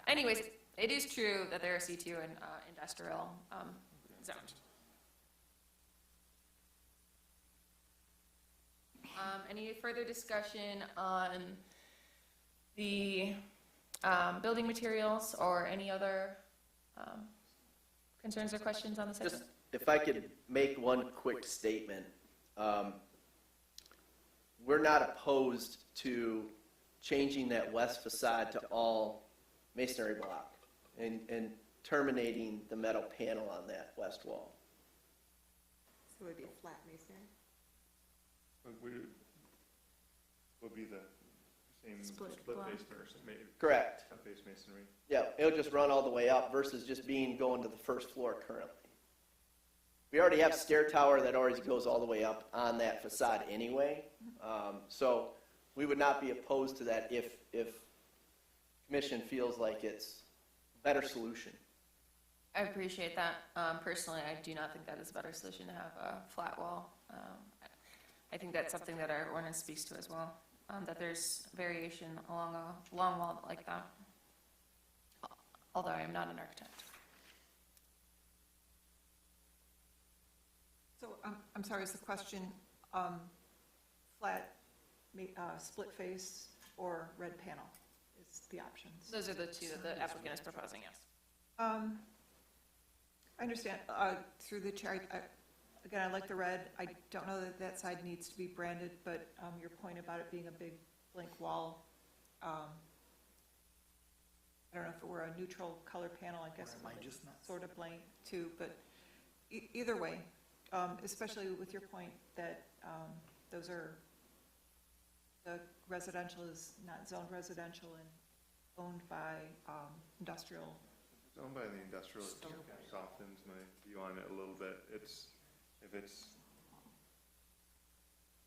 Anyways, it is true that there are C2 and industrial zones. Any further discussion on the building materials or any other concerns or questions on the site? Just, if I could make one quick statement. We're not opposed to changing that west facade to all masonry block and terminating the metal panel on that west wall. So it would be a flat masonry? Would be the same split block. face Correct. face masonry. Yeah, it'll just run all the way up versus just going to the first floor currently. We already have stair tower that already goes all the way up on that facade anyway. So we would not be opposed to that if if commission feels like it's a better solution. I appreciate that. Personally, I do not think that is a better solution to have a flat wall. I think that's something that our ordinance speaks to as well, that there's variation along a long wall like that, although I am not an architect. So, I'm sorry, is the question, flat, split face, or red panel is the options? Those are the two that the applicant is proposing, yes. I understand, through the chair, again, I like the red. I don't know that that side needs to be branded, but your point about it being a big blank wall, I don't know if it were a neutral color panel, I guess it might just sort of blank too, but either way, especially with your point that those are, the residential is not zoned residential and owned by industrial. It's owned by the industrial, it softens my view on it a little bit. If it's,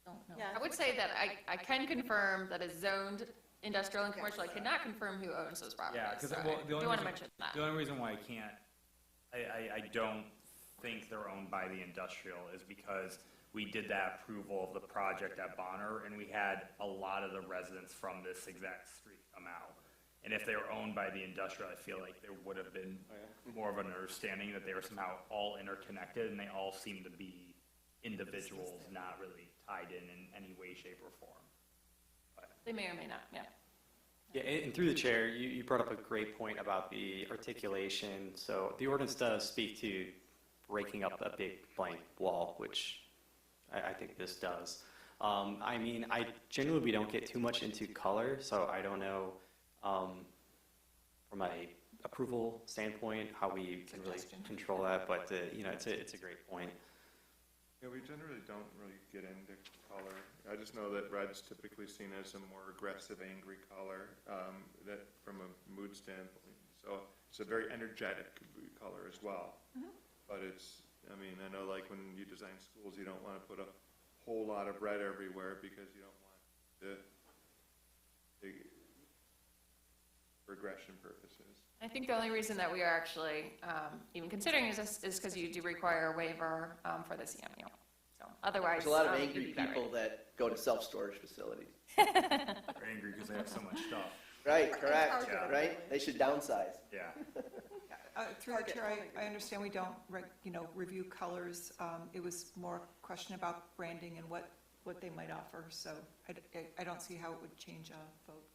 Don't know. I would say that I can confirm that it's zoned industrial and commercial. I cannot confirm who owns those properties. Yeah, because so the I do want to mention that. only reason why I can't, I don't think they're owned by the industrial is because we did that approval of the project at Bonner, and we had a lot of the residents from this exact street come out. And if they were owned by the industrial, I feel like there would have been more of an understanding that they were somehow all interconnected, and they all seem to be individuals, not really tied in any way, shape, or form. But They may or may not, yeah. Yeah, and through the chair, you brought up a great point about the articulation. So the ordinance does speak to breaking up a big blank wall, which I think this does. I mean, generally we don't get too much into color, so I don't know from a approval standpoint how we can really control that, but it's a great point. yeah, we generally don't really get into color. I just know that red's typically seen as a more aggressive, angry color, that from a mood standpoint. So it's a very energetic color as well. Mm-hmm. But I know like when you design schools, you don't want to put a whole lot of red everywhere because you don't want the regression purposes. I think the only reason that we are actually even considering is because you do require a waiver for the CMU. So otherwise, There's a lot of you'd angry be better. people that go to self-storage facilities. they're angry because they have so much stuff. Right, correct, Yeah. right? They should downsize. Yeah. Through the chair, I understand we don't, review colors. It was more a question about branding and what they might offer, so I don't see how it would change a vote.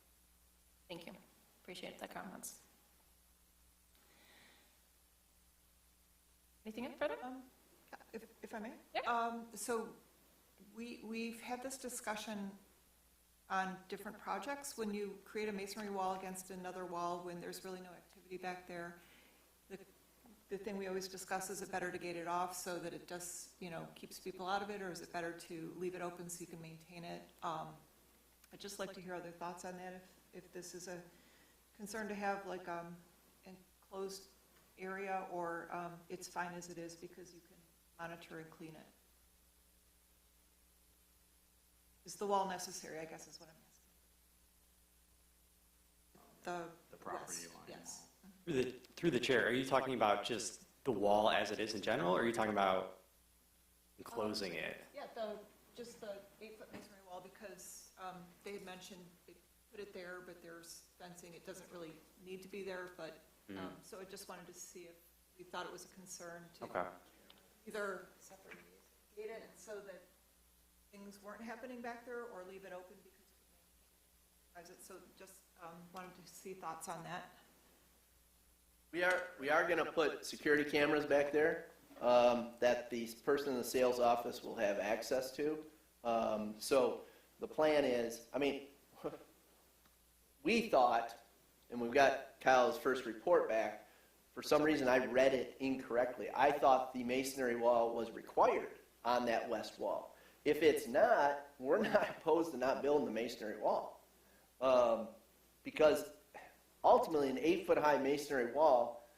Thank you. Appreciate the comments. Anything further? If I may? Yeah. So we've had this discussion on different projects. When you create a masonry wall against another wall, when there's really no activity back there, the thing we always discuss, is it better to gate it off so that it just, keeps people out of it, or is it better to leave it open so you can maintain it? I'd just like to hear other thoughts on that, if this is a concern to have like enclosed area, or it's fine as it is because you can monitor and clean it. Is the wall necessary, I guess is what I'm asking. The property line. Yes. Through the chair, are you talking about just the wall as it is in general, or are you talking about enclosing it? Yeah, just the 8-foot masonry wall, because they had mentioned they put it there, but there's fencing. It doesn't really need to be there, but, so I just wanted to see if we thought it was a concern to either gate it so that things weren't happening back there, or leave it open because it. So just wanted to see thoughts on that. We are going to put security cameras back there that the person in the sales office will have access to. So the plan is, we thought, and we've got Kyle's first report back, for some reason I read it incorrectly. I thought the masonry wall was required on that west wall. If it's not, we're not opposed to not building the masonry wall. Because ultimately, an 8-foot-high masonry wall,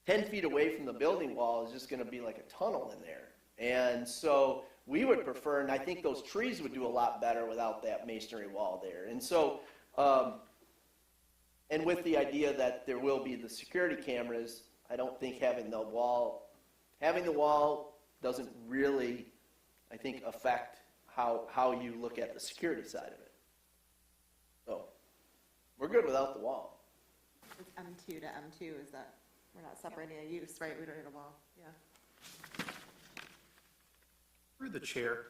10 feet away from the building wall, is just going to be like a tunnel in there. And so we would prefer, and I think those trees would do a lot better without that masonry wall there. And so And with the idea that there will be the security cameras, I don't think having the wall doesn't really, I think, affect how you look at the security side of it. So, we're good without the wall. It's M2 to M2, is that, we're not separating a use, right? We don't need a wall, yeah. Through the chair,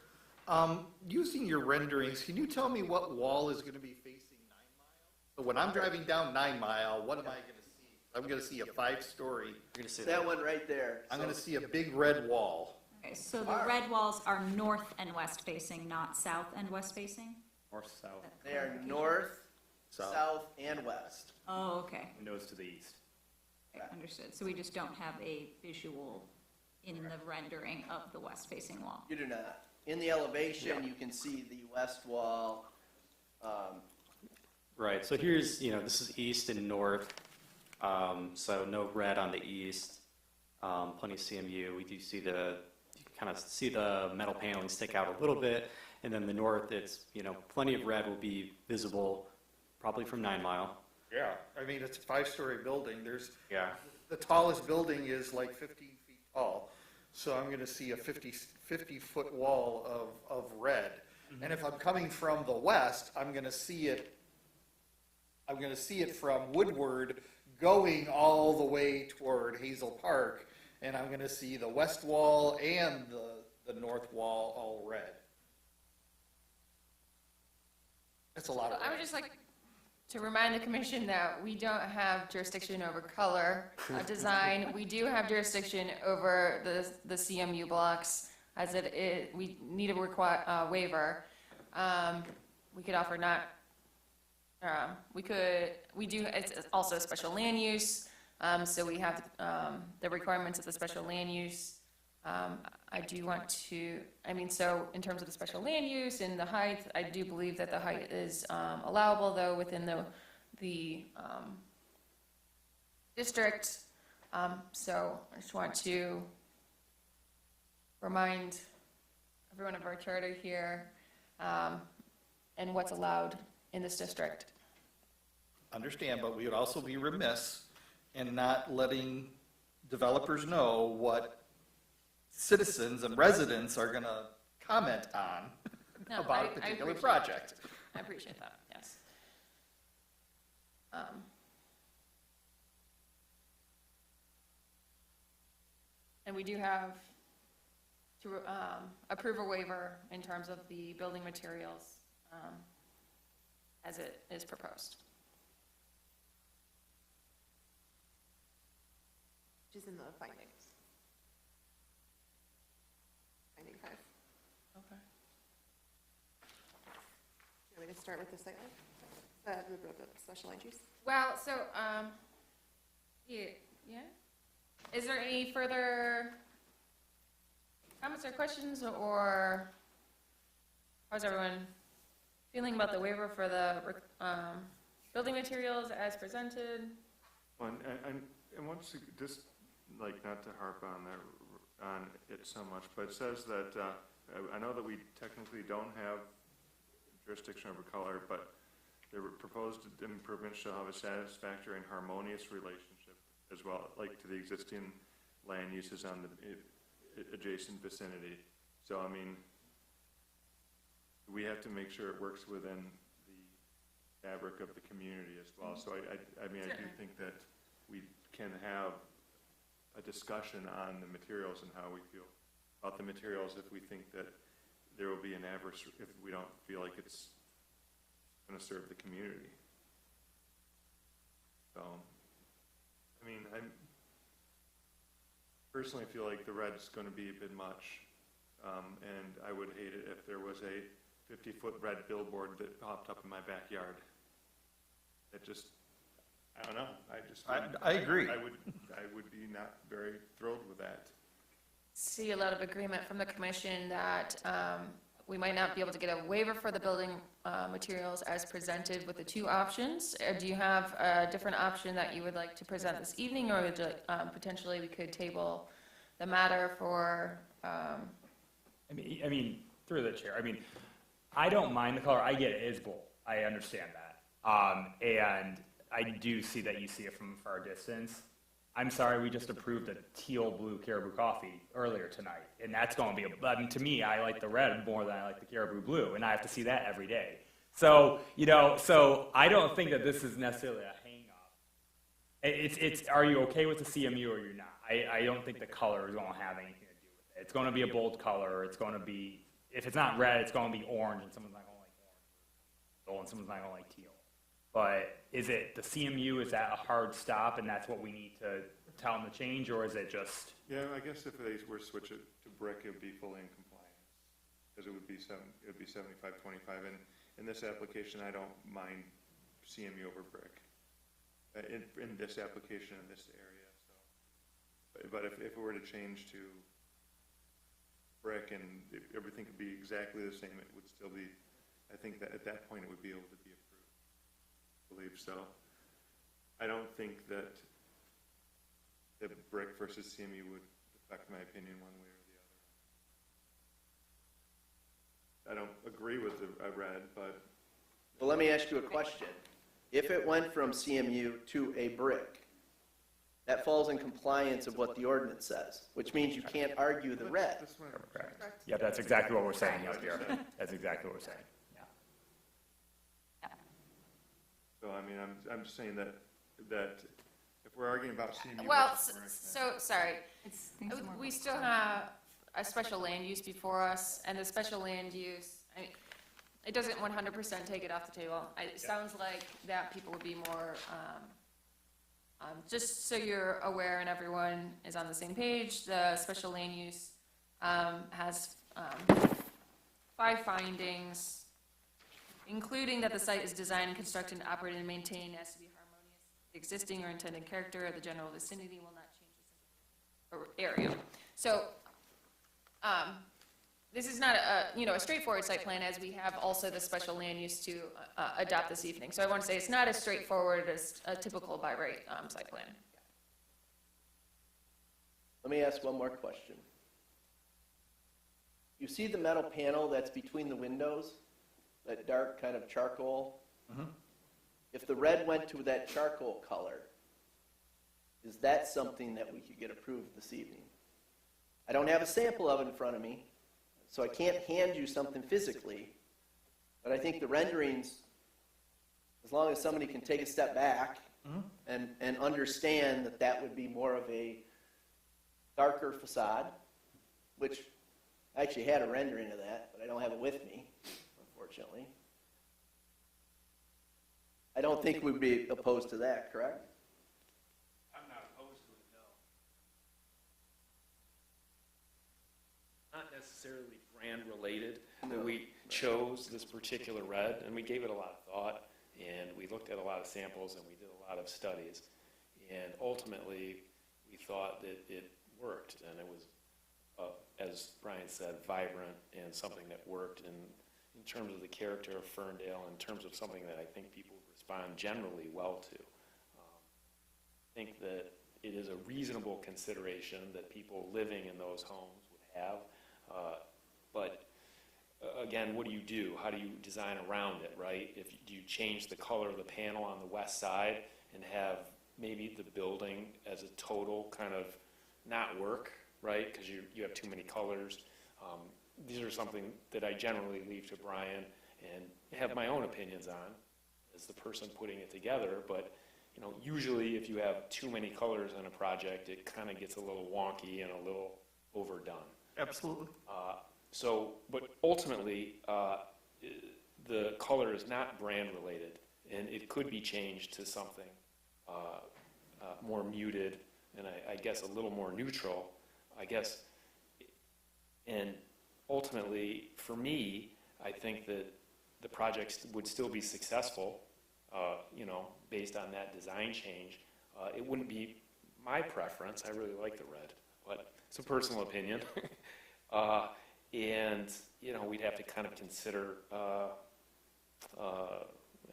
using your renderings, can you tell me what wall is going to be facing 9 Mile? So when I'm driving down 9 Mile, what am I going to see? I'm going to see a 5-story. You're going to see That one right there. I'm going to see a big red wall. Okay, so the red walls are north and west facing, not south and west facing? north, south, They are north, south, and west. Oh, okay. windows to the east. Okay, understood. So we just don't have a visual in the rendering of the west facing wall. You do not. In the elevation, you can see the west wall. Right, so here's, this is east and north, so no red on the east, plenty of CMU. We do see you can kind of see the metal paneling stick out a little bit, and then the north, it's, plenty of red will be visible, probably from 9 Mile. Yeah, I mean, it's a 5-story building. Yeah. The tallest building is like 15 feet tall. So I'm going to see a 50-foot wall of red. Mm-hmm. And if I'm coming from the west, I'm going to see it from Woodward going all the way toward Hazel Park. And I'm going to see the west wall and the north wall all red. That's a lot of red. I would just like to remind the commission that we don't have jurisdiction over color design. We do have jurisdiction over the CMU blocks, as it is, we need a waiver. We could offer not, it's also a special land use, so we have the requirements of the special land use. I do want to, so in terms of the special land use and the height, I do believe that the height is allowable, though, within the district. So I just want to remind everyone of our charter here and what's allowed in this district. Understand, but we would also be remiss in not letting developers know what citizens and residents are going to comment on about a particular project. I appreciate that, yes. And we do have to approve a waiver in terms of the building materials as it is proposed. Which is in the findings. Finding 5. Okay. You want me to start with the site line? The special land use? Well, so, yeah. Is there any further comments or questions, or how's everyone feeling about the waiver for the building materials as presented? And once, just like not to harp on it so much, but it says that, I know that we technically don't have jurisdiction over color, but the proposed improvements shall have a satisfactory and harmonious relationship as well, like to the existing land uses on the adjacent vicinity. So, we have to make sure it works within the fabric of the community as well. So I do think that we can have a discussion on the materials and how we feel about the materials if we think that there will be an adverse, if we don't feel like it's going to serve the community. So, I personally feel like the red's going to be a bit much, and I would hate it if there was a 50-foot red billboard that popped up in my backyard. It just, I don't know. I agree. I would be not very thrilled with that. See a lot of agreement from the commission that we might not be able to get a waiver for the building materials as presented with the 2 options. Do you have a different option that you would like to present this evening, or would you, potentially we could table the matter for? Through the chair. I don't mind the color. I get it is bold. I understand that. And I do see that you see it from a far distance. I'm sorry, we just approved a teal blue caribou coffee earlier tonight, and that's going to be, I mean, to me, I like the red more than I like the caribou blue, and I have to see that every day. So, you know, so I don't think that this is necessarily a hang-up. It's, are you okay with the CMU or you're not? I don't think the color is going to have anything to do with it. It's going to be a bold color. It's going to be, if it's not red, it's going to be orange, and someone's not going to like orange, and someone's not going to like teal. But is it the CMU, is that a hard stop, and that's what we need to tell them to change, or is it just? Yeah, I guess if they were to switch it to brick, it would be fully in compliance, because it would be 75-25, and in this application, I don't mind CMU over brick, in this application, in this area, so. But if it were to change to brick and if everything could be exactly the same, it would still be, I think that at that point, it would be able to be approved, I believe so. I don't think that the brick versus CMU would affect my opinion one way or the other. I don't agree with the red, but. Well, let me ask you a question. If it went from CMU to a brick, that falls in compliance of what the ordinance says, which means you can't argue the red. Correct. Yeah, that's exactly what we're saying out here. That's exactly what we're saying. So, I mean, I'm just saying that if we're arguing about CMU. Well, so, sorry. We still have a special land use before us, and the special land use, I mean, it doesn't 100% take it off the table. It sounds like that people would be more, just so you're aware and everyone is on the same page, the special land use has 5 findings, including that the site is designed, constructed, operated, and maintained as to be harmonious with the existing or intended character of the general vicinity will not change the area. So, this is not a straightforward site plan, as we have also the special land use to adopt this evening. So I want to say it's not as straightforward as a typical by right site plan. Let me ask one more question. You see the metal panel that's between the windows? That dark kind of charcoal? Mm-hmm. If the red went to that charcoal color, is that something that we could get approved this evening? I don't have a sample of it in front of me, so I can't hand you something physically, but I think the renderings, as long as somebody can take a step back and understand that that would be more of a darker facade, which I actually had a rendering of that, but I don't have it with me, unfortunately. I don't think we'd be opposed to that, correct? I'm not opposed to it, no. Not necessarily brand related, that we chose this particular red, and we gave it a lot of thought, and we looked at a lot of samples, and we did a lot of studies, and ultimately, we thought that it worked, and it was, as Brian said, vibrant, and something that worked in terms of the character of Ferndale, in terms of something that I think people respond generally well to. I think that it is a reasonable consideration that people living in those homes would have. But again, what do you do? How do you design around it, right? Do you change the color of the panel on the west side and have maybe the building as a total kind of not work, right? Because you have too many colors. These are something that I generally leave to Brian and have my own opinions on as the person putting it together. But you know, usually if you have too many colors in a project, it kind of gets a little wonky and a little overdone. Absolutely. But ultimately, the color is not brand related, and it could be changed to something more muted and I guess a little more neutral, I guess. And ultimately, for me, I think that the project would still be successful, based on that design change. It wouldn't be my preference. I really like the red, but it's a personal opinion. And, we'd have to kind of consider,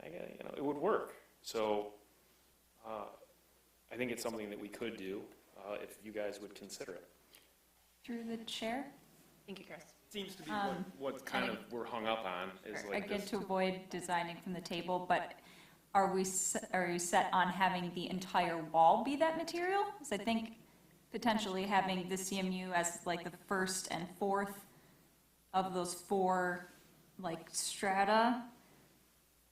it would work. So I think it's something that we could do if you guys would consider it. Through the chair? Thank you, Chris. Seems to be what kind of we're hung up on is like Again, this. to avoid designing from the table, but are you set on having the entire wall be that material? Because I think potentially having the CMU as like the first and fourth of those four like strata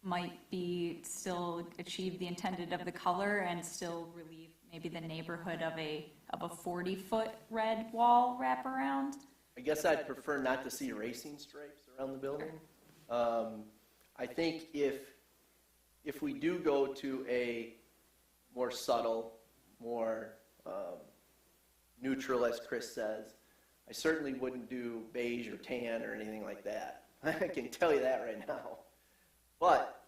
might be still achieve the intended of the color and still relieve maybe the neighborhood of a 40-foot red wall wraparound. I guess I'd prefer not to see racing stripes around the building. I think if we do go to a more subtle, more neutral, as Chris says, I certainly wouldn't do beige or tan or anything like that. I can tell you that right now. But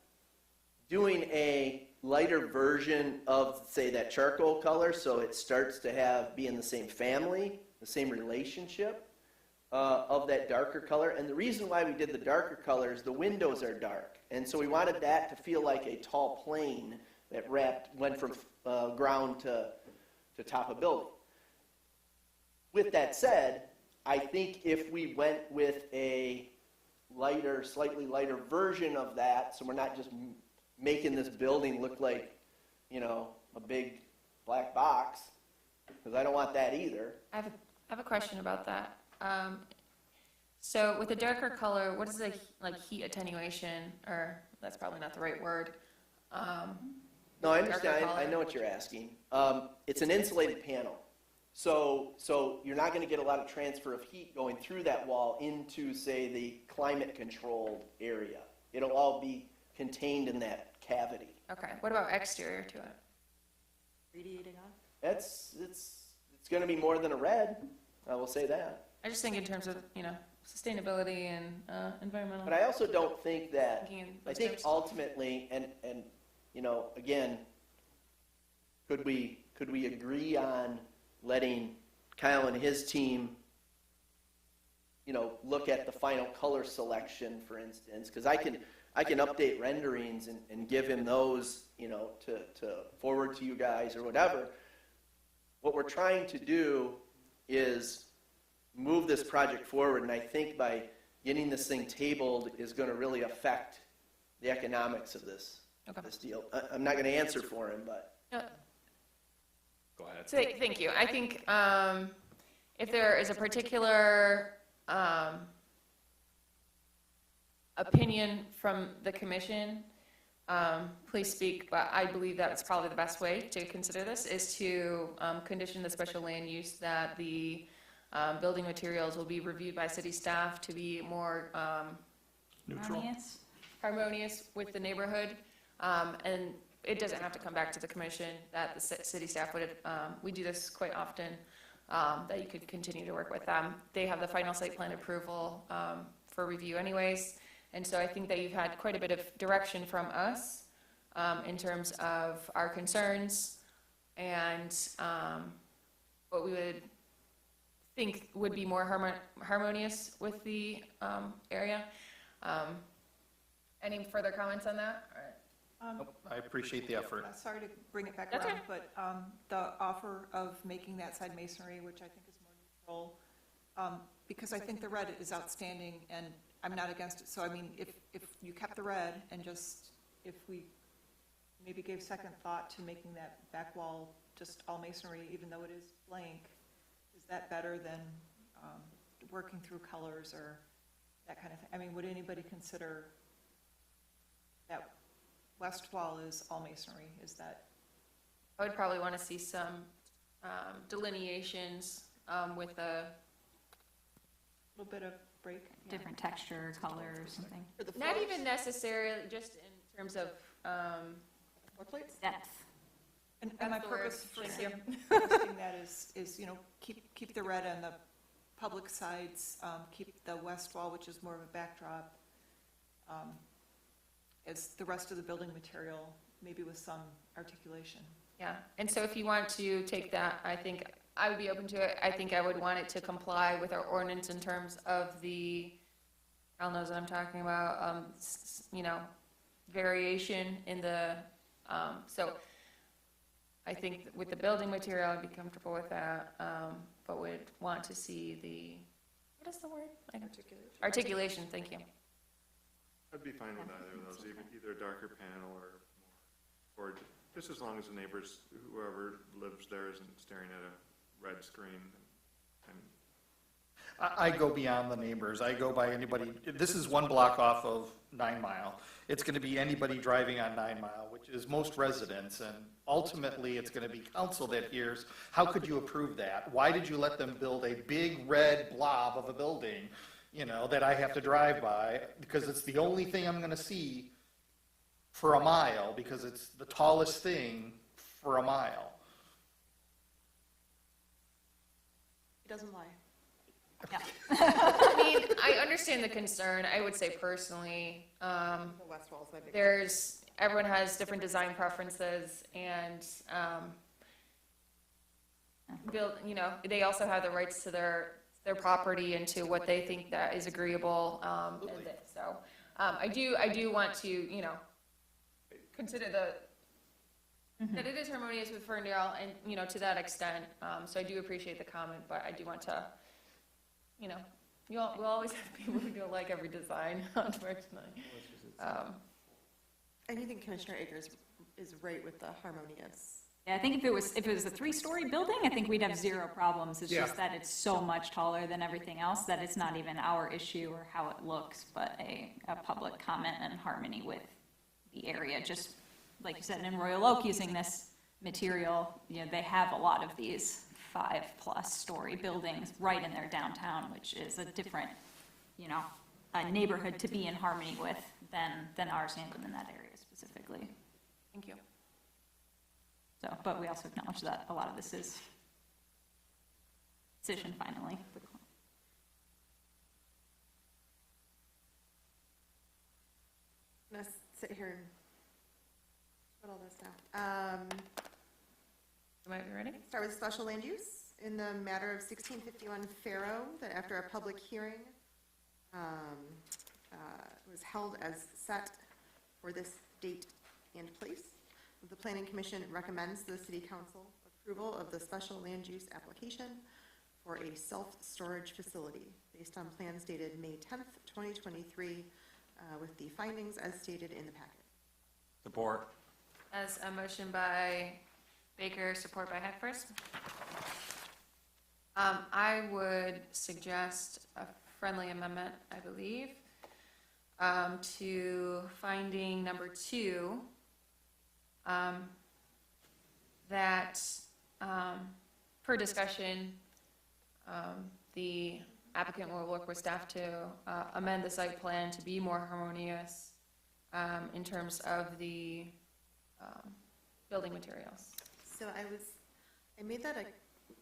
doing a lighter version of, say, that charcoal color, so it starts to be in the same family, the same relationship of that darker color. And the reason why we did the darker color is the windows are dark. And so we wanted that to feel like a tall plane that went from ground to top of building. With that said, I think if we went with a lighter, slightly lighter version of that, so we're not just making this building look like, you know, a big black box, because I don't want that either. I have a question about that. So with the darker color, what is the like heat attenuation, or that's probably not the right word? No, I understand. I know what you're asking. It's an insulated panel. So you're not going to get a lot of transfer of heat going through that wall into, say, the climate-controlled area. It'll all be contained in that cavity. Okay. What about exterior to it? Radiating off? It's going to be more than a red. I will say that. I just think in terms of, you know, sustainability and environmental. But I also don't think that. Thinking in I those think terms. ultimately, and you know, again, could we agree on letting Kyle and his team, you know, look at the final color selection, for instance, because I can update renderings and give him those, you know, to forward to you guys or whatever. What we're trying to do is move this project forward, and I think by getting this thing tabled is going to really affect the economics of this deal. I'm not going to answer for him, but. Go ahead. So, thank you. I think if there is a particular opinion from the commission, please speak, but I believe that's probably the best way to consider this, is to condition the special land use that the building materials will be reviewed by city staff to be more Neutral. harmonious with the neighborhood. And it doesn't have to come back to the commission, that the city staff would, we do this quite often, that you could continue to work with them. They have the final site plan approval for review anyways. And so I think that you've had quite a bit of direction from us in terms of our concerns and what we would think would be more harmonious with the area. Any further comments on that? I appreciate the effort. Sorry to bring it back That's around, okay. but the offer of making that side masonry, which I think is more neutral, because I think the red is outstanding, and I'm not against it. So, I mean, if you kept the red and just, if we maybe gave second thought to making that back wall just all masonry, even though it is blank, is that better than working through colors or that kind of thing? I mean, would anybody consider that west wall is all masonry? Is that? I would probably want to see some delineations with a little bit of break. Different texture, color, or something. Not even necessarily, just in terms of What plates? Depth. And That's my the word. purpose for Thank you. suggesting that is, you know, keep the red on the public sides, keep the west wall, which is more of a backdrop, as the rest of the building material, maybe with some articulation. Yeah, and so if you want to take that, I think I would be open to it. I think I would want it to comply with our ordinance in terms of the, Al knows what I'm talking about, you know, variation in the, so I think with the building material, I'd be comfortable with that, but would want to see the, what is the word? Articulation. Articulation, thank you. I'd be fine with either of those, either a darker panel or or just as long as the neighbors, whoever lives there isn't staring at a red screen. And I go beyond the neighbors. I go by anybody. This is one block off of 9 Mile. It's going to be anybody driving on 9 Mile, which is most residents. And ultimately, it's going to be council that hears, how could you approve that? Why did you let them build a big red blob of a building, you know, that I have to drive by? Because it's the only thing I'm going to see for a mile, because it's the tallest thing for a mile. He doesn't lie. I mean, I understand the concern. I would say personally, The west wall is my big. everyone has different design preferences, and they also have the rights to their property and to what they think that is agreeable. I do want to, consider that it is harmonious with Ferndale, and to that extent. So I do appreciate the comment, but I do want to, we'll always have people who don't like every design, unfortunately. I think Commissioner Akers is right with the harmonious. Yeah, I think if it was a 3-story building, I think we'd have zero problems. It's just that it's so much taller than everything else that it's not even our issue or how it looks, but a public comment and harmony with the area. Just like you said, in Royal Oak, using this material, they have a lot of these 5+ story buildings right in their downtown, which is a different, a neighborhood to be in harmony with than ours and in that area specifically. Thank you. So, but we also acknowledge that a lot of this is decision finally. I'm gonna sit here and put all this down. Am I ready? Start with special land use in the matter of 1651 Faro, that after a public hearing was held as set for this date and place. The Planning Commission recommends the City Council approval of the special land use application for a self-storage facility based on plans dated May 10th, 2023, with the findings as stated in the packet. Support. As a motion by Baker, support by Hackford. I would suggest a friendly amendment, I believe, to finding number 2, that per discussion, the applicant will work with staff to amend the site plan to be more harmonious in terms of the building materials. So I made that a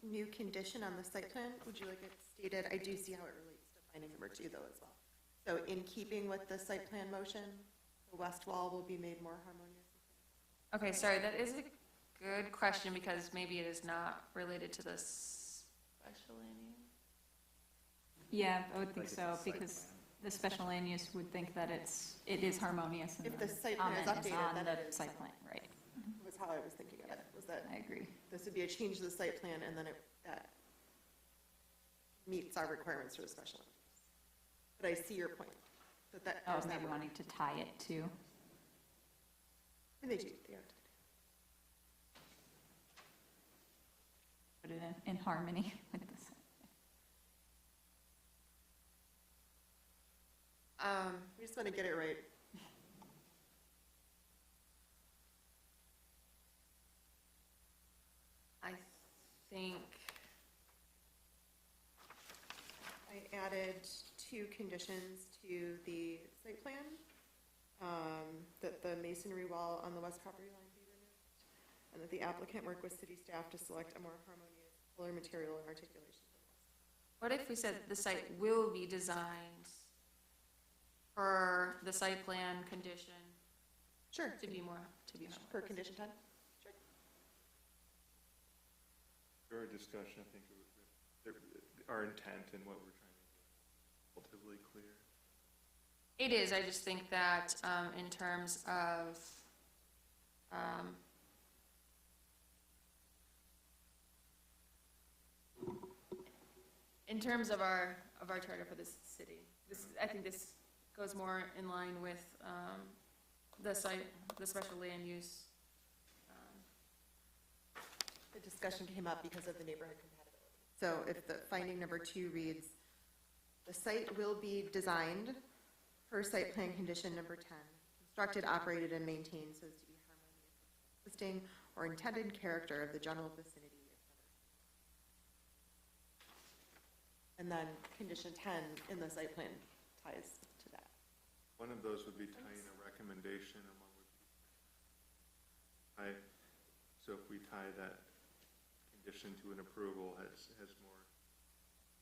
new condition on the site plan. Would you like it stated? I do see how it relates to finding number 2 though as well. So in keeping with the site plan motion, the west wall will be made more harmonious. Okay, sorry, that is a good question because maybe it is not related to the special land use. Yeah, I would think so, because the special land use would think that it is harmonious. And If the site plan is comment updated, on then the it is. site plan, right. Was how I was thinking of it, was that I agree. this would be a change to the site plan and then that meets our requirements for the special land use. But I see your point, that Oh, there's that maybe word. wanting to tie it to. And they do, they are. Put it in harmony with this. We just want to get it right. I think, I added 2 conditions to the site plan. That the masonry wall on the west property line be removed, and that the applicant work with city staff to select a more harmonious color, material, and articulation. what if we said the site will be designed per the site plan condition Sure. to be more. Per condition 10? for our discussion, I think our intent and what we're trying to do is relatively clear. It is, I just think that in terms of our charter for this city, I think this goes more in line with the special land use discussion came up because of the neighborhood compatibility. So if the finding number 2 reads, the site will be designed per site plan condition number 10, constructed, operated, and maintained so as to be harmonious with the existing or intended character of the general vicinity, etc. And then condition 10 in the site plan ties to that. One of those would be tying a recommendation, and one would be so if we tie that condition to an approval, has more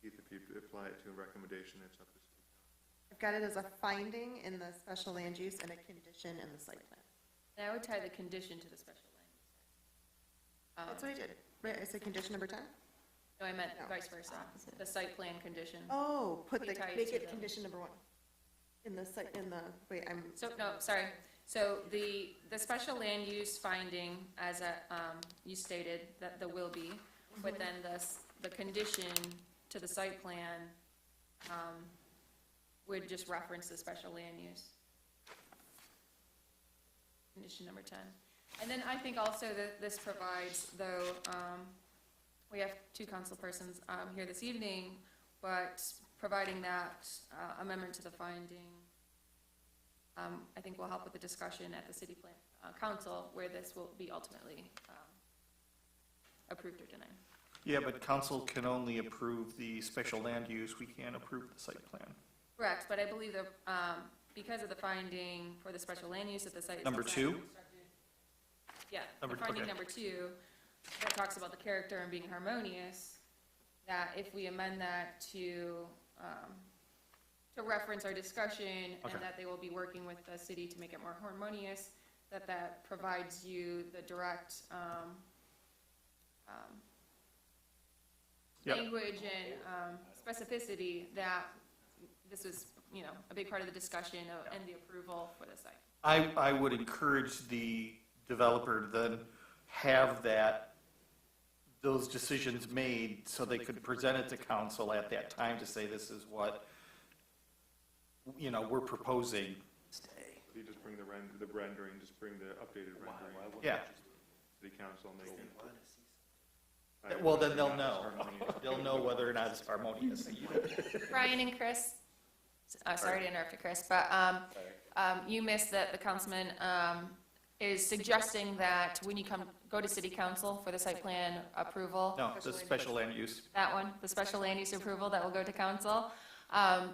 teeth. If you apply it to a recommendation, it's up to city council. I've got it as a finding in the special land use and a condition in the site plan. And I would tie the condition to the special land use. That's what I did. Right, I said condition number 10? No, I meant vice versa. The site plan condition. Oh, We tie make to it the- condition number 1. In the site, wait, So, no, sorry. So the special land use finding, as you stated, that there will be, but then the condition to the site plan would just reference the special land use. Condition number 10. And then I think also that this provides, though, we have 2 council persons here this evening, but providing that amendment to the finding, I think will help with the discussion at the city plan, council, where this will be ultimately approved or denied. Yeah, but council can only approve the special land use, we can't approve the site plan. Correct, but I believe that because of the finding for the special land use at the site. Number 2? Yeah, the finding okay. number 2, that talks about the character and being harmonious, that if we amend that to reference our discussion, Okay. and that they will be working with the city to make it more harmonious, that provides you the direct Yep. language and specificity that this was, a big part of the discussion and the approval for the site. I would encourage the developer to then have those decisions made so they could present it to council at that time to say this is what, we're proposing. If you just bring the rendering, just bring the updated rendering. Yeah. City council make it. Well, then they'll know. They'll know whether or not it's harmonious. Brian and Chris, sorry to interrupt you, Chris, but you missed that the councilman is suggesting that when you go to city council for the site plan approval. No, the special land use. That one, the special land use approval that will go to council,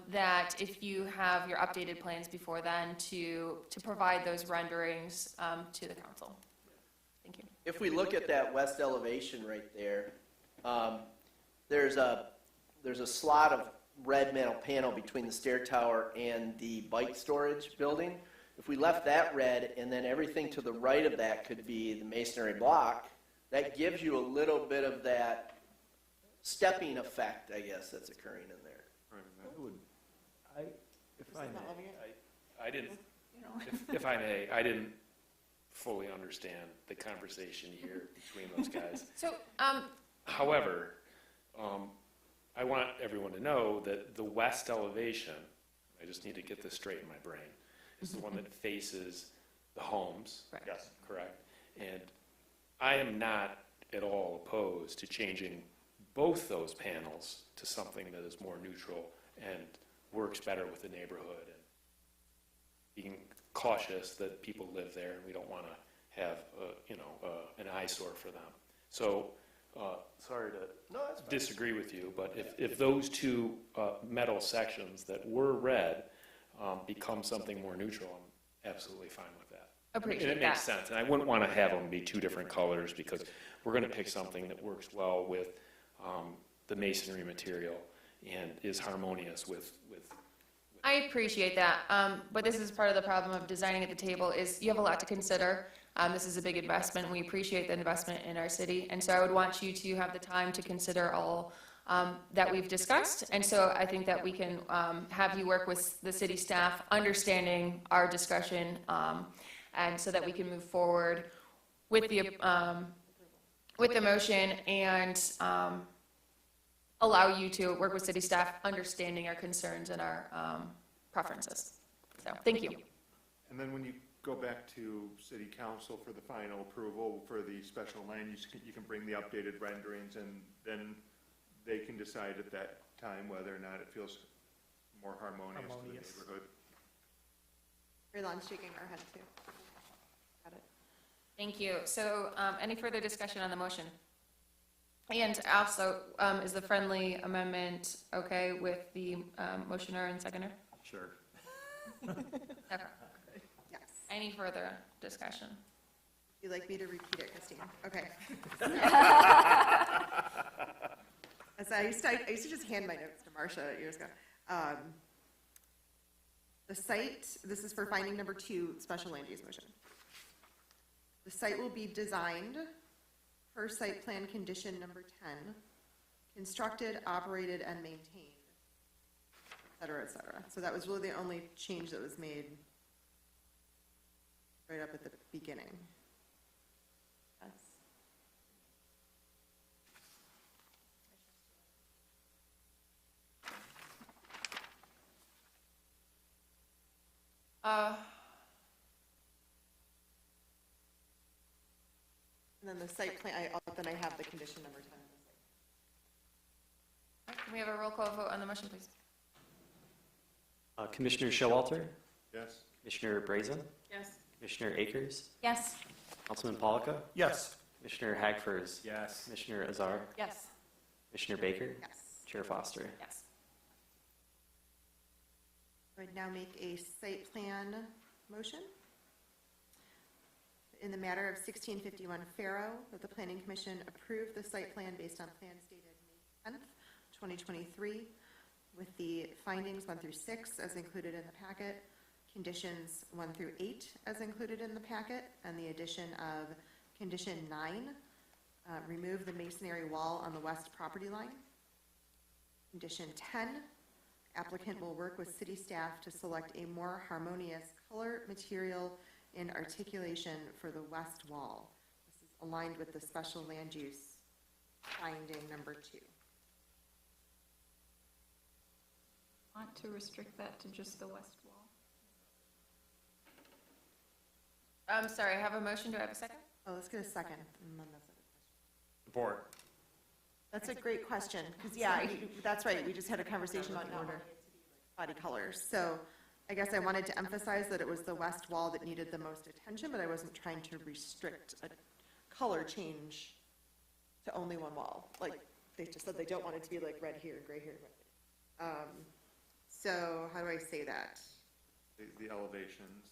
that if you have your updated plans before then to provide those renderings to the council. Thank you. If we look at that west elevation right there, there's a slot of red metal panel between the stair tower and the bike storage building. If we left that red and then everything to the right of that could be the masonry block, that gives you a little bit of that stepping effect, I guess, that's occurring in there. If I may, I didn't fully understand the conversation here between those guys. So, However, I want everyone to know that the west elevation, I just need to get this straight in my brain, is the one that faces the homes. Correct. Yes, correct. And I am not at all opposed to changing both those panels to something that is more neutral and works better with the neighborhood, and being cautious that people live there and we don't want to have an eyesore for them. So sorry to disagree with you, but if those 2 metal sections that were red become something more neutral, I'm absolutely fine with that. Appreciate and it makes sense, and I wouldn't want to have them be 2 different colors, because we're going to pick something that works well with the masonry material and is harmonious with. I appreciate that, but this is part of the problem of designing at the table, is you have a lot to consider. This is a big investment, and we appreciate the investment in our city, and so I would want you to have the time to consider all that we've discussed, and so I think that we can have you work with the city staff, understanding our discussion, and so that we can move forward with the motion and allow you to work with city staff, understanding our concerns and our preferences. So, thank you. And then when you go back to city council for the final approval for the special land use, you can bring the updated renderings, and then they can decide at that time whether or not it feels more harmonious to the neighborhood. Erlan's shaking our head too. Got it. Thank you. So, any further discussion on the motion? And also, is the friendly amendment okay with the motioner and seconder? Sure. Okay. Yes. Any further discussion? You'd like me to repeat it, Christine? Okay. As I used to just hand my notes to Marcia years ago. The site, this is for finding number 2, special land use motion. The site will be designed per site plan condition number 10, constructed, operated, and maintained, et cetera, et cetera. So that was really the only change that was made right up at the beginning. Yes. And then the site plan, then I have the condition number 10. Can we have a roll call vote on the motion, please? Commissioner Showalter, Yes? Commissioner Brazen, Yes. Commissioner Akers, Yes. Councilman Polika, Yes. Commissioner Hagfors, Yes. Commissioner Azar, Yes. Commissioner Baker, Yes. Chair Foster. Yes. I would now make a site plan motion. In the matter of 1651 Faro, that the Planning Commission approve the site plan based on plans dated May 10th, 2023, with the findings 1 through 6 as included in the packet, conditions 1 through 8 as included in the packet, and the addition of condition 9, remove the masonry wall on the west property line. Condition 10, applicant will work with city staff to select a more harmonious color, material, and articulation for the west wall. This is aligned with the special land use finding number 2. Want to restrict that to just the west wall? I'm sorry, I have a motion. Do I have a second? Oh, let's get a second. And then Support. that's a great question, because, that's right, we just had a conversation about order. Body colors. So I guess I wanted to emphasize that it was the west wall that needed the most attention, but I wasn't trying to restrict a color change to only one wall. Like, they just said they don't want it to be like red here, gray here. So how do I say that? The elevations,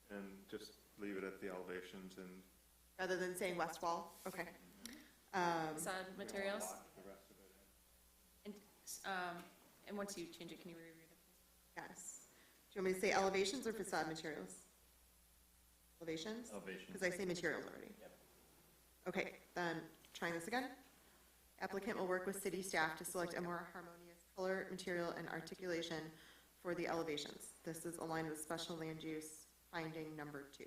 and just leave it at the elevations and Rather than saying west wall? Okay. Facade materials? the rest of it. And once you change it, can you reread it? Yes. Do you want me to say elevations or facade materials? Elevations? Elevations. Because I say materials already. Okay, then trying this again. Applicant will work with city staff to select a more harmonious color, material, and articulation for the elevations. This is aligned with special land use finding number 2.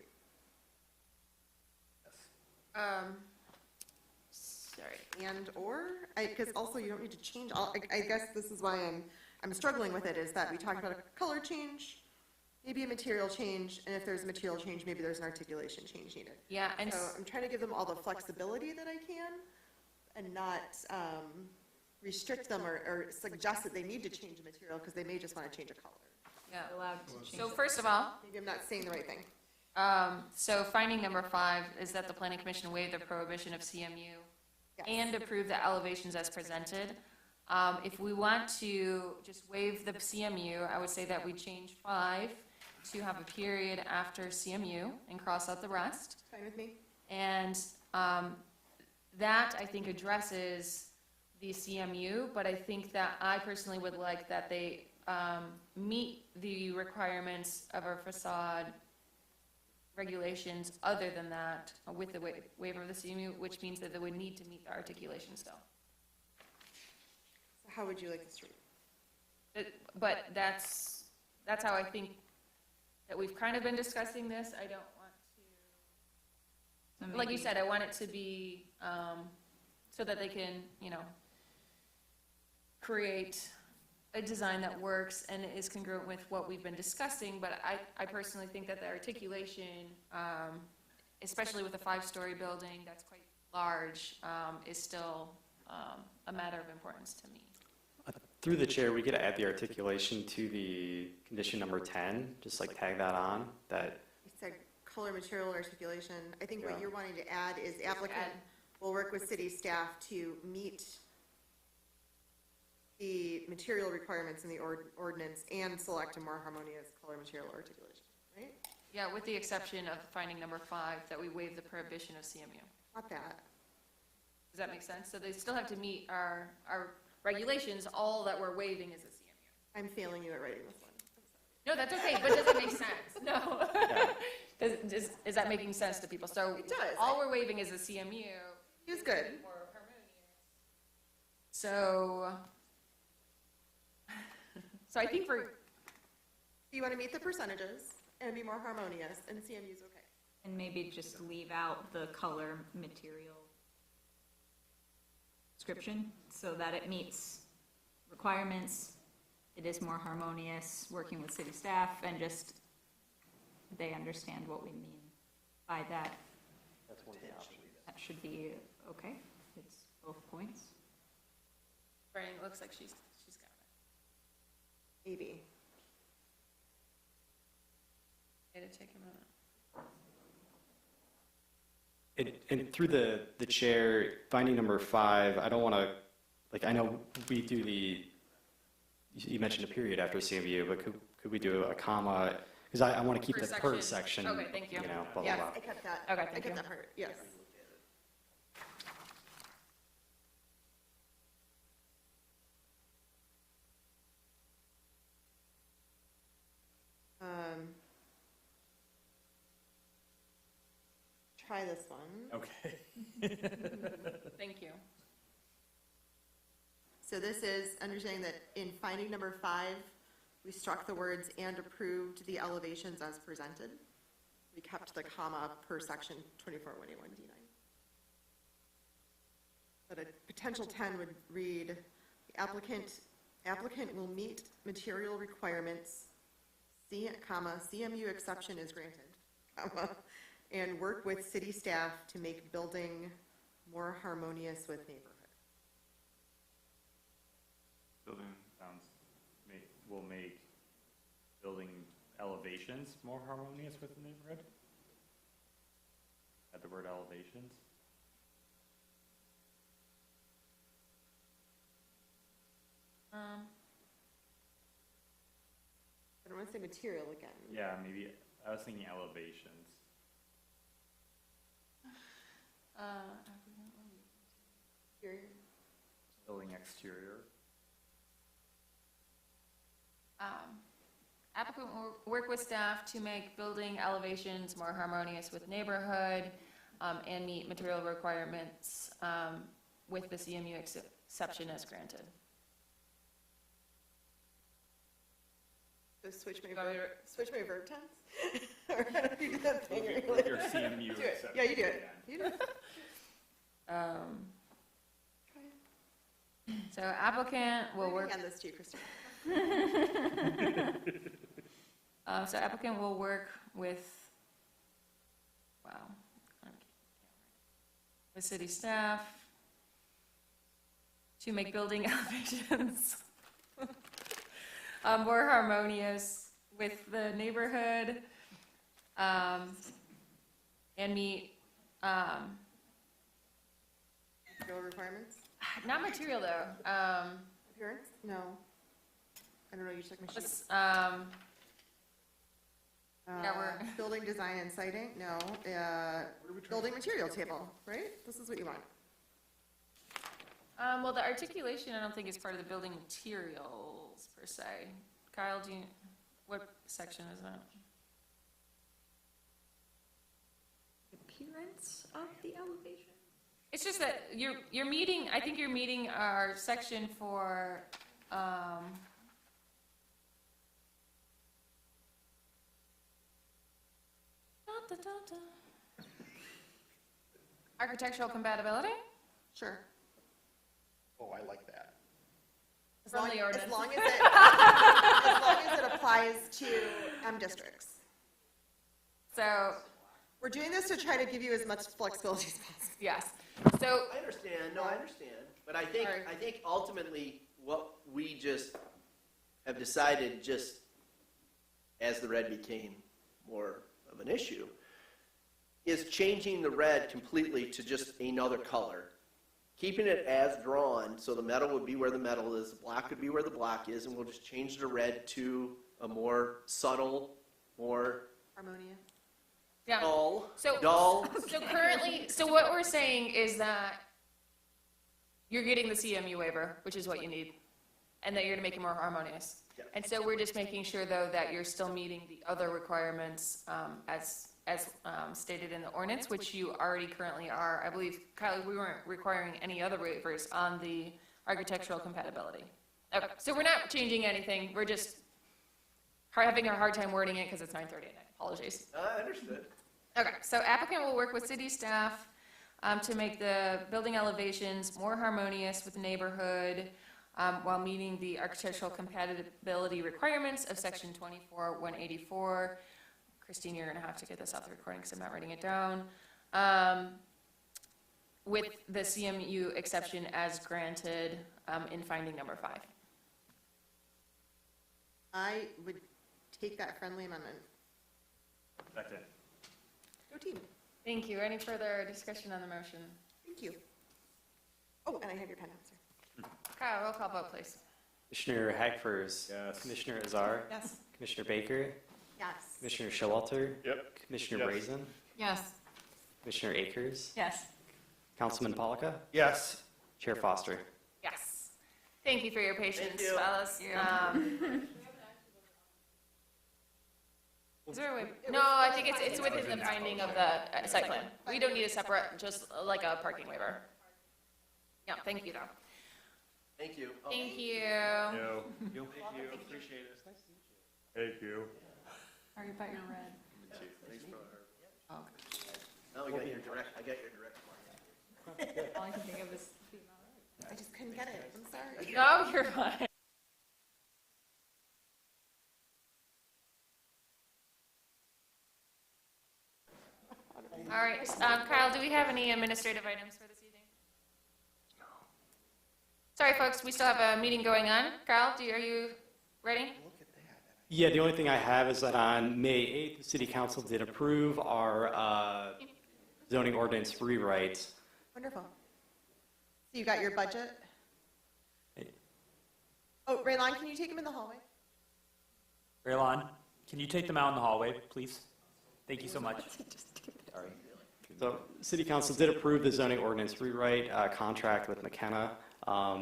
Sorry, because also you don't need to change all, I guess this is why I'm struggling with it, is that we talked about a color change, maybe a material change, and if there's a material change, maybe there's an articulation change needed. Yeah, and So I'm trying to give them all the flexibility that I can and not restrict them or suggest that they need to change the material because they may just want to change a color. yeah. Allowed to change. So first of all, Maybe I'm not saying the right thing. so finding number 5 is that the planning commission waive the prohibition of CMU Yes. and approve the elevations as presented. If we want to just waive the CMU, I would say that we change 5 to have a period after CMU and cross out the rest. Fine with me? And that, I think, addresses the CMU, but I think that I personally would like that they meet the requirements of our facade regulations other than that, with the waiver of the CMU, which means that they would need to meet the articulation still. So how would you like this to read? But that's how I think that we've kind of been discussing this. I don't want So to, like you maybe- said, I want it to be, so that they can, create a design that works and is congruent with what we've been discussing, but I personally think that the articulation, especially with a 5-story building that's quite large, is still a matter of importance to me. Through the chair, we could add the articulation to the condition number 10, just like tag that on, that, You said color, material, articulation. I think what Yeah. you're wanting to add is applicant will work with city staff to meet the material requirements in the ordinance and select a more harmonious color, material, articulation, right? Yeah, with the exception of finding number 5, that we waive the prohibition of CMU. Not that. Does that make sense? So they still have to meet our regulations, all that we're waiving is a CMU. I'm failing you at writing this one. No, that's okay, but does it make sense? No. Is that making sense to people? So It does. all we're waiving is a CMU. It's good. More harmonious. So I think You want to meet the percentages and be more harmonious, and CMU's okay. And maybe just leave out the color material description so that it meets requirements, it is more harmonious, working with city staff, and just they understand what we mean by that. That's one of the options. That should be okay. It's both points. Brian, it looks like she's got it. Maybe. It'll take a minute. and through the chair, finding number 5, I don't want to, like, I know we do you mentioned a period after CMU, but could we do a comma? Because I want to keep Per the per section. section. Okay, thank you. Blah, blah, Yeah. blah. I kept that. Okay, I thank kept you. that part, yes. Try this one. Okay. Thank you. So this is understanding that in finding number 5, we struck the words "and approved the elevations as presented." We kept the comma per section 24-181D9. But a potential 10 would read, "The applicant will meet material requirements, CMU exception is granted, comma, and work with city staff to make building more harmonious with neighborhood." Building will make building elevations more harmonious with the neighborhood? Add the word elevations? I don't want to say material again. Yeah, maybe, I was thinking elevations. Exterior. Building exterior. Applicant will work with staff to make building elevations more harmonious with neighborhood, and meet material requirements, with the CMU exception as granted. So switch my You want me verb tense? Or how do you do that thing? With your CMU Do it. exception. Yeah, you do it. You do it. So applicant will We're work. gonna hand this to you, Christine. So applicant will work with, with city staff to make building elevations more harmonious with the neighborhood, and meet, Material requirements? not material though, Appearance? No. I don't know, you took my sheet. just, we're- Building design and siting? No. Building material table, right? This is what you want. well, the articulation, I don't think is part of the building materials per se. Kyle, what section is that? Appearance of the elevation? It's just that you're meeting, I think you're meeting our section for, architectural compatibility? Sure. Oh, I like that. As long, From the ordinance. as long as it applies to districts. So, We're doing this to try to give you as much flexibility as possible. yes. So, I understand, no, I understand, but I think ultimately what we just have decided, just as the red became more of an issue, is changing the red completely to just another color. Keeping it as drawn, so the metal would be where the metal is, the black would be where the black is, and we'll just change the red to a more subtle, more Harmonia. yeah. dull. So currently, so what we're saying is that you're getting the CMU waiver, which is what you need, and that you're gonna make it more harmonious. Yeah. And so we're just making sure, though, that you're still meeting the other requirements as stated in the ordinance, which you already currently are. I believe, Kylie, we weren't requiring any other waivers on the architectural compatibility. Okay, so we're not changing anything. We're just having a hard time wording it because it's 9:30 at night. Apologies. I understood. Okay, so applicant will work with city staff to make the building elevations more harmonious with the neighborhood while meeting the architectural compatibility requirements of section 24-184. Christine, you're gonna have to get this off the recording because I'm not writing it down. With the CMU exception as granted in finding number 5. I would take that friendly amendment. Second. Go team. Thank you. Any further discussion on the motion? Thank you. Oh, and I have your pen answer. Kyle, roll call vote, please. Commissioner Hagfors. Yes. Commissioner Azar. Yes. Commissioner Baker. Yes. Commissioner Showalter. Yep. Commissioner Yes. Brazen. Yes. Commissioner Akers. Yes. Councilman Polika. Yes. Chair Foster. Yes. Thank you for your patience, you. fellas. Is there a way? No, I think it's within the finding of the site plan. We don't need a separate, just like a parking waiver. Yeah, thank you, though. Thank you. Oh, Thank you. Yo. Thank you, appreciate it. Thank you. Sorry about your red. Thanks for Oh, Now we got your direct, I got your direct one. all I can think of is female red. I just couldn't get it. I'm sorry. No, you're fine. All right, Kyle, do we have any administrative items for this evening? No. Sorry, folks, we still have a meeting going on. Kyle, are you ready? Yeah, the only thing I have is that on May 8th, the City Council did approve our zoning ordinance rewrite. Wonderful. So you got your budget? Oh, Raylon, can you take him in the hallway? Raylon, can you take them out in the hallway, please? Thank you so much. Sorry. So City Council did approve the zoning ordinance rewrite contract with McKenna.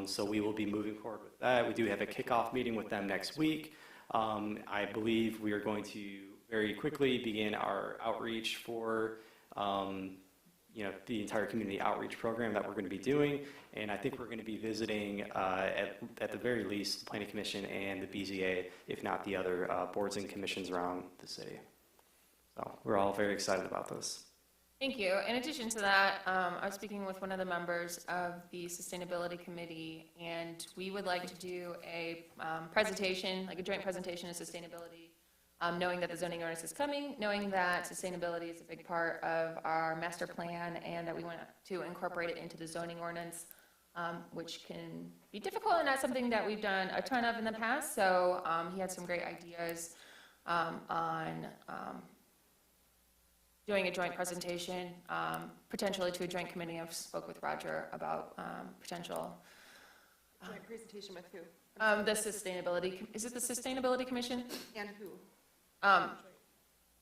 So we will be moving forward with that. We do have a kickoff meeting with them next week. I believe we are going to very quickly begin our outreach for the entire community outreach program that we're going to be doing. And I think we're going to be visiting, at the very least, the Planning Commission and the BZA, if not the other boards and commissions around the city. So we're all very excited about this. Thank you. In addition to that, I was speaking with one of the members of the Sustainability Committee, and we would like to do a presentation, like a joint presentation of sustainability, knowing that the zoning ordinance is coming, knowing that sustainability is a big part of our master plan, and that we want to incorporate it into the zoning ordinance, which can be difficult and not something that we've done a ton of in the past. So he had some great ideas on doing a joint presentation, potentially to a joint committee. I've spoke with Roger about potential. Joint presentation with who? The Sustainability, is it the Sustainability Commission? And who?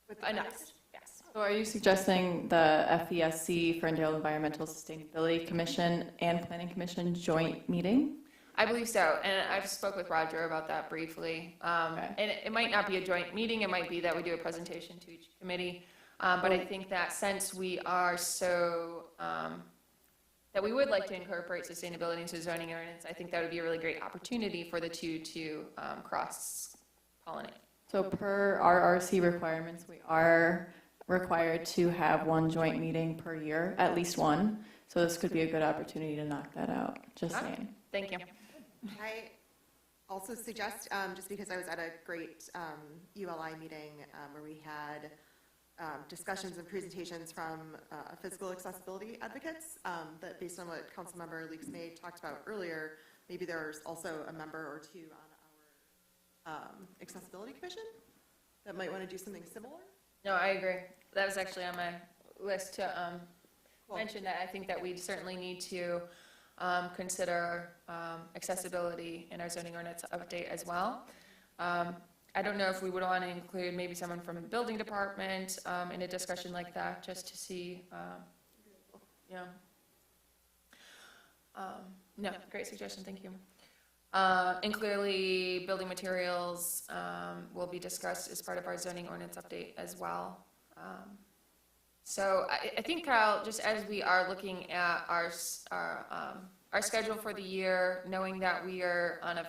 With the Us, artist? yes. So are you suggesting the FESC, Ferndale Environmental Sustainability Commission and Planning Commission joint meeting? I believe so, and I've spoke with Roger about that briefly. And it might not be a joint meeting, it might be that we do a presentation to each committee. But I think that since we are so, that we would like to incorporate sustainability into zoning ordinance, I think that would be a really great opportunity for the two to cross-pollinate. So per our RC requirements, we are required to have one joint meeting per year, at least one. So this could be a good opportunity to knock that out, just saying. Thank you. also suggest, just because I was at a great ULI meeting where we had discussions and presentations from physical accessibility advocates, that based on what Councilmember Leaks May talked about earlier, maybe there's also a member or two on our Accessibility Commission that might want to do something similar. No, I agree. That was actually on my list to mention that I think that we certainly need to consider accessibility in our zoning ordinance update as well. I don't know if we would want to include maybe someone from the building department in a discussion like that, just to see, no, great suggestion, thank you. And clearly, building materials will be discussed as part of our zoning ordinance update as well. So I think, Kyle, just as we are looking at our schedule for the year, knowing that we are on a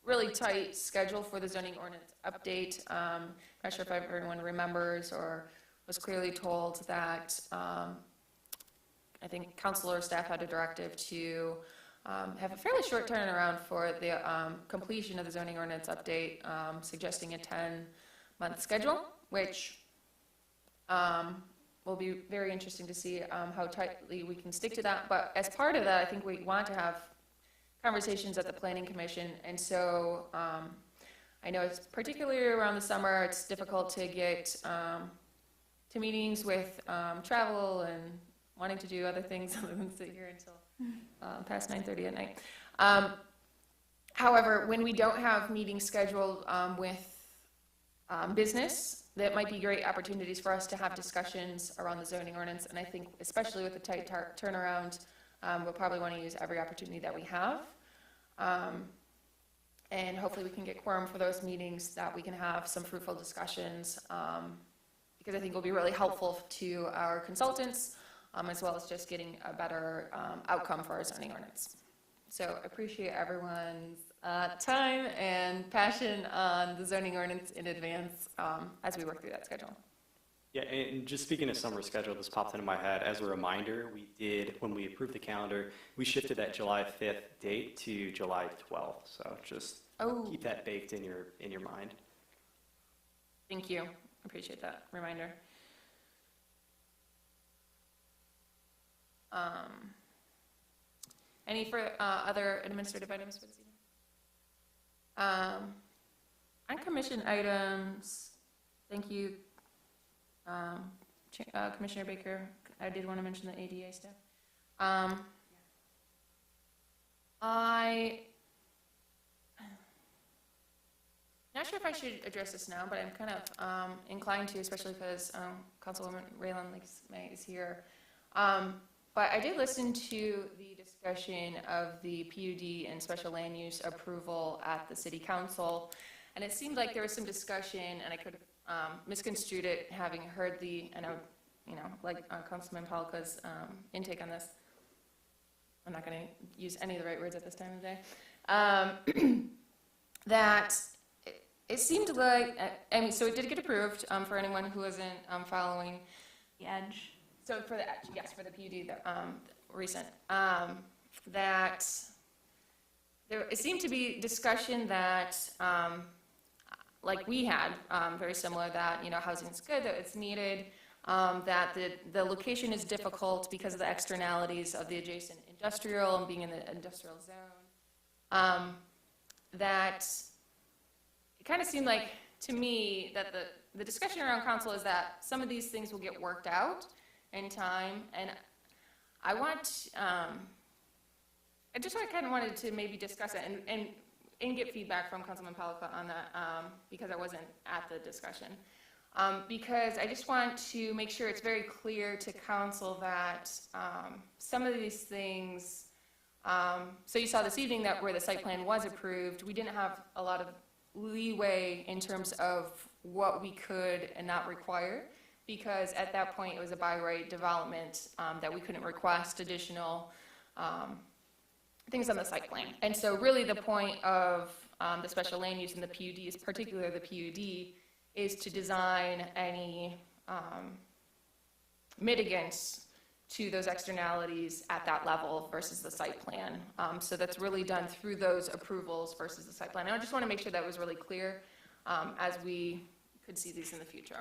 really tight schedule for the zoning ordinance update, not sure if everyone remembers or was clearly told that I think council or staff had a directive to have a fairly short turnaround for the completion of the zoning ordinance update, suggesting a 10-month schedule, which will be very interesting to see how tightly we can stick to that. But as part of that, I think we want to have conversations at the Planning Commission. And so I know it's particularly around the summer, it's difficult to get to meetings with travel and wanting to do other things other than sit here until past 9:30 at night. However, when we don't have meetings scheduled with business, that might be great opportunities for us to have discussions around the zoning ordinance. And I think especially with the tight turnaround, we'll probably want to use every opportunity that we have. And hopefully we can get quorum for those meetings, that we can have some fruitful discussions, because I think it will be really helpful to our consultants, as well as just getting a better outcome for our zoning ordinance. So I appreciate everyone's time and passion on the zoning ordinance in advance as we work through that schedule. Yeah, and just speaking of summer schedule, this popped into my head as a reminder. We did, when we approved the calendar, we shifted that July 5th date to July 12th. So just keep that baked in your mind. Thank you. Appreciate that reminder. Any for other administrative items for this evening? On commission items, thank you, Commissioner Baker. I did want to mention the ADA stuff. I'm not sure if I should address this now, but I'm kind of inclined to, especially because Councilwoman Raylan Leaks-May is here. But I did listen to the discussion of the PUD and special land use approval at the City Council, and it seemed like there was some discussion, and I could have misconstrued it, having heard the, and I would, like Councilman Palka's intake on this. I'm not going to use any of the right words at this time of day. That it seemed like, so it did get approved for anyone who isn't following The edge. So for the edge, yes, for the PUD, the recent, that it seemed to be discussion that, like we had, very similar, that, housing is good, that it's needed, that the location is difficult because of the externalities of the adjacent industrial and being in the industrial zone. That it kind of seemed like, to me, that the discussion around council is that some of these things will get worked out in time, and I just kind of wanted to maybe discuss it and get feedback from Councilman Palka on that, because I wasn't at the discussion. Because I just want to make sure it's very clear to council that some of these things, so you saw this evening that where the site plan was approved, we didn't have a lot of leeway in terms of what we could and not require, because at that point it was a by right development that we couldn't request additional things on the site plan. And so really the point of the special land use and the PUD, is particularly the PUD, is to design any mitigants to those externalities at that level versus the site plan. So that's really done through those approvals versus the site plan. And I just want to make sure that was really clear as we could see these in the future.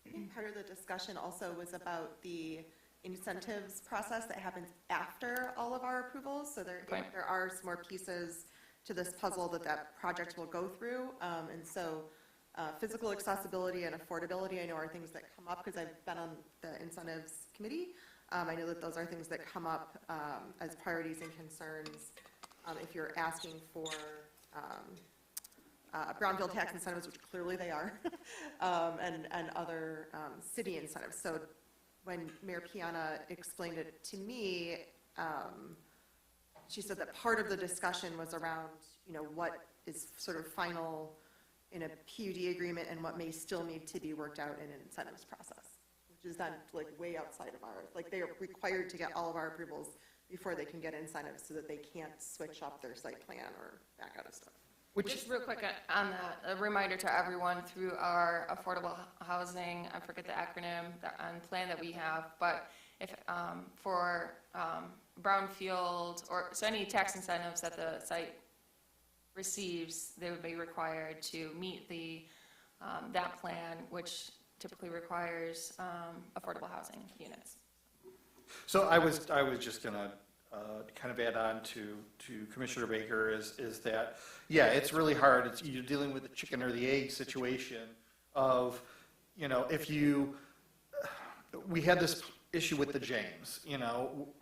I think part of the discussion also was about the incentives process that happens after all of our approvals. So there are some more pieces to this puzzle that project will go through. And so physical accessibility and affordability, I know, are things that come up because I've been on the incentives committee. I know that those are things that come up as priorities and concerns if you're asking for brownfield tax incentives, which clearly they are, and other city incentives. So when Mayor Piana explained it to me, she said that part of the discussion was around, what is sort of final in a PUD agreement and what may still need to be worked out in an incentives process, which is then like way outside of ours. Like they are required to get all of our approvals before they can get incentives so that they can't switch up their site plan or back out of stuff. Just real quick on that, a reminder to everyone through our affordable housing, I forget the acronym, plan that we have, but if for brownfield or so any tax incentives that the site receives, they would be required to meet the that plan, which typically requires affordable housing units. So I was just going to kind of add on to Commissioner Baker is that, yeah, it's really hard. You're dealing with the chicken or the egg situation of, we had this issue with the James,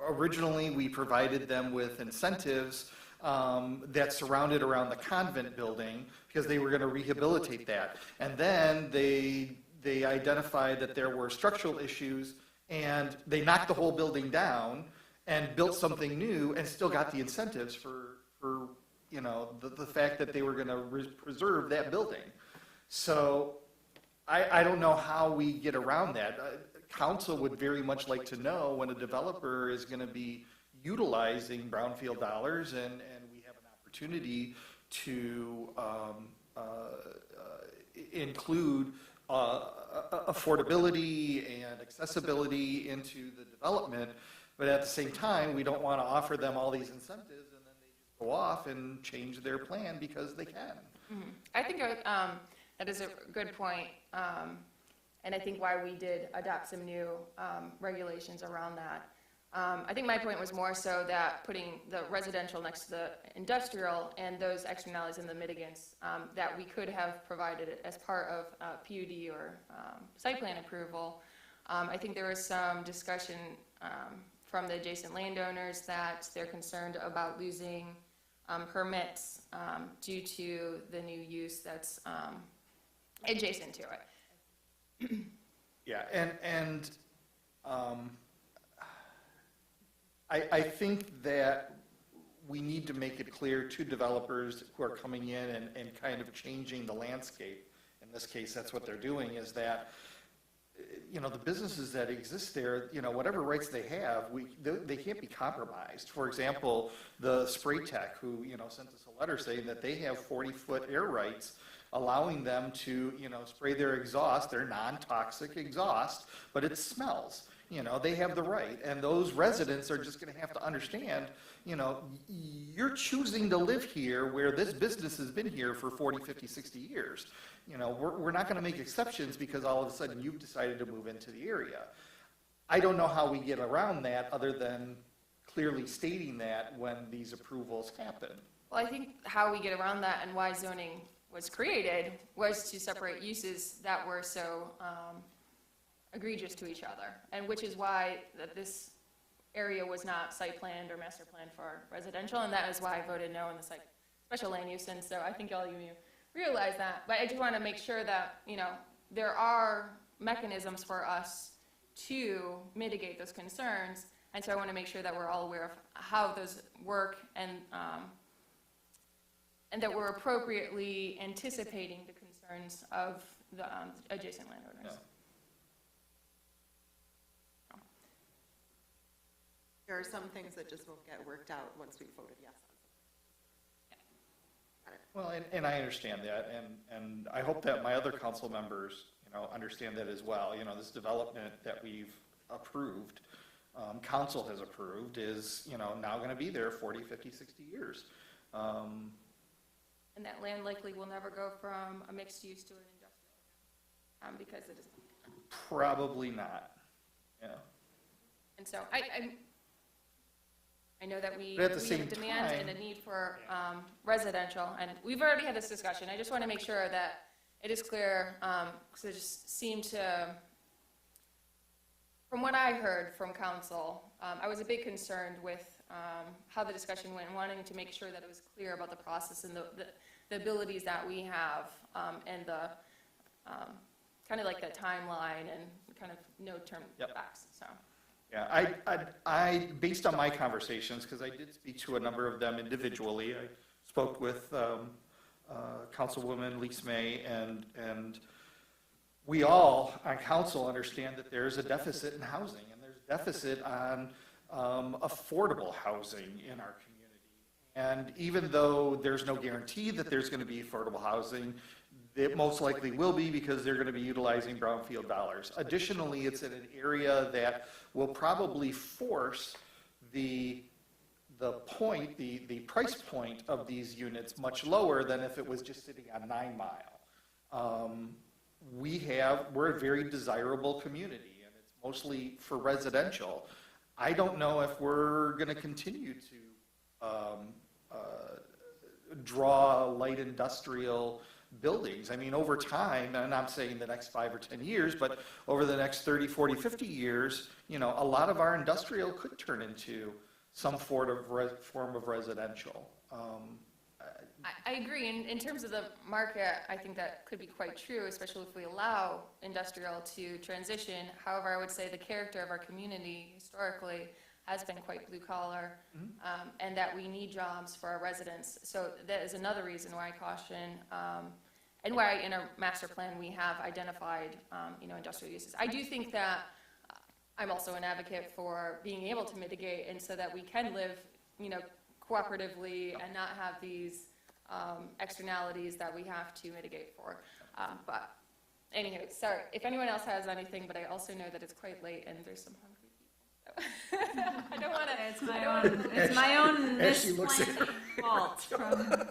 originally we provided them with incentives that surrounded around the convent building because they were going to rehabilitate that. And then they identified that there were structural issues and they knocked the whole building down and built something new and still got the incentives for the fact that they were going to preserve that building. So I don't know how we get around that. Council would very much like to know when a developer is going to be utilizing brownfield dollars and we have an opportunity to include affordability and accessibility into the development. But at the same time, we don't want to offer them all these incentives and then they just go off and change their plan because they can. Mm-hmm. I think that is a good point. And I think why we did adopt some new regulations around that. I think my point was more so that putting the residential next to the industrial and those externalities and the mitigants that we could have provided as part of PUD or site plan approval. I think there was some discussion from the adjacent landowners that they're concerned about losing permits due to the new use that's adjacent to it. Yeah, and I think that we need to make it clear to developers who are coming in and kind of changing the landscape. In this case, that's what they're doing, is that the businesses that exist there, whatever rights they have, they can't be compromised. For example, the Spray Tech, who sent us a letter saying that they have 40-foot air rights, allowing them to spray their exhaust, their non-toxic exhaust, but it smells. They have the right, and those residents are just going to have to understand, you're choosing to live here where this business has been here for 40, 50, 60 years. We're not going to make exceptions because all of a sudden you've decided to move into the area. I don't know how we get around that other than clearly stating that when these approvals happen. Well, I think how we get around that and why zoning was created was to separate uses that were so egregious to each other, and which is why this area was not site planned or master planned for residential, and that is why I voted no on the site special land use. And so I think all of you realize that, but I just want to make sure that there are mechanisms for us to mitigate those concerns, and so I want to make sure that we're all aware of how those work and that we're appropriately anticipating the concerns of the adjacent landowners. Yeah. There are some things that just won't get worked out once we voted yes on something. Well, and I understand that, and I hope that my other council members, understand that as well. This development that we've approved, council has approved is, now going to be there 40, 50, 60 years. And that land likely will never go from a mixed use to an industrial, because it is. Probably not, yeah. And so I know that we But at the have same a demand time- and a need for residential, and we've already had this discussion. I just want to make sure that it is clear, because it just seemed to, from what I heard from council, I was a bit concerned with how the discussion went, and wanting to make sure that it was clear about the process and the abilities that we have, and the kind of like the timeline and kind of no-term facts, so. Yeah, I, based on my conversations, because I did speak to a number of them individually, I spoke with Councilwoman Lisa May, and we all on council understand that there's a deficit in housing, and there's a deficit on affordable housing in our community. And even though there's no guarantee that there's going to be affordable housing, it most likely will be, because they're going to be utilizing brownfield dollars. Additionally, it's in an area that will probably force the price point of these units much lower than if it was just sitting on 9 Mile. We're a very desirable community, and it's mostly for residential. I don't know if we're going to continue to draw light industrial buildings. I mean, over time, and I'm saying the next 5 or 10 years, but over the next 30, 40, 50 years, a lot of our industrial could turn into some form of residential. I agree. In terms of the market, I think that could be quite true, especially if we allow industrial to transition. However, I would say the character of our community historically has been quite blue collar, and that we need jobs for our residents. So that is another reason why I caution, and why in our master plan we have identified, industrial uses. I do think that I'm also an advocate for being able to mitigate, and so that we can live, cooperatively and not have these externalities that we have to mitigate for. But anyway, sorry if anyone else has anything, but I also know that it's quite late and there's some hungry people. So I don't want to. It's my own As she looks at misplanning fault from